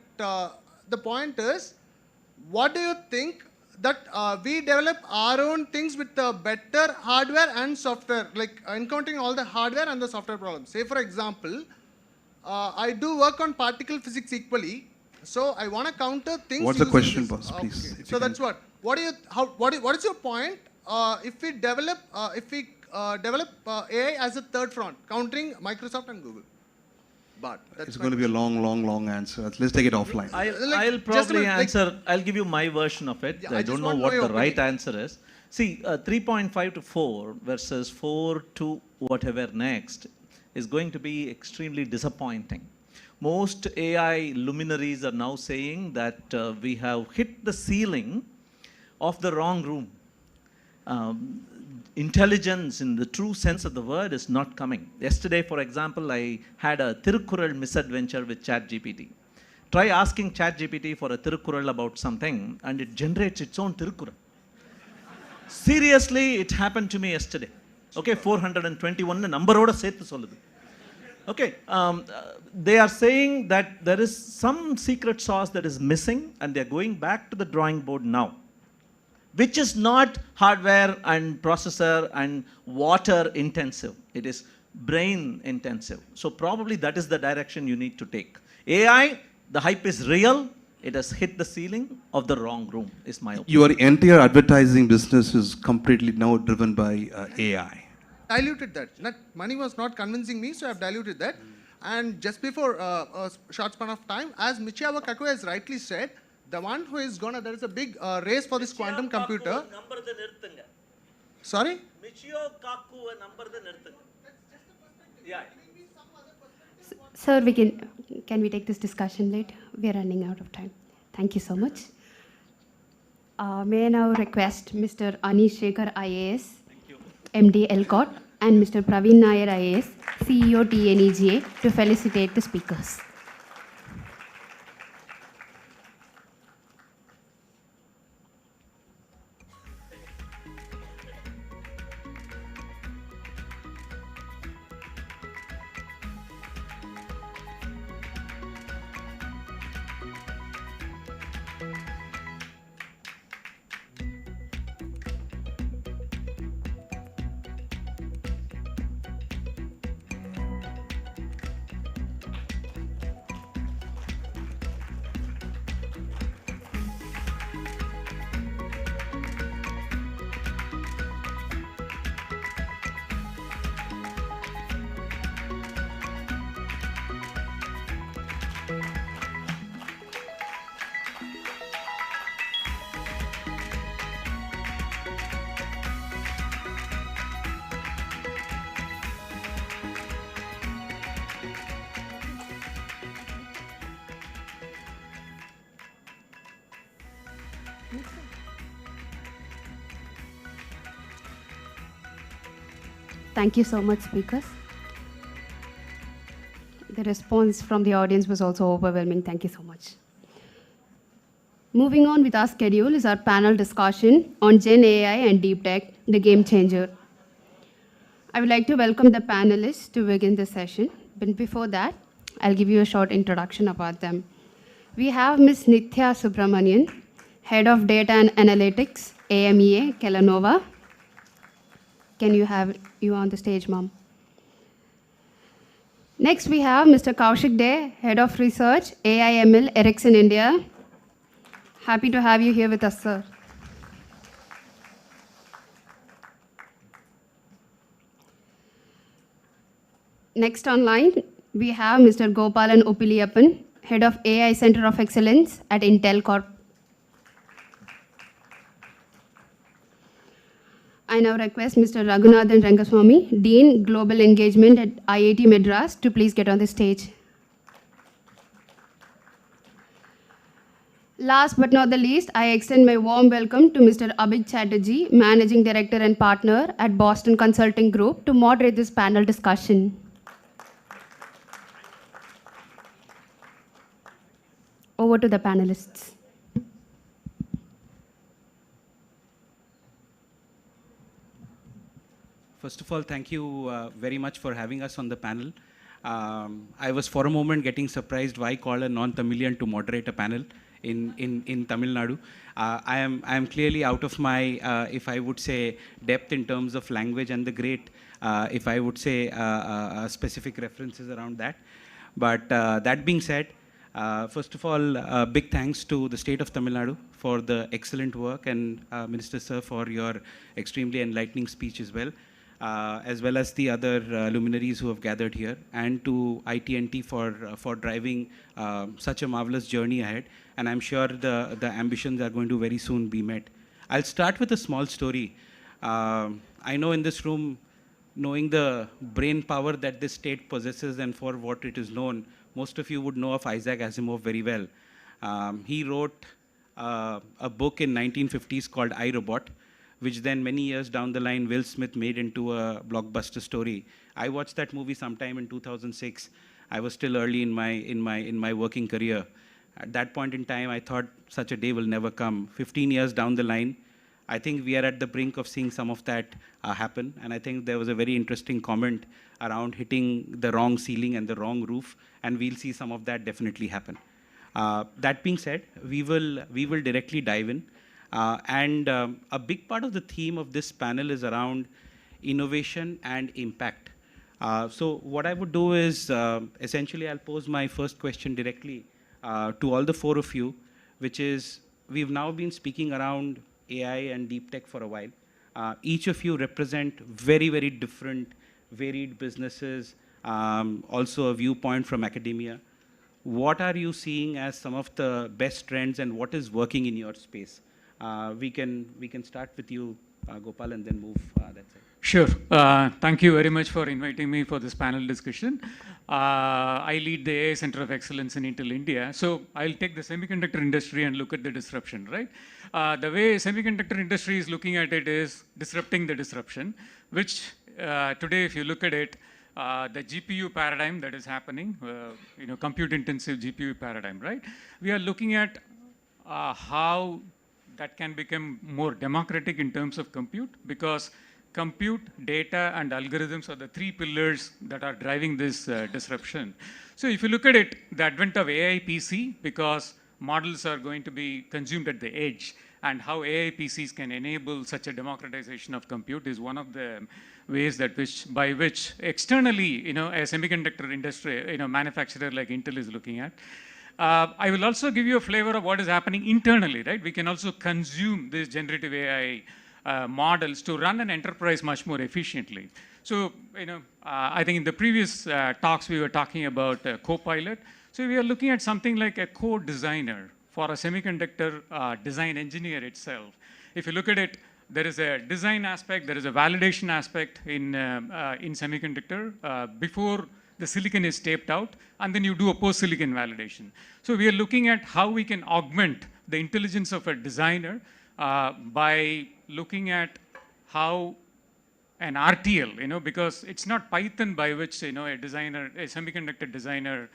the point is, what do you think that we develop our own things with better hardware and software, like encountering all the hardware and the software problems? Say for example, I do work on particle physics equally, so I want to counter things. What's the question, boss? Please. Okay. So that's what. What is your point? If we develop AI as a third front, countering Microsoft and Google. But it's going to be a long answer. Let's take it offline. I'll probably answer. I'll give you my version of it. Yeah, I don't know what the right answer is. See, 3.5 to 4 versus 4 to whatever next is going to be extremely disappointing. Most AI luminaries are now saying that we have hit the ceiling of the wrong room. Intelligence in the true sense of the word is not coming. Yesterday, for example, I had a Tirukkural misadventure with ChatGPT. Try asking ChatGPT for a Tirukkural about something and it generates its own Tirukkural. Seriously, it happened to me yesterday. Okay, 421 number oda sethu solludu. Okay, they are saying that there is some secret sauce that is missing and they are going back to the drawing board now, which is not hardware and processor and water intensive. It is brain intensive. So probably that is the direction you need to take. AI, the hype is real. It has hit the ceiling of the wrong room, is my opinion. Your entire advertising business is completely now driven by AI. Diluted that. Money was not convincing me, so I've diluted that. And just before a short span of time, as Michio Kaku has rightly said, the one who is gonna, there is a big race for this quantum computer. Sorry? Michio Kaku number the Yeah. Sir, can we take this discussion late? We are running out of time. Thank you so much. May I now request Mr. Anish Shekhar IAS, MD LCOT, and Mr. Praveen Nair IAS, CEO TNEGA, to felicitate the speakers. Thank you so much, speakers. The response from the audience was also overwhelming. Thank you so much. Moving on with our schedule is our panel discussion on Gen AI and Deep Tech, the game changer. I would like to welcome the panelists to begin this session. But before that, I'll give you a short introduction about them. We have Ms. Nithya Subramanian, Head of Data and Analytics, AMEA, Kellanova. Can you have you on the stage, ma'am? Next, we have Mr. Kaushik Dey, Head of Research, AIML, Ericsson India. Happy to have you here with us, sir. Next online, we have Mr. Gopalan Uppiliyappan, Head of AI Center of Excellence at Intel Corp. I now request Mr. Raghunathan Rangaswamy, Dean Global Engagement at IIT Madras, to please get on the stage. Last but not the least, I extend my warm welcome to Mr. Abhig Chatterjee, Managing Director and Partner at Boston Consulting Group, to moderate this panel discussion. Over to the panelists. First of all, thank you very much for having us on the panel. I was for a moment getting surprised why call a non-Tamilian to moderate a panel in Tamil Nadu. I am clearly out of my, if I would say, depth in terms of language and the great, if I would say, specific references around that. But that being said, first of all, big thanks to the state of Tamil Nadu for the excellent work, and Minister Sir for your extremely enlightening speech as well as the other luminaries who have gathered here, and to IT&T for driving such a marvelous journey ahead. And I'm sure the ambitions are going to very soon be met. I'll start with a small story. I know in this room, knowing the brain power that this state possesses and for what it is known, most of you would know of Isaac Asimov very well. He wrote a book in 1950s called I, Robot, which then many years down the line, Will Smith made into a blockbuster story. I watched that movie sometime in 2006. I was still early in my working career. At that point in time, I thought such a day will never come. 15 years down the line, I think we are at the brink of seeing some of that happen. And I think there was a very interesting comment around hitting the wrong ceiling and the wrong roof, and we'll see some of that definitely happen. That being said, we will directly dive in. A big part of the theme of this panel is around innovation and impact. So what I would do is, essentially, I'll pose my first question directly to all the four of you, which is, we've now been speaking around AI and deep tech for a while. Each of you represent very, very different, varied businesses, also a viewpoint from academia. What are you seeing as some of the best trends and what is working in your space? We can start with you, Gopal, and then move that side. Sure. Thank you very much for inviting me for this panel discussion. I lead the AI Center of Excellence in Intel India. So I'll take the semiconductor industry and look at the disruption, right? The way semiconductor industry is looking at it is disrupting the disruption, which today, if you look at it, the GPU paradigm that is happening, compute-intensive GPU paradigm, right? We are looking at how that can become more democratic in terms of compute, because compute, data, and algorithms are the three pillars that are driving this disruption. So if you look at it, the advent of AI PC, because models are going to be consumed at the edge, and how AI PCs can enable such a democratization of compute is one of the ways that by which externally, a semiconductor industry, manufacturer like Intel is looking at. I will also give you a flavor of what is happening internally, right? We can also consume these generative AI models to run an enterprise much more efficiently. So, I think in the previous talks we were talking about Copilot. So we are looking at something like a code designer for a semiconductor design engineer itself. If you look at it, there is a design aspect, there is a validation aspect in semiconductor before the silicon is taped out, and then you do a post-silicon validation. So we are looking at how we can augment the intelligence of a designer by looking at how an RTL, because it's not Python by which, a semiconductor designer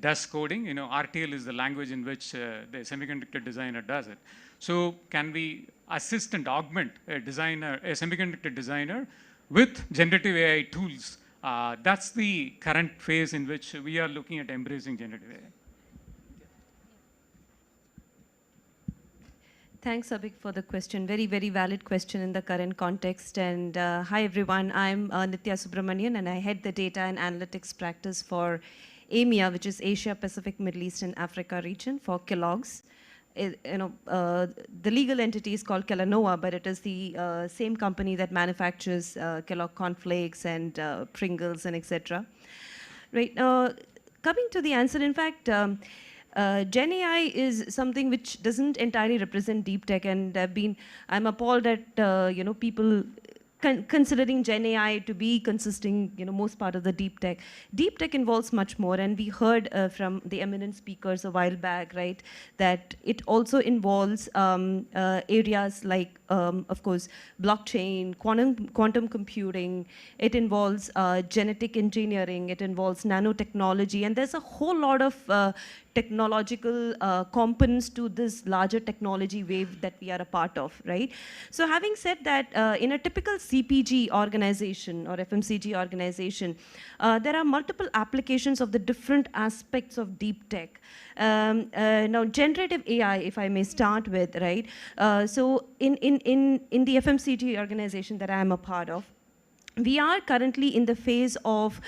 does coding. RTL is the language in which the semiconductor designer does it. So can we assist and augment a semiconductor designer with generative AI tools? That's the current phase in which we are looking at embracing generative AI. Thanks, Abhik, for the question. Very, very valid question in the current context. And hi, everyone. I'm Nitya Subramanian, and I head the data and analytics practice for AMEA, which is Asia, Pacific, Middle East, and Africa region for Kellogg's. The legal entity is called Kellanova, but it is the same company that manufactures Kellogg cornflakes and Pringles and etc. Right. Coming to the answer, in fact, Gen AI is something which doesn't entirely represent deep tech, and I'm appalled at people considering Gen AI to be consisting, most part of the deep tech. Deep tech involves much more, and we heard from the eminent speakers a while back, right, that it also involves areas like, of course, blockchain, quantum computing. It involves genetic engineering. It involves nanotechnology, and there's a whole lot of technological components to this larger technology wave that we are a part of, right? So having said that, in a typical CPG organization or FMCG organization, there are multiple applications of the different aspects of deep tech. Now, generative AI, if I may start with, right? So in the FMCG organization that I am a part of, we are currently in the phase of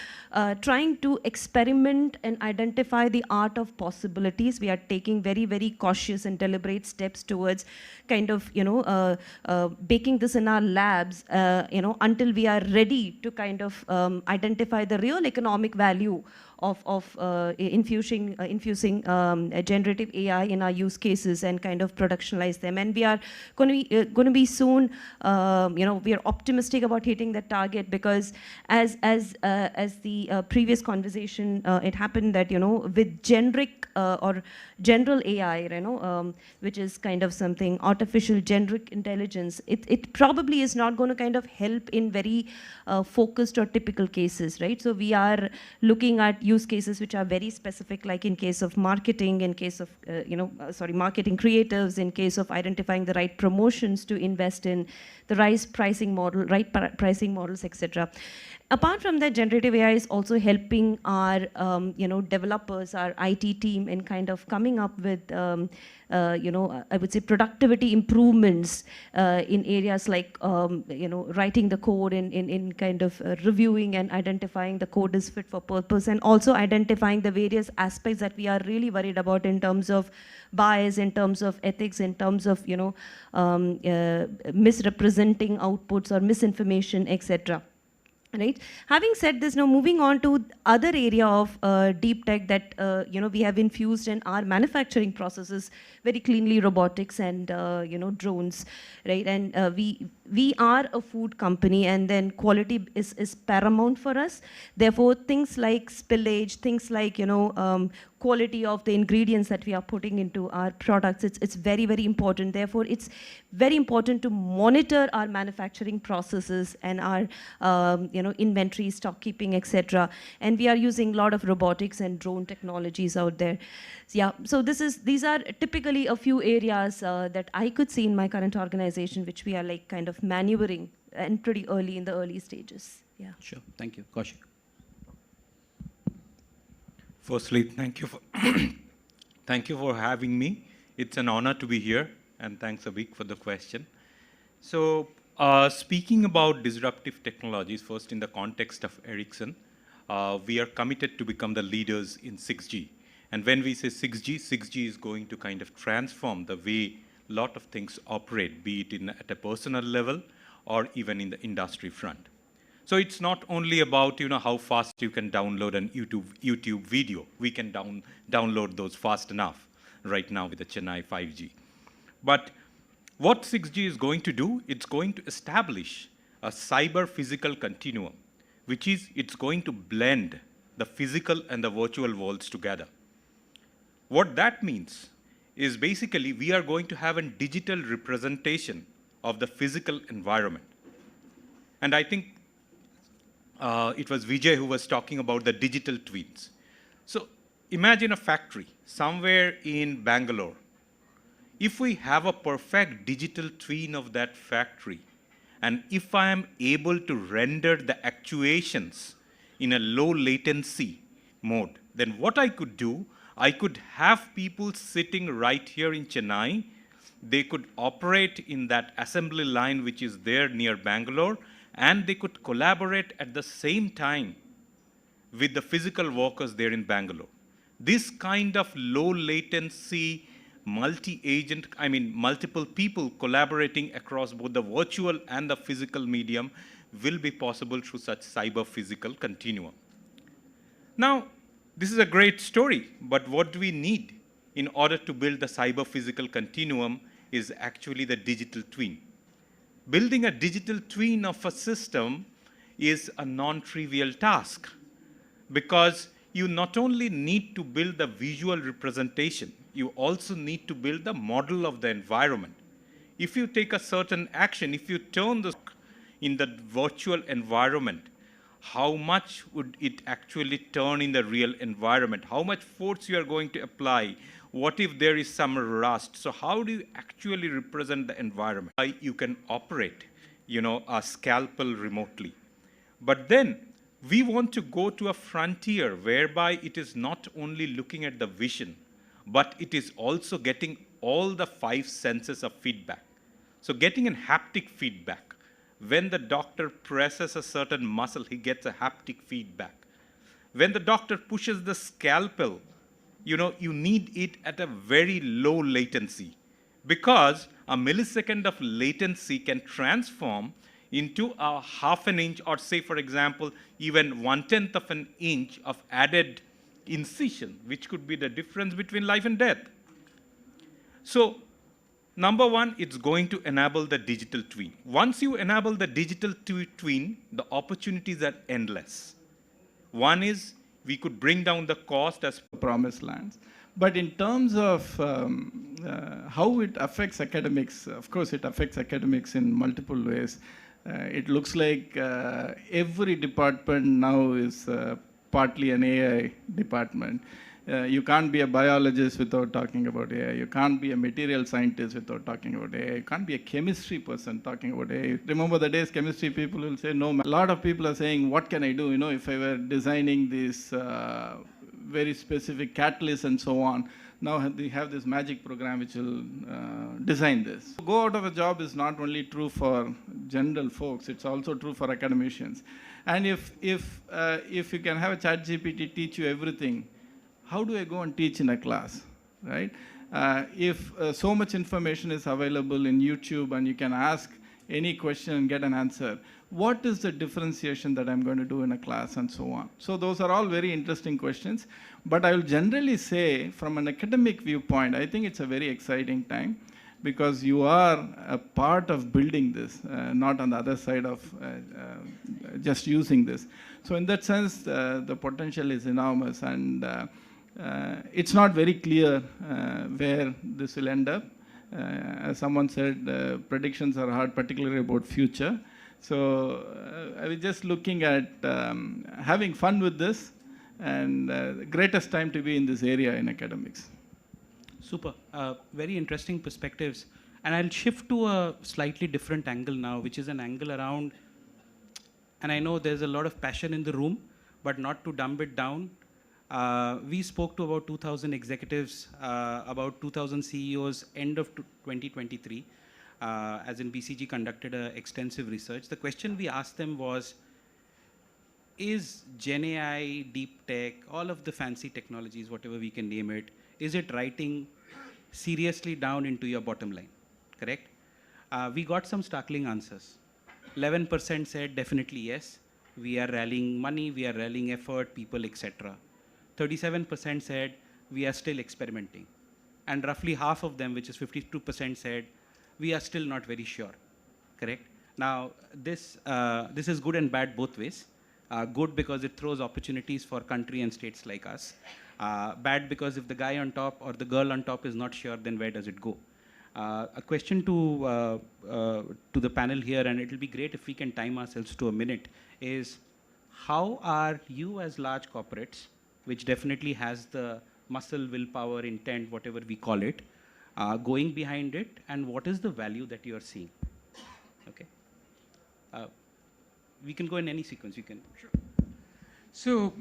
trying to experiment and identify the art of possibilities. We are taking very, very cautious and deliberate steps towards kind of, baking this in our labs, until we are ready to kind of identify the real economic value of infusing generative AI in our use cases and kind of productionalize them. And we are going to be soon, we are optimistic about hitting that target, because as the previous conversation, it happened that, with generic or general AI, which is kind of something artificial generic intelligence, it probably is not going to kind of help in very focused or typical cases, right? So we are looking at use cases which are very specific, like in case of marketing, in case of, marketing creatives, in case of identifying the right promotions to invest in, the right pricing models, etc. Apart from that, generative AI is also helping our developers, our IT team, in kind of coming up with I would say productivity improvements in areas like writing the code, in kind of reviewing and identifying the code is fit for purpose, and also identifying the various aspects that we are really worried about in terms of bias, in terms of ethics, in terms of misrepresenting outputs or misinformation, etc. Right. Having said this, now moving on to other area of deep tech that we have infused in our manufacturing processes very cleanly, robotics and drones, right? And we are a food company, and then quality is paramount for us. Therefore, things like spillage, things like quality of the ingredients that we are putting into our products, it's very, very important. Therefore, it's very important to monitor our manufacturing processes and our inventory, stock keeping, etc. And we are using a lot of robotics and drone technologies out there. Yeah, so these are typically a few areas that I could see in my current organization, which we are like kind of maneuvering and pretty early in the early stages. Yeah. Sure. Thank you. Kaushik. Firstly, thank you for having me. It's an honor to be here, and thanks Avik for the question. So, speaking about disruptive technologies, first in the context of Ericsson, we are committed to become the leaders in 6G. And when we say 6G, 6G is going to kind of transform the way a lot of things operate, be it at a personal level or even in the industry front. So it's not only about how fast you can download an YouTube video. We can download those fast enough right now with the Chennai 5G. But what 6G is going to do, it's going to establish a cyber-physical continuum, which is it's going to blend the physical and the virtual worlds together. What that means is basically we are going to have a digital representation of the physical environment. And I think it was Vijay who was talking about the digital twins. So imagine a factory somewhere in Bangalore. If we have a perfect digital twin of that factory, and if I am able to render the actuations in a low latency mode, then what I could do, I could have people sitting right here in Chennai. They could operate in that assembly line which is there near Bangalore, and they could collaborate at the same time with the physical workers there in Bangalore. This kind of low latency, multi-agent, multiple people collaborating across both the virtual and the physical medium will be possible through such cyber-physical continuum. Now, this is a great story, but what do we need in order to build the cyber-physical continuum is actually the digital twin. Building a digital twin of a system is a non-trivial task, because you not only need to build the visual representation, you also need to build the model of the environment. If you take a certain action, if you turn the in the virtual environment, how much would it actually turn in the real environment? How much force you are going to apply? What if there is some rust? So how do you actually represent the environment? You can operate, a scalpel remotely. But then we want to go to a frontier whereby it is not only looking at the vision, but it is also getting all the 5 senses of feedback. So getting a haptic feedback. When the doctor presses a certain muscle, he gets a haptic feedback. When the doctor pushes the scalpel, you need it at a very low latency, because a millisecond of latency can transform into a half an inch, or say, for example, even 1/10 of an inch of added incision, which could be the difference between life and death. So, number one, it's going to enable the digital twin. Once you enable the digital twin, the opportunities are endless. One is we could bring down the cost as promised lands. But in terms of how it affects academics, of course, it affects academics in multiple ways. It looks like every department now is partly an AI department. You can't be a biologist without talking about AI. You can't be a material scientist without talking about AI. You can't be a chemistry person talking about AI. Remember the days chemistry people will say, no, a lot of people are saying, what can I do? You know, if I were designing this very specific catalyst and so on, now they have this magic program which will design this. Go out of a job is not only true for general folks, it's also true for academicians. And if you can have a chat GPT teach you everything, how do I go and teach in a class, right? If so much information is available in YouTube and you can ask any question and get an answer, what is the differentiation that I'm going to do in a class and so on? So those are all very interesting questions. But I will generally say, from an academic viewpoint, I think it's a very exciting time because you are a part of building this, not on the other side of just using this. So in that sense, the potential is enormous, and it's not very clear where this will end up. As someone said, predictions are hard, particularly about future. So I was just looking at having fun with this, and the greatest time to be in this area in academics. Super. Very interesting perspectives. And I'll shift to a slightly different angle now, which is an angle around, and I know there's a lot of passion in the room, but not to dumb it down. We spoke to about 2,000 executives, about 2,000 CEOs end of 2023, as in BCG conducted extensive research. The question we asked them was, is Gen AI, deep tech, all of the fancy technologies, whatever we can name it, is it writing seriously down into your bottom line, correct? We got some startling answers. 11% said definitely yes. We are rallying money, we are rallying effort, people, etc. 37% said we are still experimenting. And roughly half of them, which is 52%, said we are still not very sure, correct? Now, this is good and bad both ways. Good because it throws opportunities for country and states like us. Bad because if the guy on top or the girl on top is not sure, then where does it go? A question to the panel here, and it will be great if we can time ourselves to a minute, is how are you as large corporates, which definitely has the muscle, willpower, intent, whatever we call it, going behind it, and what is the value that you are seeing? Okay. We can go in any sequence. You can. Sure. So,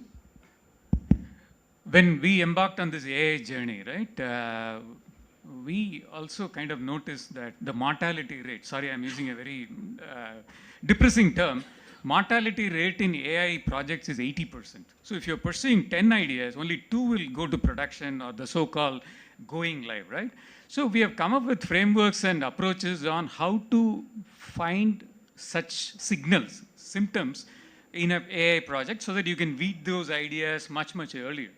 when we embarked on this AI journey, right, we also kind of noticed that the mortality rate, sorry, I'm using a very depressing term, mortality rate in AI projects is 80%. So if you're pursuing 10 ideas, only 2 will go to production or the so-called going live, right? So we have come up with frameworks and approaches on how to find such signals, symptoms in an AI project so that you can weed those ideas much, much earlier.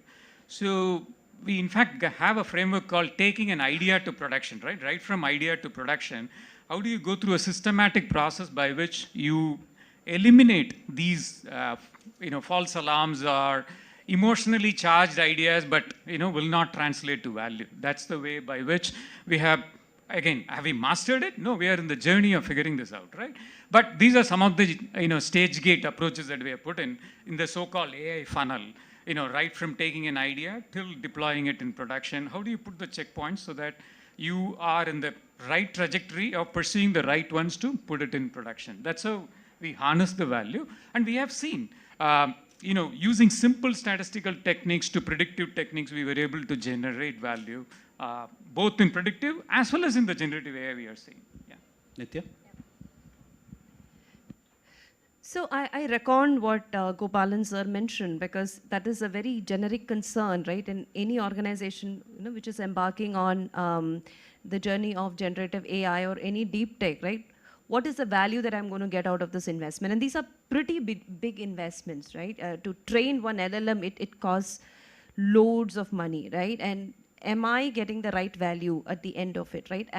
So we in fact have a framework called taking an idea to production, right? Right from idea to production. How do you go through a systematic process by which you eliminate these false alarms or emotionally charged ideas, but will not translate to value? That's the way by which we have, again, have we mastered it? No, we are in the journey of figuring this out, right? But these are some of the stage gate approaches that we have put in the so-called AI funnel, right from taking an idea till deploying it in production. How do you put the checkpoints so that you are in the right trajectory of pursuing the right ones to put it in production? That's how we harness the value. And we have seen, using simple statistical techniques to predictive techniques, we were able to generate value, both in predictive as well as in the generative AI we are seeing. Yeah. Nitya? So I reckon what Gopalan sir mentioned, because that is a very generic concern, right? In any organization, which is embarking on the journey of generative AI or any deep tech, right? What is the value that I'm going to get out of this investment? And these are pretty big investments, right? To train one LLM, it costs loads of money, right? And am I getting the right value at the end of it, right?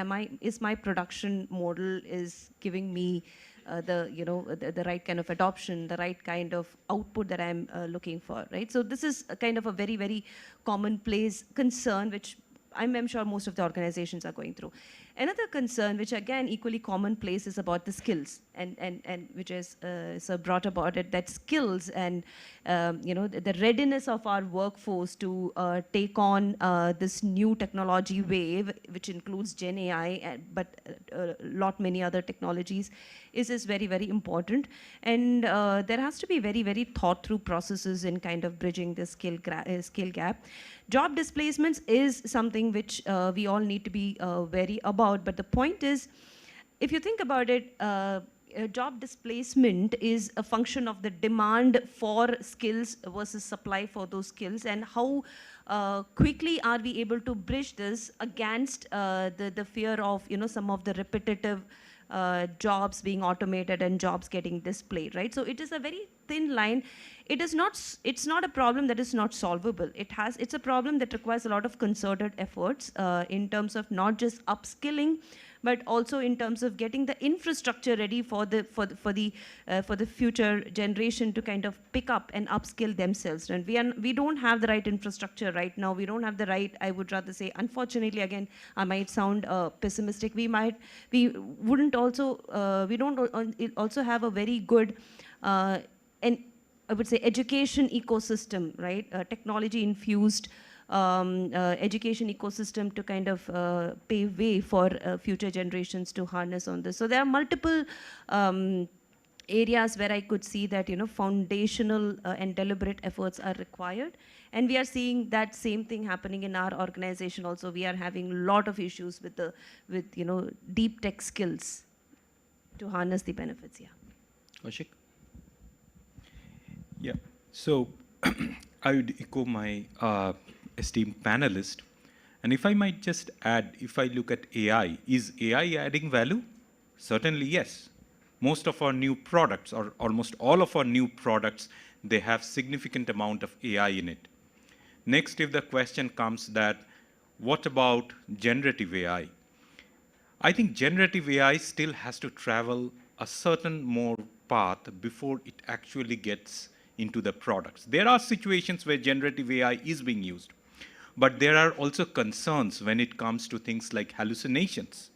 Is my production model is giving me the right kind of adoption, the right kind of output that I'm looking for, right? So this is a kind of a very, very commonplace concern, which I'm sure most of the organizations are going through. Another concern, which again equally commonplace, is about the skills, and which is so brought about it, that skills and the readiness of our workforce to take on this new technology wave, which includes Gen AI, but a lot many other technologies, is very, very important. And there has to be very, very thought through processes in kind of bridging the skill gap. Job displacements is something which we all need to be wary about, but the point is, if you think about it, job displacement is a function of the demand for skills versus supply for those skills, and how quickly are we able to bridge this against the fear of some of the repetitive jobs being automated and jobs getting displaced, right? So it is a very thin line. It's not a problem that is not solvable. It's a problem that requires a lot of concerted efforts in terms of not just upskilling, but also in terms of getting the infrastructure ready for the future generation to kind of pick up and upskill themselves. And we don't have the right infrastructure right now. We don't have the right, I would rather say, unfortunately, again, I might sound pessimistic. We don't also have a very good and I would say education ecosystem, right? Technology infused education ecosystem to kind of pave way for future generations to harness on this. So there are multiple areas where I could see that foundational and deliberate efforts are required, and we are seeing that same thing happening in our organization also. We are having a lot of issues with deep tech skills to harness the benefits. Yeah. Kaushik? Yeah. So I would echo my esteemed panelist. And if I might just add, if I look at AI, is AI adding value? Certainly, yes. Most of our new products, or almost all of our new products, they have significant amount of AI in it. Next, if the question comes that, what about generative AI? I think generative AI still has to travel a certain more path before it actually gets into the products. There are situations where generative AI is being used, but there are also concerns when it comes to things like hallucinations,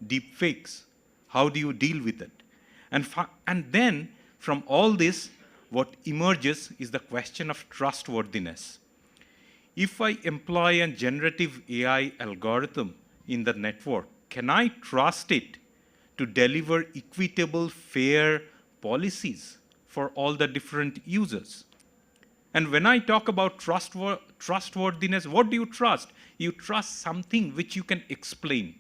deep fakes. How do you deal with it? And then from all this, what emerges is the question of trustworthiness. If I employ a generative AI algorithm in the network, can I trust it to deliver equitable, fair policies for all the different users? And when I talk about trustworthiness, what do you trust? You trust something which you can explain.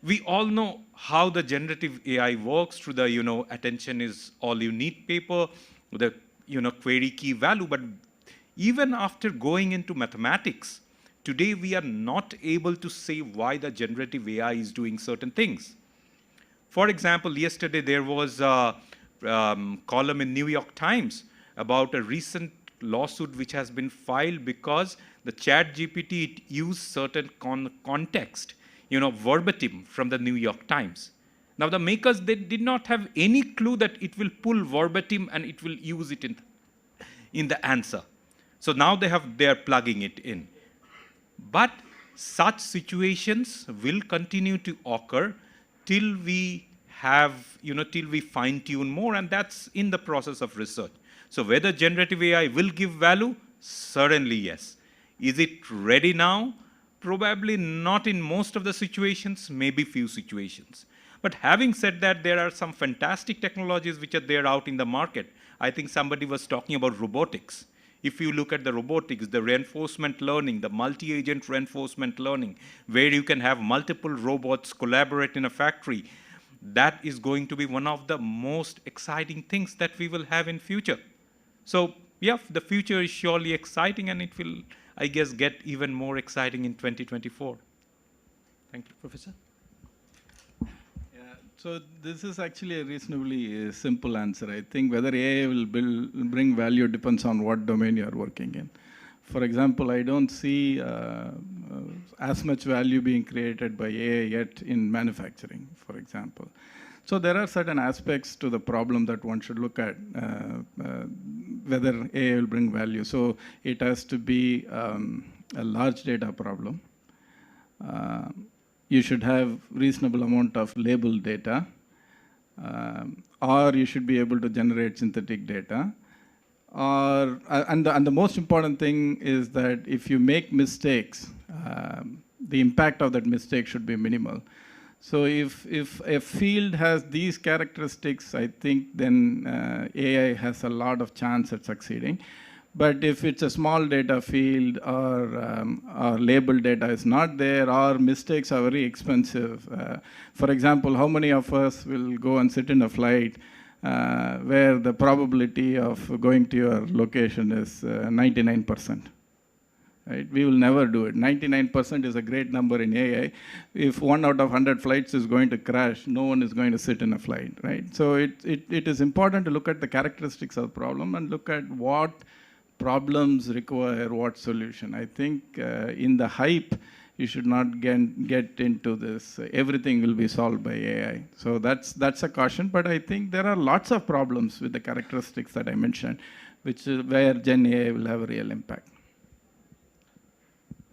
We all know how the generative AI works through the, attention is all you need paper, the, query key value. But even after going into mathematics, today we are not able to say why the generative AI is doing certain things. For example, yesterday there was a column in New York Times about a recent lawsuit which has been filed because the ChatGPT used certain context, verbatim from the New York Times. Now the makers, they did not have any clue that it will pull verbatim and it will use it in the answer. So now they are plugging it in. But such situations will continue to occur till we have, till we fine tune more, and that's in the process of research. So whether generative AI will give value? Certainly yes. Is it ready now? Probably not in most of the situations, maybe few situations. But having said that, there are some fantastic technologies which are there out in the market. I think somebody was talking about robotics. If you look at the robotics, the reinforcement learning, the multi-agent reinforcement learning, where you can have multiple robots collaborate in a factory, that is going to be one of the most exciting things that we will have in future. So yeah, the future is surely exciting, and it will, I guess, get even more exciting in 2024. Thank you, Professor. So this is actually a reasonably simple answer. I think whether AI will bring value depends on what domain you are working in. For example, I don't see as much value being created by AI yet in manufacturing, for example. So there are certain aspects to the problem that one should look at, whether AI will bring value. So it has to be a large data problem. You should have reasonable amount of labeled data, or you should be able to generate synthetic data. And the most important thing is that if you make mistakes, the impact of that mistake should be minimal. So if a field has these characteristics, I think then AI has a lot of chance at succeeding. But if it's a small data field or labeled data is not there or mistakes are very expensive. For example, how many of us will go and sit in a flight where the probability of going to your location is 99%? Right? We will never do it. 99% is a great number in AI. If 1 out of 100 flights is going to crash, no one is going to sit in a flight, right? So it is important to look at the characteristics of the problem and look at what problems require what solution. I think in the hype, you should not get into this, everything will be solved by AI. So that's a caution, but I think there are lots of problems with the characteristics that I mentioned, which is where Gen AI will have a real impact.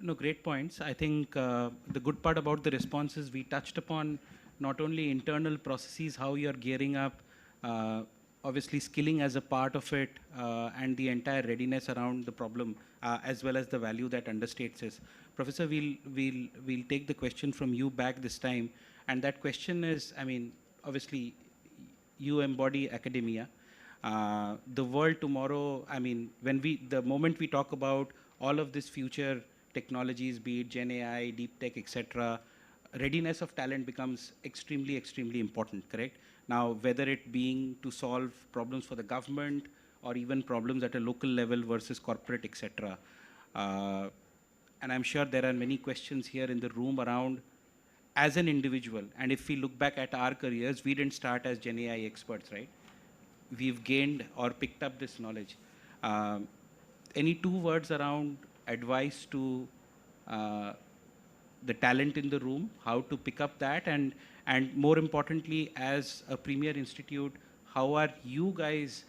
No, great points. I think the good part about the responses, we touched upon not only internal processes, how you're gearing up, obviously skilling as a part of it, and the entire readiness around the problem, as well as the value that understates is. Professor, we'll take the question from you back this time. And that question is, I mean, obviously, you embody academia. The world tomorrow, I mean, the moment we talk about all of this future technologies, be it Gen AI, deep tech, etc., readiness of talent becomes extremely, extremely important, correct? Now, whether it being to solve problems for the government or even problems at a local level versus corporate, etc. And I'm sure there are many questions here in the room around as an individual. And if we look back at our careers, we didn't start as Gen AI experts, right? We've gained or picked up this knowledge. Any 2 words around advice to the talent in the room, how to pick up that, and more importantly, as a premier institute, how are you guys